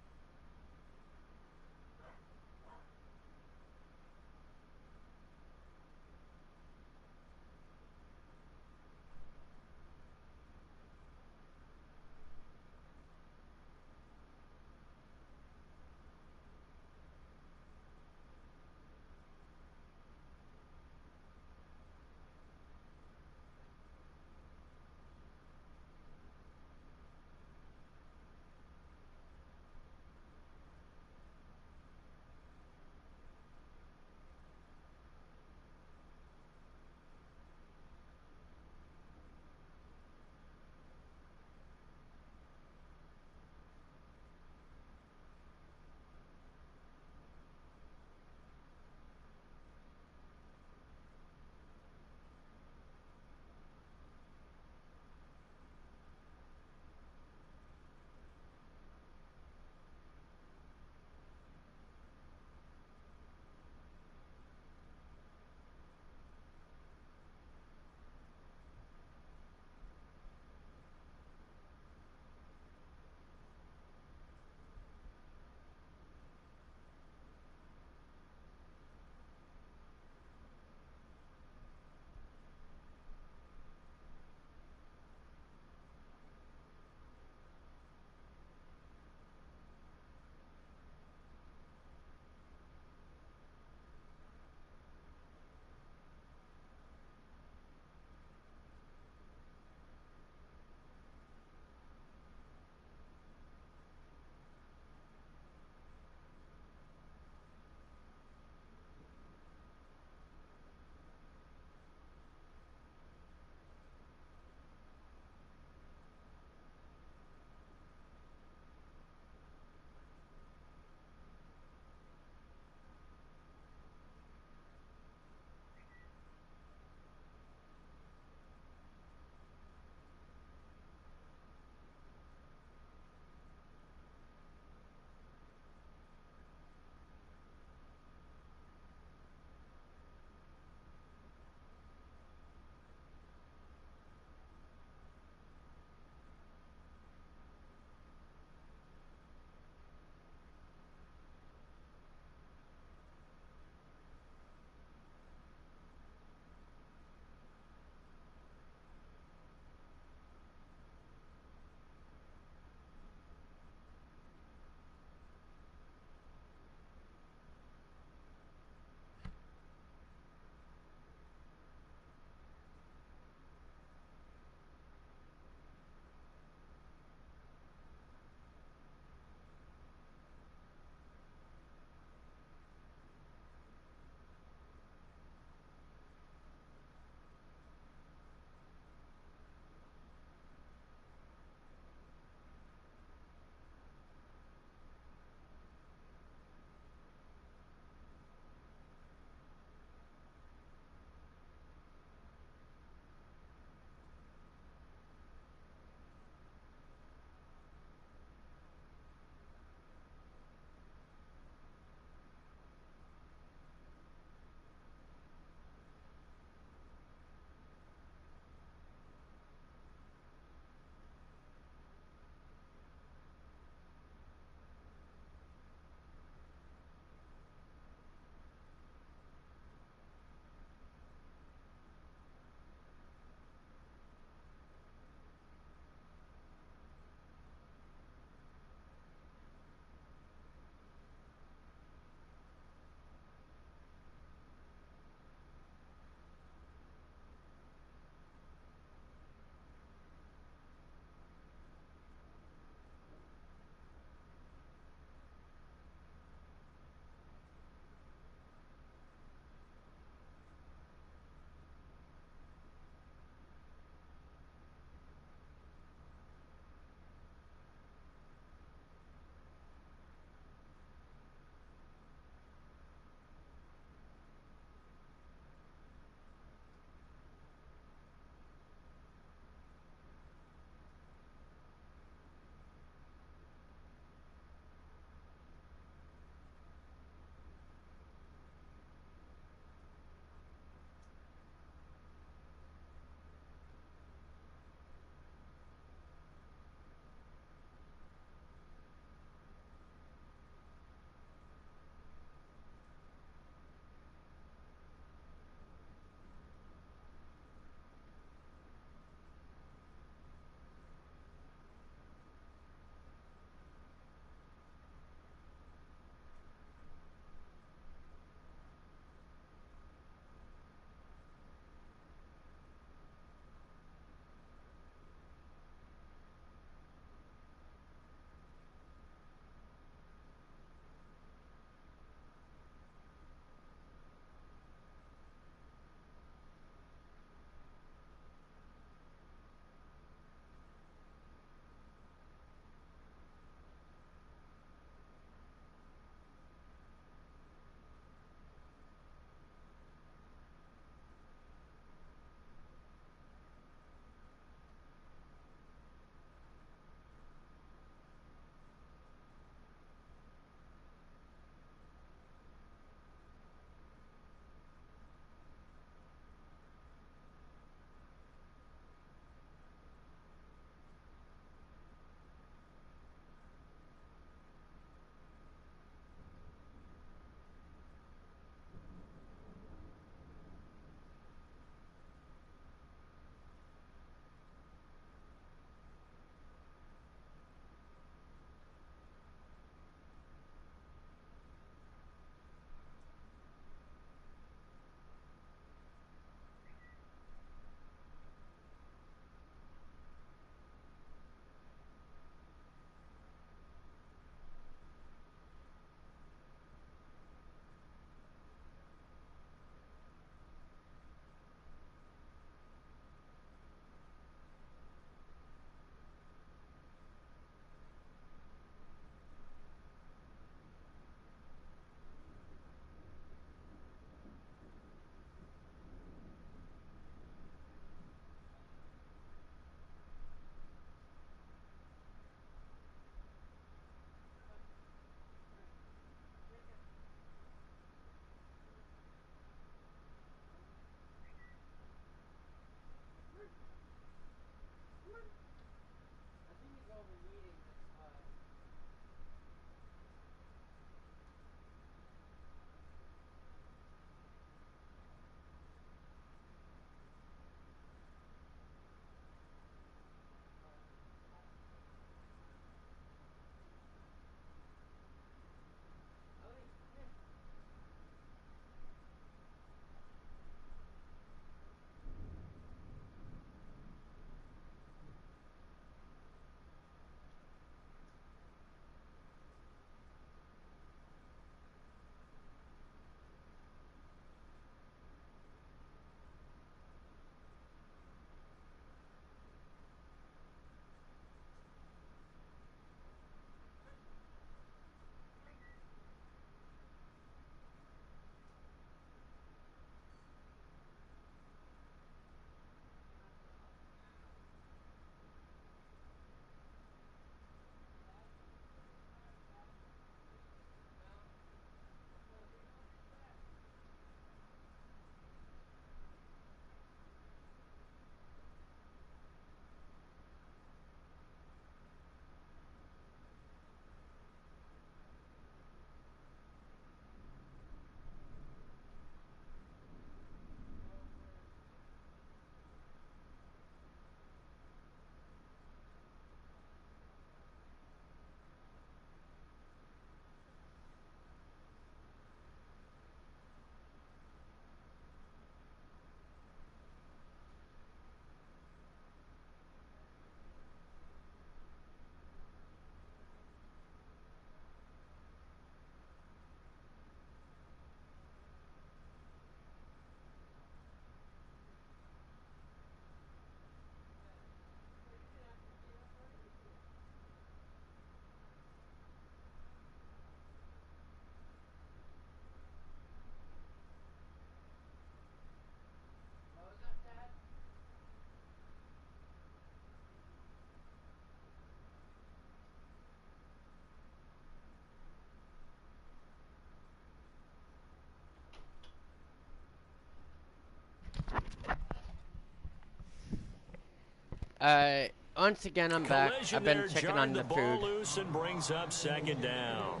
Once again, I'm back. Collision I've been there, checking jarred on the ball food. loose and brings up second down.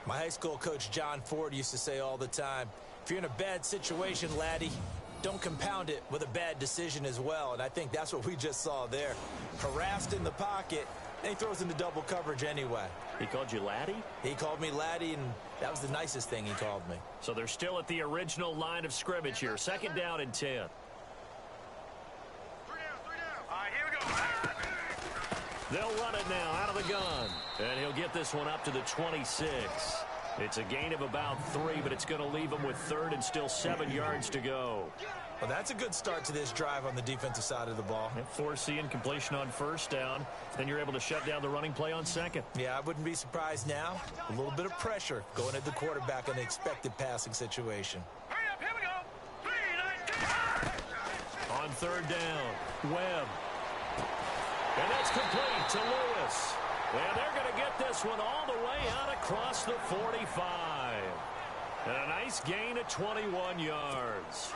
My high school coach, John Ford, used to say all the time, if you're in a bad situation, laddie, don't compound it with a bad decision as well. And I think that's what we just saw there. Harassed in the pocket, and he throws into double coverage anyway. He called you laddie? He called me laddie, and that was the nicest thing he called me. So they're still at the original line of scrimmage here. Second down and 10. 3 down. All right, here we go. They'll run it now out of the gun. And he'll get this one up to the 26. It's a gain of about 3, but it's going to leave him with third and still 7 yards to go. Well, that's a good start to this drive on the defensive side of the ball. Forcing completion on first down. Then you're able to shut down the running play on second. Yeah, I wouldn't be surprised now. A little bit of pressure going at the quarterback in an expected passing situation. Hurry up, here we go. 3, 9, 10. On third down, Webb. And that's complete to Lewis. And they're going to get this one all the way out across the 45. And a nice gain of 21 yards.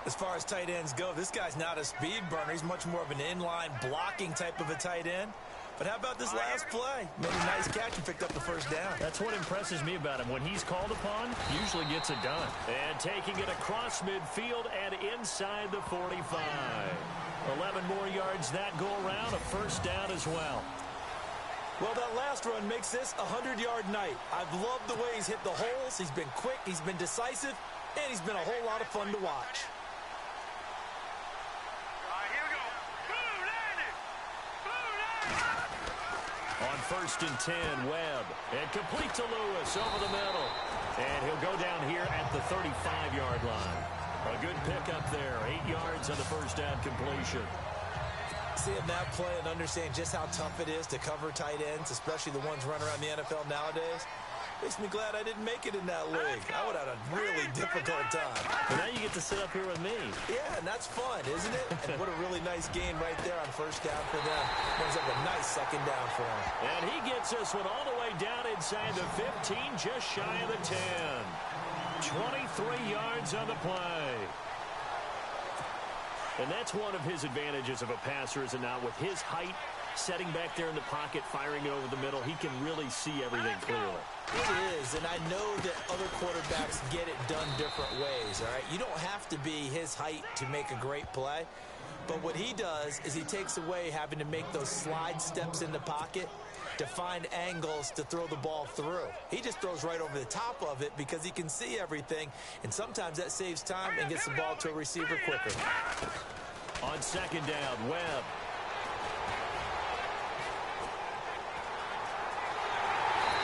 As far as tight ends go, this guy's not a speed burner. He's much more of an inline blocking type of a tight end. But how about this last play? Made a nice catch and picked up the first down. That's what impresses me about him. When he's called upon, usually gets it done. And taking it across midfield and inside the 45. 11 more yards that go around, a first down as well. Well, that last run makes this a 100-yard night. I've loved the way he's hit the holes. He's been quick, he's been decisive, and he's been a whole lot of fun to watch. All right, here we go. Blue landed. On first and 10, Webb. And complete to Lewis over the middle. And he'll go down here at the 35-yard line. A good pickup there. 8 yards on the first down completion. Seeing that play and understanding just how tough it is to cover tight ends, especially the ones running around the NFL nowadays, makes me glad I didn't make it in that league. I would have had a really difficult time. But now you get to sit up here with me. Yeah, and that's fun, isn't it? And what a really nice gain right there on first down for them. Brings up a nice second down for him. And he gets this one all the way down inside the 15, just shy of the 10. 23 yards on the play. And that's one of his advantages of a passer, is it not? With his height, setting back there in the pocket, firing it over the middle, he can really see everything clearly. It is, and I know that other quarterbacks get it done different ways, all right? You don't have to be his height to make a great play, but what he does is he takes away having to make those slide steps in the pocket to find angles to throw the ball through. He just throws right over the top of it because he can see everything, and sometimes that saves time and gets the ball to a receiver quicker. On second down, Webb.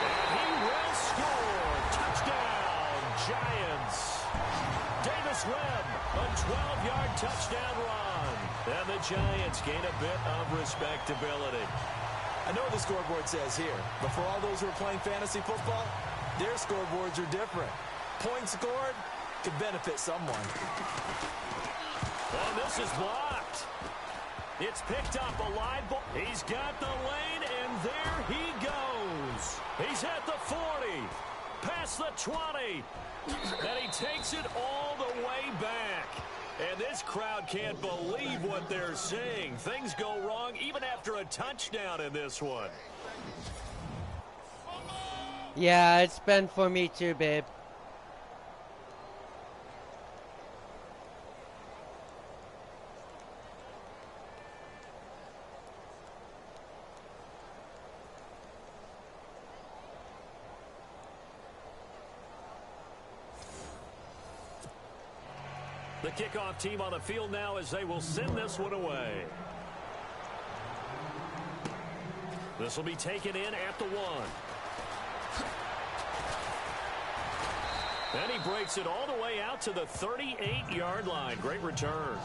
And he will score. Touchdown, Giants. Davis Webb, a 12-yard touchdown run. And the Giants gain a bit of respectability. I know what the scoreboard says here, but for all those who are playing fantasy football, their scoreboards are different. Points scored could benefit someone. And this is blocked. It's picked up a live ball. He's got the lane, and there he goes. He's at the 40, past the 20, and he takes it all the way back. And this crowd can't believe what they're seeing. Things go wrong even after a touchdown in this one. Yeah, it's been for me too, babe. The kickoff team on the field now as they will send this one away. This will be taken in at the 1. And he breaks it all the way out to the 38-yard line. Great return.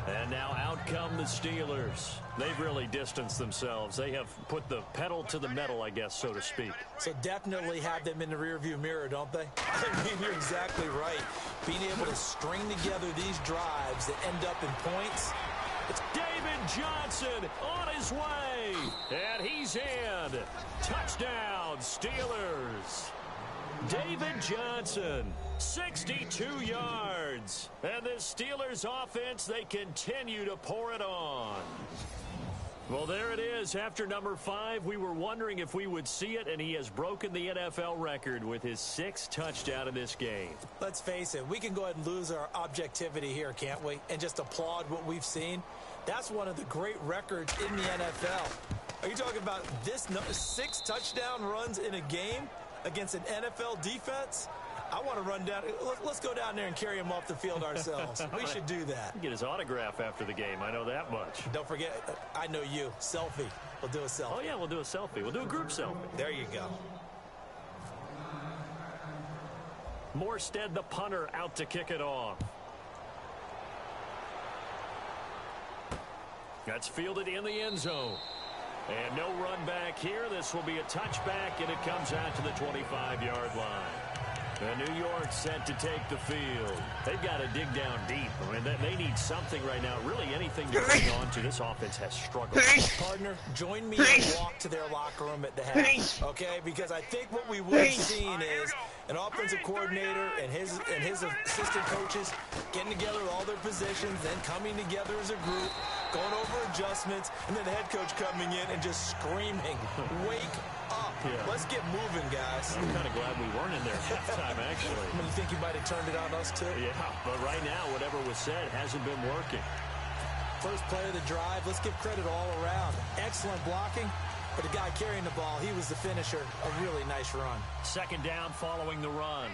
And now out come the Steelers. They've really distanced themselves. They have put the pedal to the metal, I guess, so to speak. So definitely have them in the rearview mirror, don't they? I mean, you're exactly right. Being able to string together these drives that end up in points. It's David Johnson on his way. And he's in. Touchdown, Steelers. David Johnson 62 yards. And the Steelers offense, they continue to pour it on. Well, there it is. After number 5, we were wondering if we would see it, and he has broken the NFL record with his 6th touchdown in this game. Let's face it, we can go ahead and lose our objectivity here, can't we? And just applaud what we've seen. That's one of the great records in the NFL. Are you talking about this 6 touchdown runs in a game against an NFL defense? I want to run down. Let's go down there and carry him off the field ourselves. We should do that. Get his autograph after the game. I know that much. Don't forget, I know you. Selfie. We'll do a selfie. Oh, yeah, we'll do a selfie. We'll do a group selfie. There you go. Morstead, the punter, out to kick it off. That's fielded in the end zone. And no run back here. This will be a touchback, and it comes out to the 25-yard line. And New York set to take the field. They've got to dig down deep. I mean, they need something right now. Really anything to cling on to. This offense has struggled. Partner, join me and walk to their locker room at the half. Okay? Because I think what we would have seen is an offensive coordinator and his assistant coaches getting together with all their positions, then coming together as a group, going over adjustments, and then the head coach coming in and just screaming, wake up. Yeah. Let's get moving, guys. I'm kind of glad we weren't in there at halftime, actually. I mean, you think you might have turned it on us, too? Yeah, but right now, whatever was said hasn't been working. First play of the drive, let's give credit all around. Excellent blocking, but the guy carrying the ball, he was the finisher. A really nice run. Second down following the run.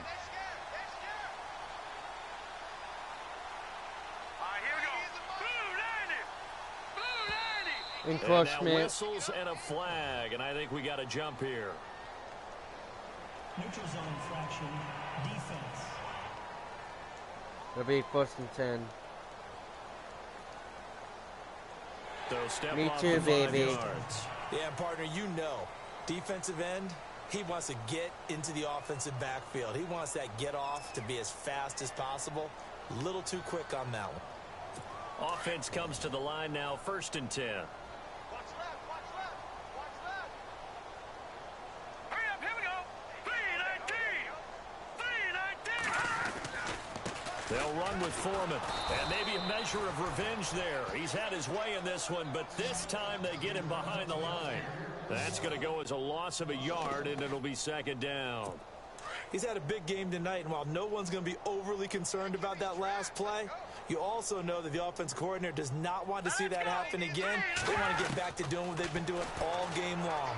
Encroachment. Whistles and a flag, and I think we got to jump here. Neutral zone infraction, defense. It'll be 1st and 10. So step Me off too, the 5 baby. yards. Yeah, partner, you know, defensive end, he wants to get into the offensive backfield. He wants that get off to be as fast as possible. A little too quick on that one. Offense comes to the line now, 1st and 10. They'll run with Foreman, and maybe a measure of revenge there. He's had his way in this one, but this time they get him behind the line. That's going to go as a loss of a yard, and it'll be 2nd down. He's had a big game tonight, and while no one's going to be overly concerned about that last play, you also know that the offensive coordinator does not want to see that happen again. They want to get back to doing what they've been doing all game long.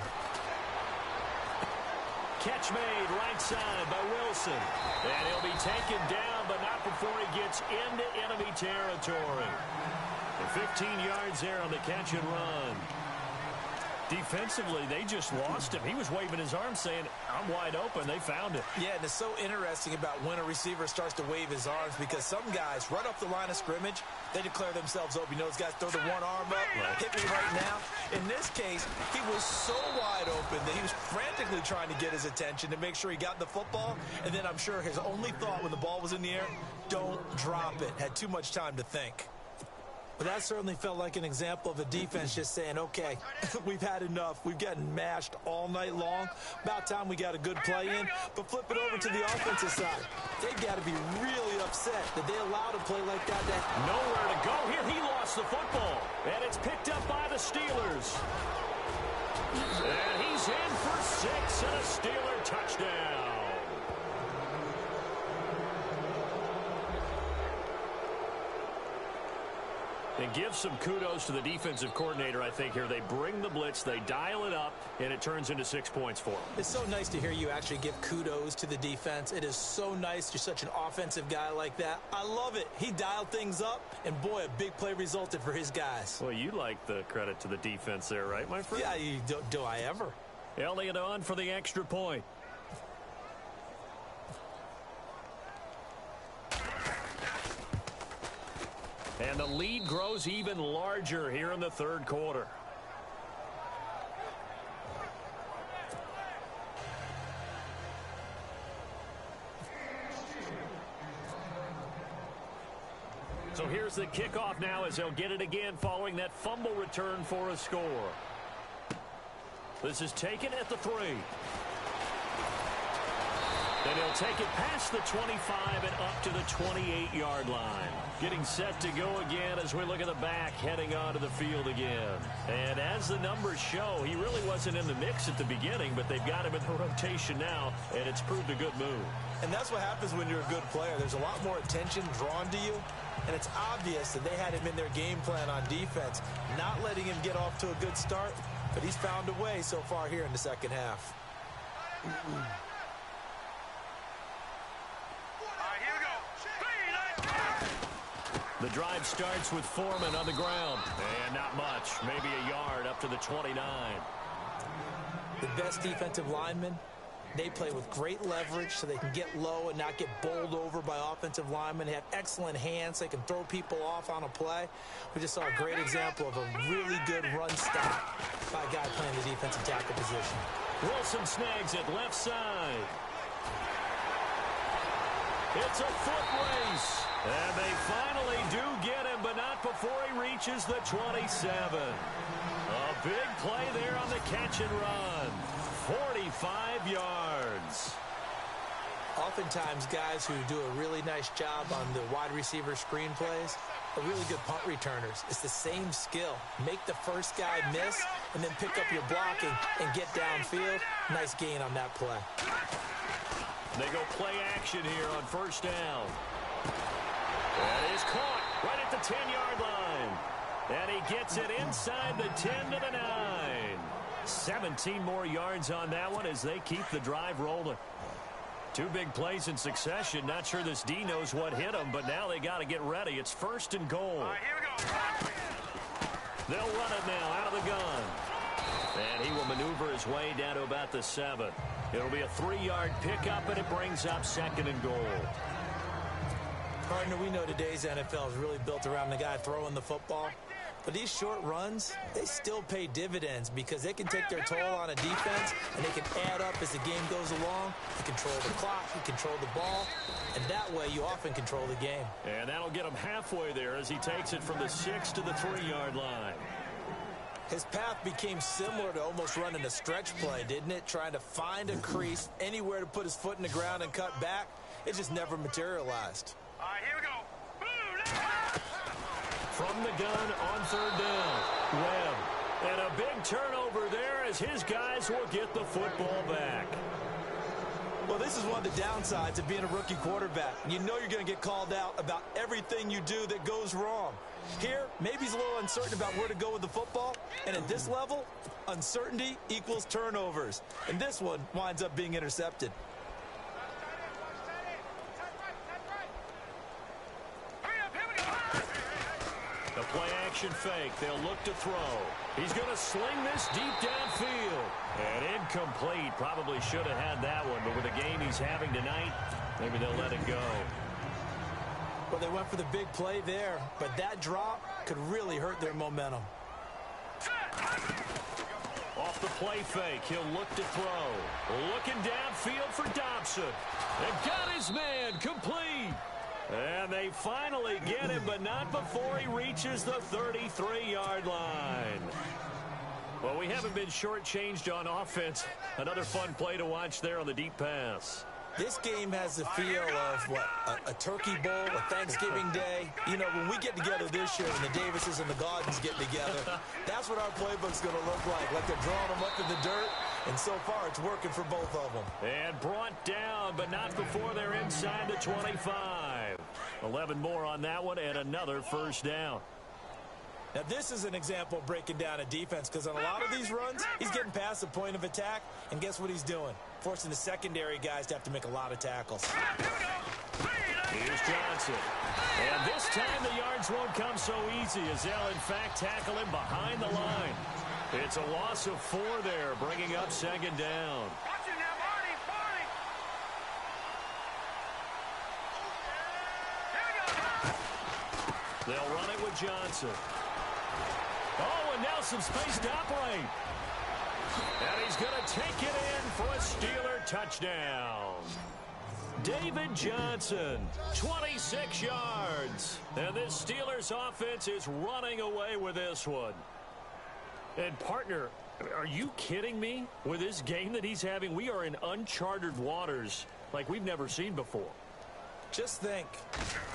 Catch made right side by Wilson. And he'll be taken down, but not before he gets into enemy territory. And 15 yards there on the catch and run. Defensively, they just lost him. He was waving his arms saying, I'm wide open. They found it. Yeah, and it's so interesting about when a receiver starts to wave his arms because some guys, right off the line of scrimmage, they declare themselves open. You know, those guys throw the one arm up, hit me right now. In this case, he was so wide open that he was frantically trying to get his attention to make sure he got the football. And then I'm sure his only thought when the ball was in the air, don't drop it. Had too much time to think. But that certainly felt like an example of a defense just saying, okay, we've had enough. We've gotten mashed all night long. About time we got a good play in. But flip it over to the offensive side. They've got to be really upset that they allowed a play like that. Nowhere to go here. He lost the football. And it's picked up by the Steelers. And he's in for 6 and a Steeler touchdown. And give some kudos to the defensive coordinator, I think, here. They bring the blitz, they dial it up, and it turns into 6 points for them. It's so nice to hear you actually give kudos to the defense. It is so nice. You're such an offensive guy like that. I love it. He dialed things up, and boy, a big play resulted for his guys. Well, you like the credit to the defense there, right, my friend? Yeah, do I ever? Elliott on for the extra point. And the lead grows even larger here in the 3rd quarter. So here's the kickoff now as they'll get it again following that fumble return for a score. This is taken at the 3. And he'll take it past the 25 and up to the 28-yard line. Getting set to go again as we look at the back heading onto the field again. And as the numbers show, he really wasn't in the mix at the beginning, but they've got him in the rotation now, and it's proved a good move. And that's what happens when you're a good player. There's a lot more attention drawn to you, and it's obvious that they had him in their game plan on defense, not letting him get off to a good start, but he's found a way so far here in the second half. The drive starts with Foreman on the ground. And not much, maybe a yard up to the 29. The best defensive linemen, they play with great leverage so they can get low and not get bowled over by offensive linemen. They have excellent hands. They can throw people off on a play. We just saw a great example of a really good run stop by a guy playing the defensive tackle position. Wilson snags it left side. It's a foot race. And they finally do get him, but not before he reaches the 27. A big play there on the catch and run. 45 yards. Oftentimes, guys who do a really nice job on the wide receiver screen plays are really good punt returners. It's the same skill. Make the first guy miss and then pick up your blocking and get downfield. Nice gain on that play. They go play action here on first down. That is caught right at the 10-yard line. And he gets it inside the 10 to the 9. 17 more yards on that one as they keep the drive rolling. Two big plays in succession. Not sure this D knows what hit him, but now they got to get ready. It's first and goal. Here we go. They'll run it now out of the gun. And he will maneuver his way down to about the 7. It'll be a 3-yard pickup, and it brings up second and goal. Partner, we know today's NFL is really built around the guy throwing the football. But these short runs, they still pay dividends because they can take their toll on a defense and they can add up as the game goes along. You control the clock, you control the ball, and that way you often control the game. And that'll get him halfway there as he takes it from the 6 to the 3-yard line. His path became similar to almost running a stretch play, didn't it? Trying to find a crease, anywhere to put his foot in the ground and cut back. It just never materialized. Here we go. From the gun on third down, Webb. And a big turnover there as his guys will get the football back. Well, this is one of the downsides of being a rookie quarterback. You know you're going to get called out about everything you do that goes wrong. Here, maybe he's a little uncertain about where to go with the football. And at this level, uncertainty equals turnovers. And this one winds up being intercepted. The play-action fake. They'll look to throw. He's going to sling this deep downfield. And incomplete. Probably should have had that one, but with the game he's having tonight, maybe they'll let it go. Well, they went for the big play there, but that drop could really hurt their momentum. Off the play fake, he'll look to throw. Looking downfield for Dobson. And got his man complete. And they finally get him, but not before he reaches the 33-yard line. Well, we haven't been shortchanged on offense. Another fun play to watch there on the deep pass. This game has the feel of, what, a turkey bowl, a Thanksgiving day. You know, when we get together this year, when the Davises and the Gardens get together, that's what our playbook's going to look like they're drawing them up in the dirt. And so far, it's working for both of them. And brought down, but not before they're inside the 25. 11 more on that one, and another first down. Now, this is an example of breaking down a defense, because on a lot of these runs, he's getting past the point of attack, and guess what he's doing? Forcing the secondary guys to have to make a lot of tackles. Here's Johnson. And this time the yards won't come so easy as they'll, in fact, tackle him behind the line. It's a loss of 4 there, bringing up second down. They'll run it with Johnson. Oh, and now some space to operate. And he's going to take it in for a Steeler touchdown. David Johnson, 26 yards. And this Steelers offense is running away with this one. And, partner, are you kidding me? With this game that he's having, we are in uncharted waters like we've never seen before. Just think,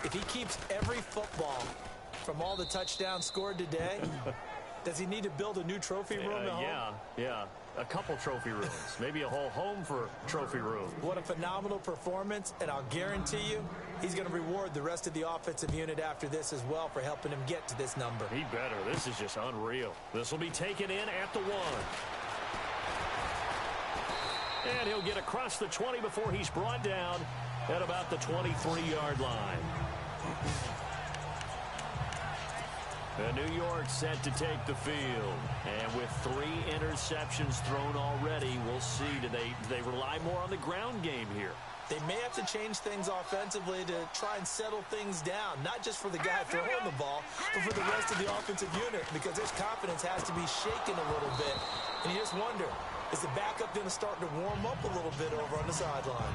if he keeps every football from all the touchdowns scored today, does he need to build a new trophy room at home? Yeah. A couple trophy rooms. Maybe a whole home for trophy room. What a phenomenal performance, and I'll guarantee you he's going to reward the rest of the offensive unit after this as well for helping him get to this number. He better. This is just unreal. This will be taken in at the 1. And he'll get across the 20 before he's brought down at about the 23-yard line. And New York set to take the field. And with 3 interceptions thrown already, we'll see. Do they rely more on the ground game here? They may have to change things offensively to try and settle things down, not just for the guy throwing the ball, but for the rest of the offensive unit, because his confidence has to be shaken a little bit. And you just wonder, is the backup going to start to warm up a little bit over on the sideline?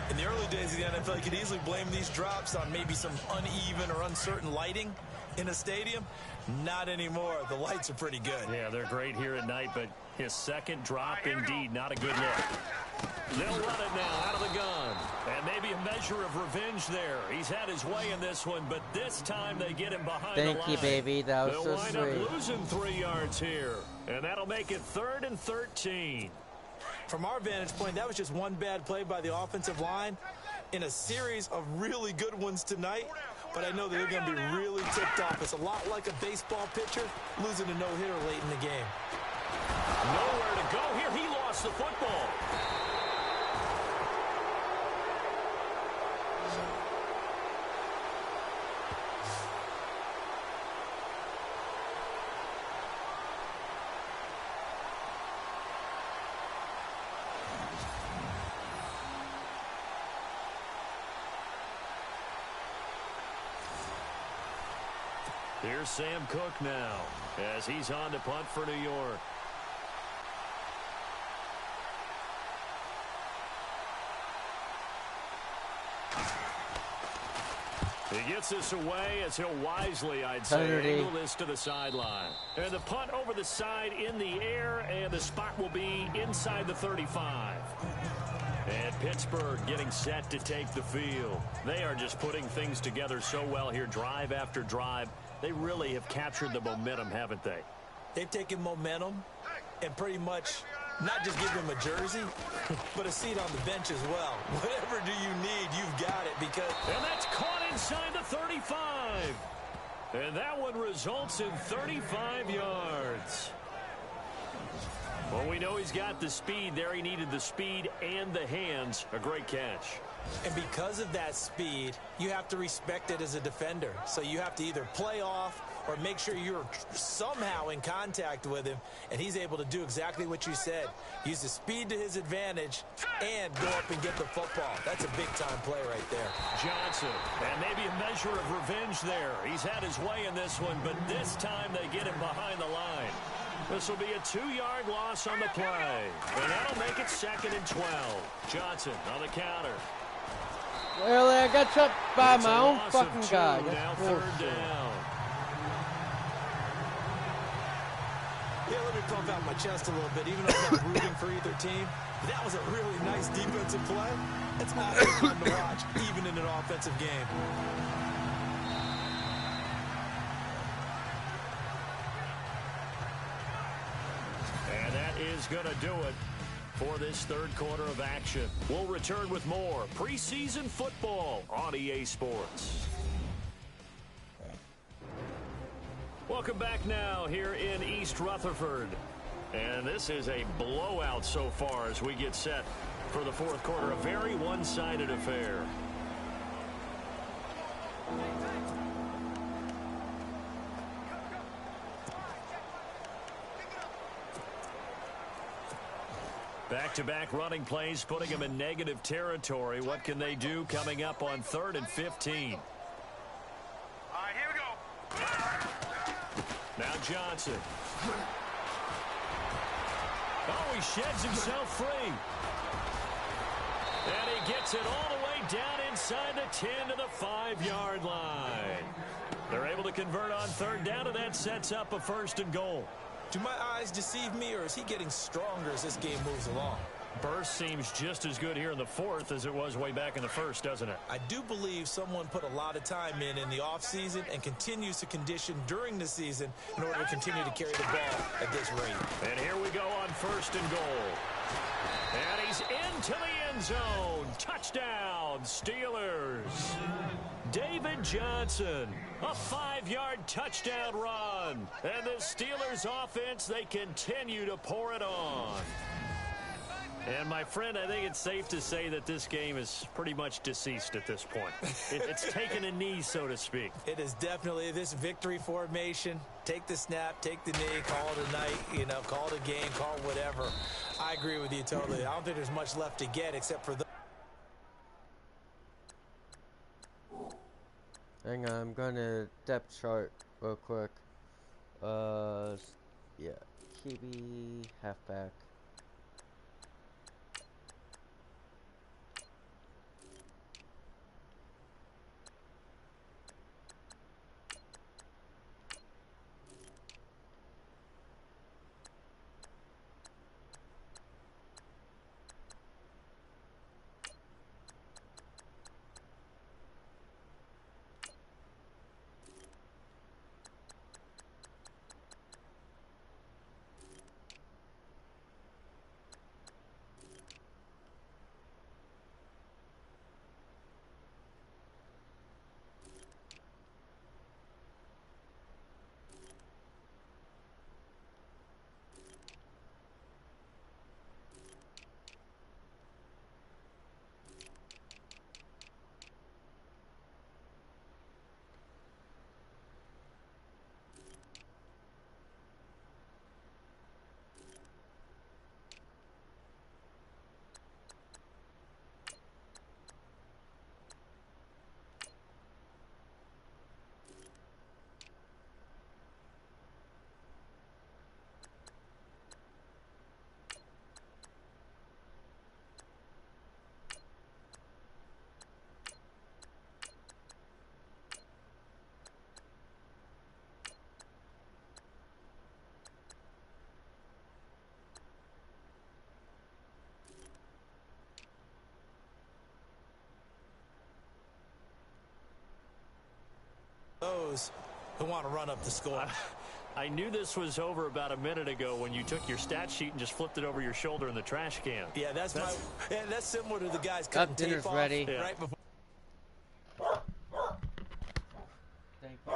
In the early days of the NFL, you could easily blame these drops on maybe some uneven or uncertain lighting in a stadium. Not anymore. The lights are pretty good. Yeah, they're great here at night, but his second drop, indeed, not a good look. They'll run it now out of the gun. And maybe a measure of revenge there. He's had his way in this one, but this time they get him behind the line. Thank you, baby. That was They'll so wind sweet. up losing 3 yards here. And that'll make it 3rd and 13. From our vantage point, that was just one bad play by the offensive line in a series of really good ones tonight. But I know that they're going to be really tipped off. It's a lot like a baseball pitcher losing a no-hitter late in the game. Nowhere to go here. He lost the football. Here's Sam Cook now as he's on to punt for New York. He gets this away as he'll wisely, I'd say, angle this to the sideline. And the punt over the side in the air, and the spot will be inside the 35. And Pittsburgh getting set to take the field. They are just putting things together so well here, drive after drive. They really have captured the momentum, haven't they? They've taken momentum and pretty much not just give them a jersey, but a seat on the bench as well. Whatever do you need, you've got it because... And that's caught inside the 35. And that one results in 35 yards. Well, we know he's got the speed there. He needed the speed and the hands. A great catch. And because of that speed, you have to respect it as a defender. So you have to either play off or make sure you're somehow in contact with him. And he's able to do exactly what you said. Use the speed to his advantage and go up and get the football. That's a big-time play right there. Johnson, and maybe a measure of revenge there. He's had his way in this one, but this time they get him behind the line. This will be a 2-yard loss on the play. And that'll make it 2nd and 12. Johnson on the counter. Well, I got chopped by It's my a own loss of fucking 2, guy. now That's 3rd bullshit. down. Yeah, let me pump out my chest a little bit, even though I'm not rooting for either team. That was a really nice defensive play. It's awesome fun to watch, even in an offensive game. And that is going to do it for this 3rd quarter of action. We'll return with more preseason football on EA Sports. Welcome back now here in East Rutherford. And this is a blowout so far as we get set for the 4th quarter. A very one-sided affair. Back-to-back running plays, putting them in negative territory. What can they do coming up on 3rd and 15? All right, here we go. Now Johnson. Oh, he sheds himself free. And he gets it all the way down inside the 10 to the 5-yard line. They're able to convert on 3rd down, and that sets up a 1st and goal. Do my eyes deceive me, or is he getting stronger as this game moves along? Burst seems just as good here in the fourth as it was way back in the first, doesn't it? I do believe someone put a lot of time in the offseason and continues to condition during the season in order to continue to carry the ball at this rate. And here we go on 1st and goal. And he's into the end zone. Touchdown, Steelers. David Johnson, a 5-yard touchdown run. And the Steelers offense, they continue to pour it on. And, my friend, I think it's safe to say that this game is pretty much deceased at this point. It's taken a knee, so to speak. It is definitely this victory formation. Take the snap, take the knee, call it a night, call it a game, call it whatever. I agree with you totally. I don't think there's much left to get except for the... Hang on, I'm going to depth chart real quick. Yeah, QB, halfback. Those who want to run up the score. I knew this was over about a minute ago when you took your stat sheet and just flipped it over your shoulder in the trash can. Yeah, that's similar to the guys cutting Dinner's tape off ready. right before. Thank you.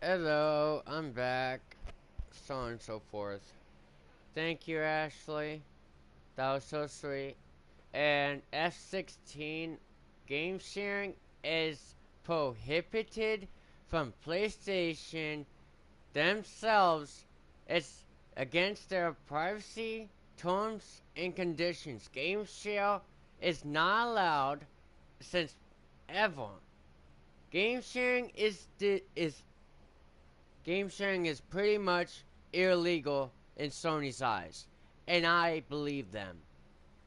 Hello, I'm back. So on and so forth. Thank you, Ashley. That was so sweet. And F16 game sharing is prohibited from PlayStation themselves. It's against their privacy terms and conditions. Game share is not allowed since ever. Game sharing game sharing is pretty much illegal in Sony's eyes, and I believe them.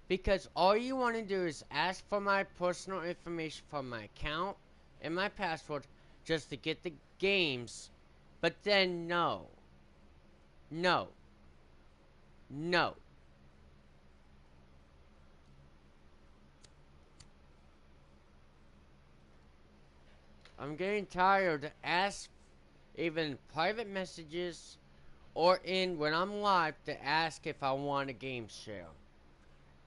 Because all you want to do is ask for my personal information from my account and my password just to get the games. But then no. No. No. I'm getting tired to ask even private messages or in when I'm live to ask if I want a game share.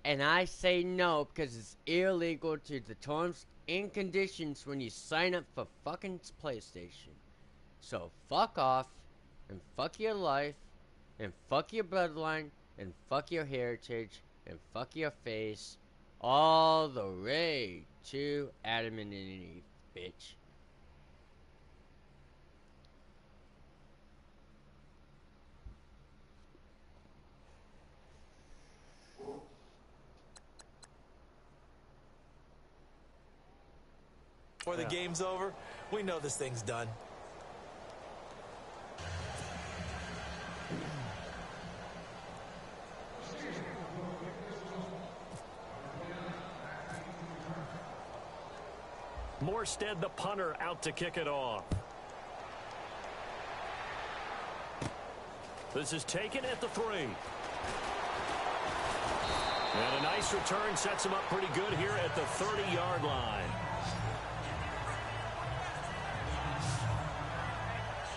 And I say no because it's illegal to the terms and conditions when you sign up for fucking PlayStation. So fuck off, and fuck your life, and fuck your bloodline, and fuck your heritage, and fuck your face, all the way to Adam and Eve, bitch. Before the game's over, we know this thing's done. Morstead, the punter, out to kick it off. This is taken at the 3. And a nice return sets him up pretty good here at the 30-yard line.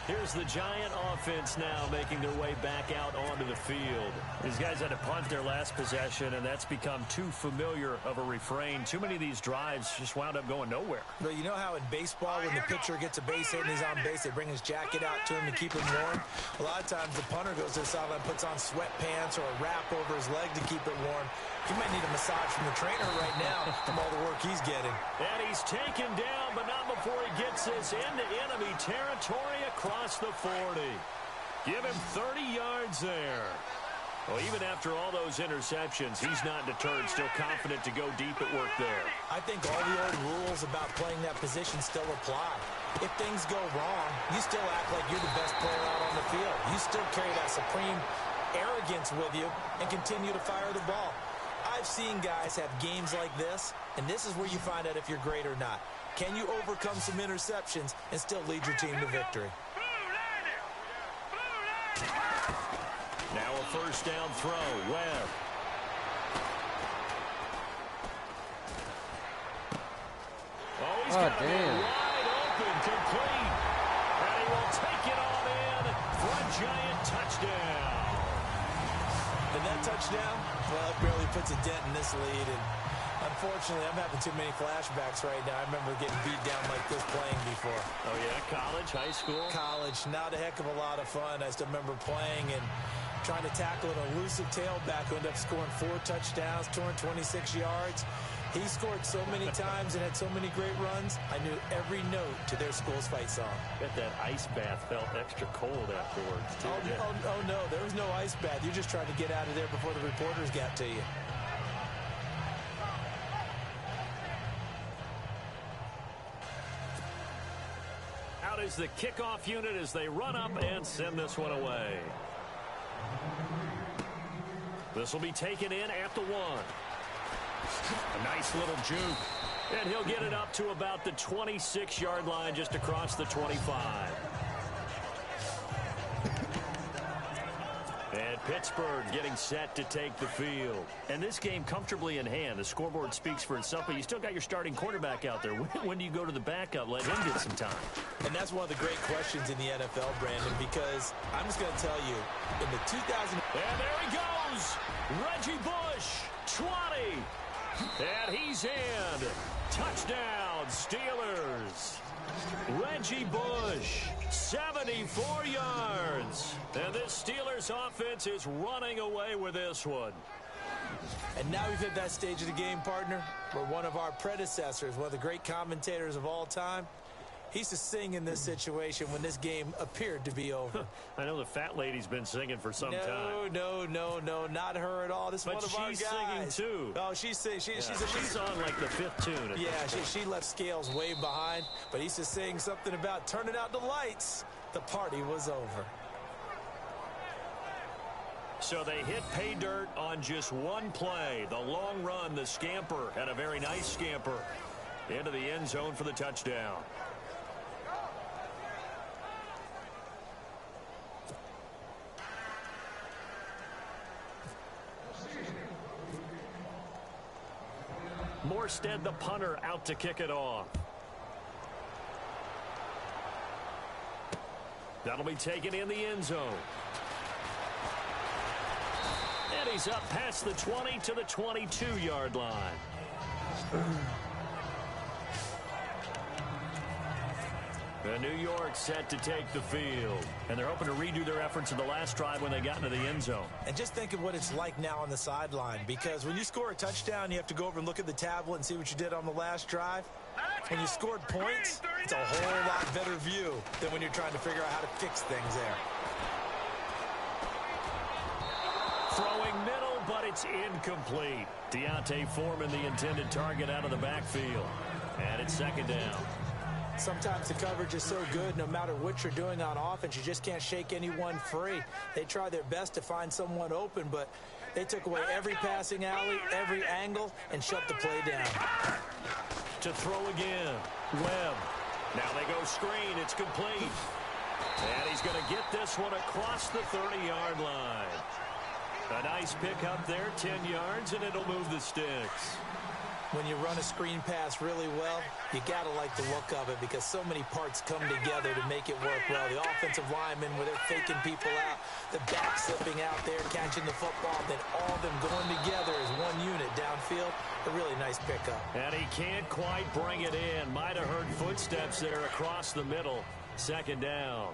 Here's the Giant offense now making their way back out onto the field. These guys had to punt their last possession, and that's become too familiar of a refrain. Too many of these drives just wound up going nowhere. But you know how in baseball, when the pitcher gets a base hit and he's on base, they bring his jacket out to him to keep him warm? A lot of times the punter goes to the sideline, puts on sweatpants or a wrap over his leg to keep it warm. He might need a massage from the trainer right now from all the work he's getting. And he's taken down, but not before he gets this into enemy territory across the 40. Give him 30 yards there. Well, even after all those interceptions, he's not deterred, still confident to go deep at work there. I think all the old rules about playing that position still apply. If things go wrong, you still act like you're the best player out on the field. You still carry that supreme arrogance with you and continue to fire the ball. I've seen guys have games like this, and this is where you find out if you're great or not. Can you overcome some interceptions and still lead your team to victory? Now a first down throw. Webb. Oh, he's got it wide open, complete. And he will take it on in for a Giant touchdown. And that touchdown, well, it barely puts a dent in this lead. And unfortunately, I'm having too many flashbacks right now. I remember getting beat down like this playing before. Oh, yeah? College, high school? College. Not a heck of a lot of fun. I still remember playing and trying to tackle an elusive tailback who ended up scoring 4 touchdowns, 226 yards. He scored so many times and had so many great runs, I knew every note to their school's fight song. Bet that ice bath felt extra cold afterwards, too. Oh, no, there was no ice bath. You just tried to get out of there before the reporters got to you. Out is the kickoff unit as they run up and send this one away. This will be taken in at the 1. A nice little juke. And he'll get it up to about the 26-yard line just across the 25. And Pittsburgh getting set to take the field. And this game comfortably in hand. The scoreboard speaks for itself, but you still got your starting quarterback out there. When do you go to the backup? Let him get some time. And that's one of the great questions in the NFL, Brandon, because I'm just going to tell you, in the 2000... And there he goes! Reggie Bush, 20. And he's in. Touchdown, Steelers. Reggie Bush, 74 yards. And this Steelers offense is running away with this one. And now we've hit that stage of the game, partner, where one of our predecessors, one of the great commentators of all time, he used to sing in this situation when this game appeared to be over. I know the fat lady's been singing for some time. No, not her at all. This is one of our guys. But she's singing, too. Oh, she's singing. She's on, like, the 5th tune. Yeah, she left Scales way behind. But he used to sing something about turning out the lights. The party was over. So they hit pay dirt on just one play. The long run, the scamper, had a very nice scamper into the end zone for the touchdown. Morstead, the punter, out to kick it off. That'll be taken in the end zone. And he's up past the 20 to the 22-yard line. And New York set to take the field. And they're hoping to redo their efforts in the last drive when they got into the end zone. And just think of what it's like now on the sideline. Because when you score a touchdown, you have to go over and look at the tablet and see what you did on the last drive. When you scored points, it's a whole lot better view than when you're trying to figure out how to fix things there. Throwing middle, but it's incomplete. Deontay Foreman, the intended target, out of the backfield. And it's second down. Sometimes the coverage is so good, no matter what you're doing on offense, you just can't shake anyone free. They try their best to find someone open, but they took away every passing alley, every angle, and shut the play down. To throw again, Webb. Now they go screen. It's complete. And he's going to get this one across the 30-yard line. A nice pickup there, 10 yards, and it'll move the sticks. When you run a screen pass really well, you got to like the look of it because so many parts come together to make it work well. The offensive linemen, where they're faking people out, the back slipping out there, catching the football, then all of them going together as one unit downfield. A really nice pickup. And he can't quite bring it in. Might have heard footsteps there across the middle. Second down.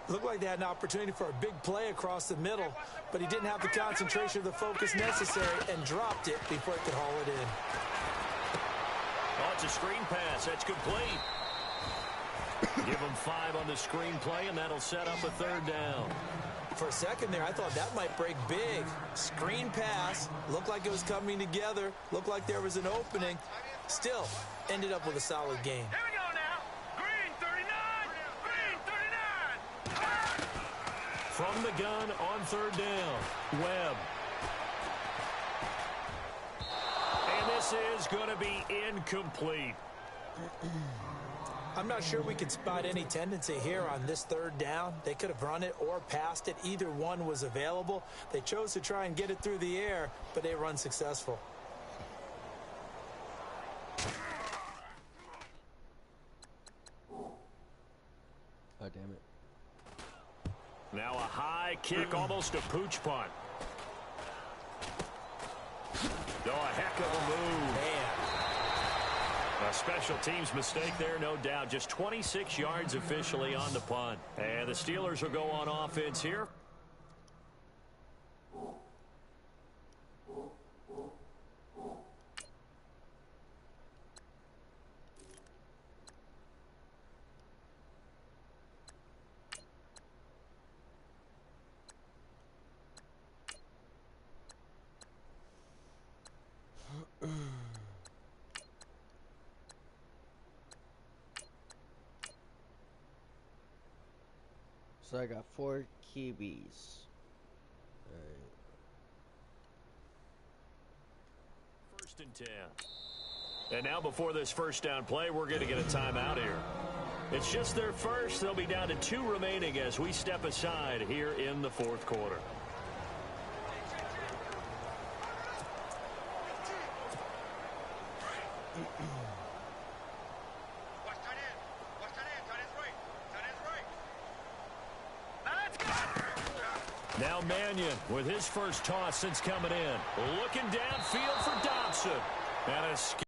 Looked like they had an opportunity for a big play across the middle, but he didn't have the concentration or the focus necessary and dropped it before he could haul it in. Oh, it's a screen pass. That's complete. Give him 5 on the screen play, and that'll set up a third down. For a second there, I thought that might break big. Screen pass. Looked like it was coming together. Looked like there was an opening. Still, ended up with a solid game. Here we go now. Green 39. Green 39. From the gun on third down, Webb. And this is going to be incomplete. I'm not sure we could spot any tendency here on this third down. They could have run it or passed it. Either one was available. They chose to try and get it through the air, but they were unsuccessful. Oh, damn it. Now a high kick, almost a pooch punt. Oh, a heck of a move. Man. A special teams mistake there, no doubt. Just 26 yards officially on the punt. And the Steelers will go on offense here. So I got 4 QBs. Alright. First and 10. And now before this first down play, we're going to get a timeout here. It's just their first. They'll be down to 2 remaining as we step aside here in the fourth quarter. Now Mannion with his first toss since coming in. Looking downfield for Dobson. And a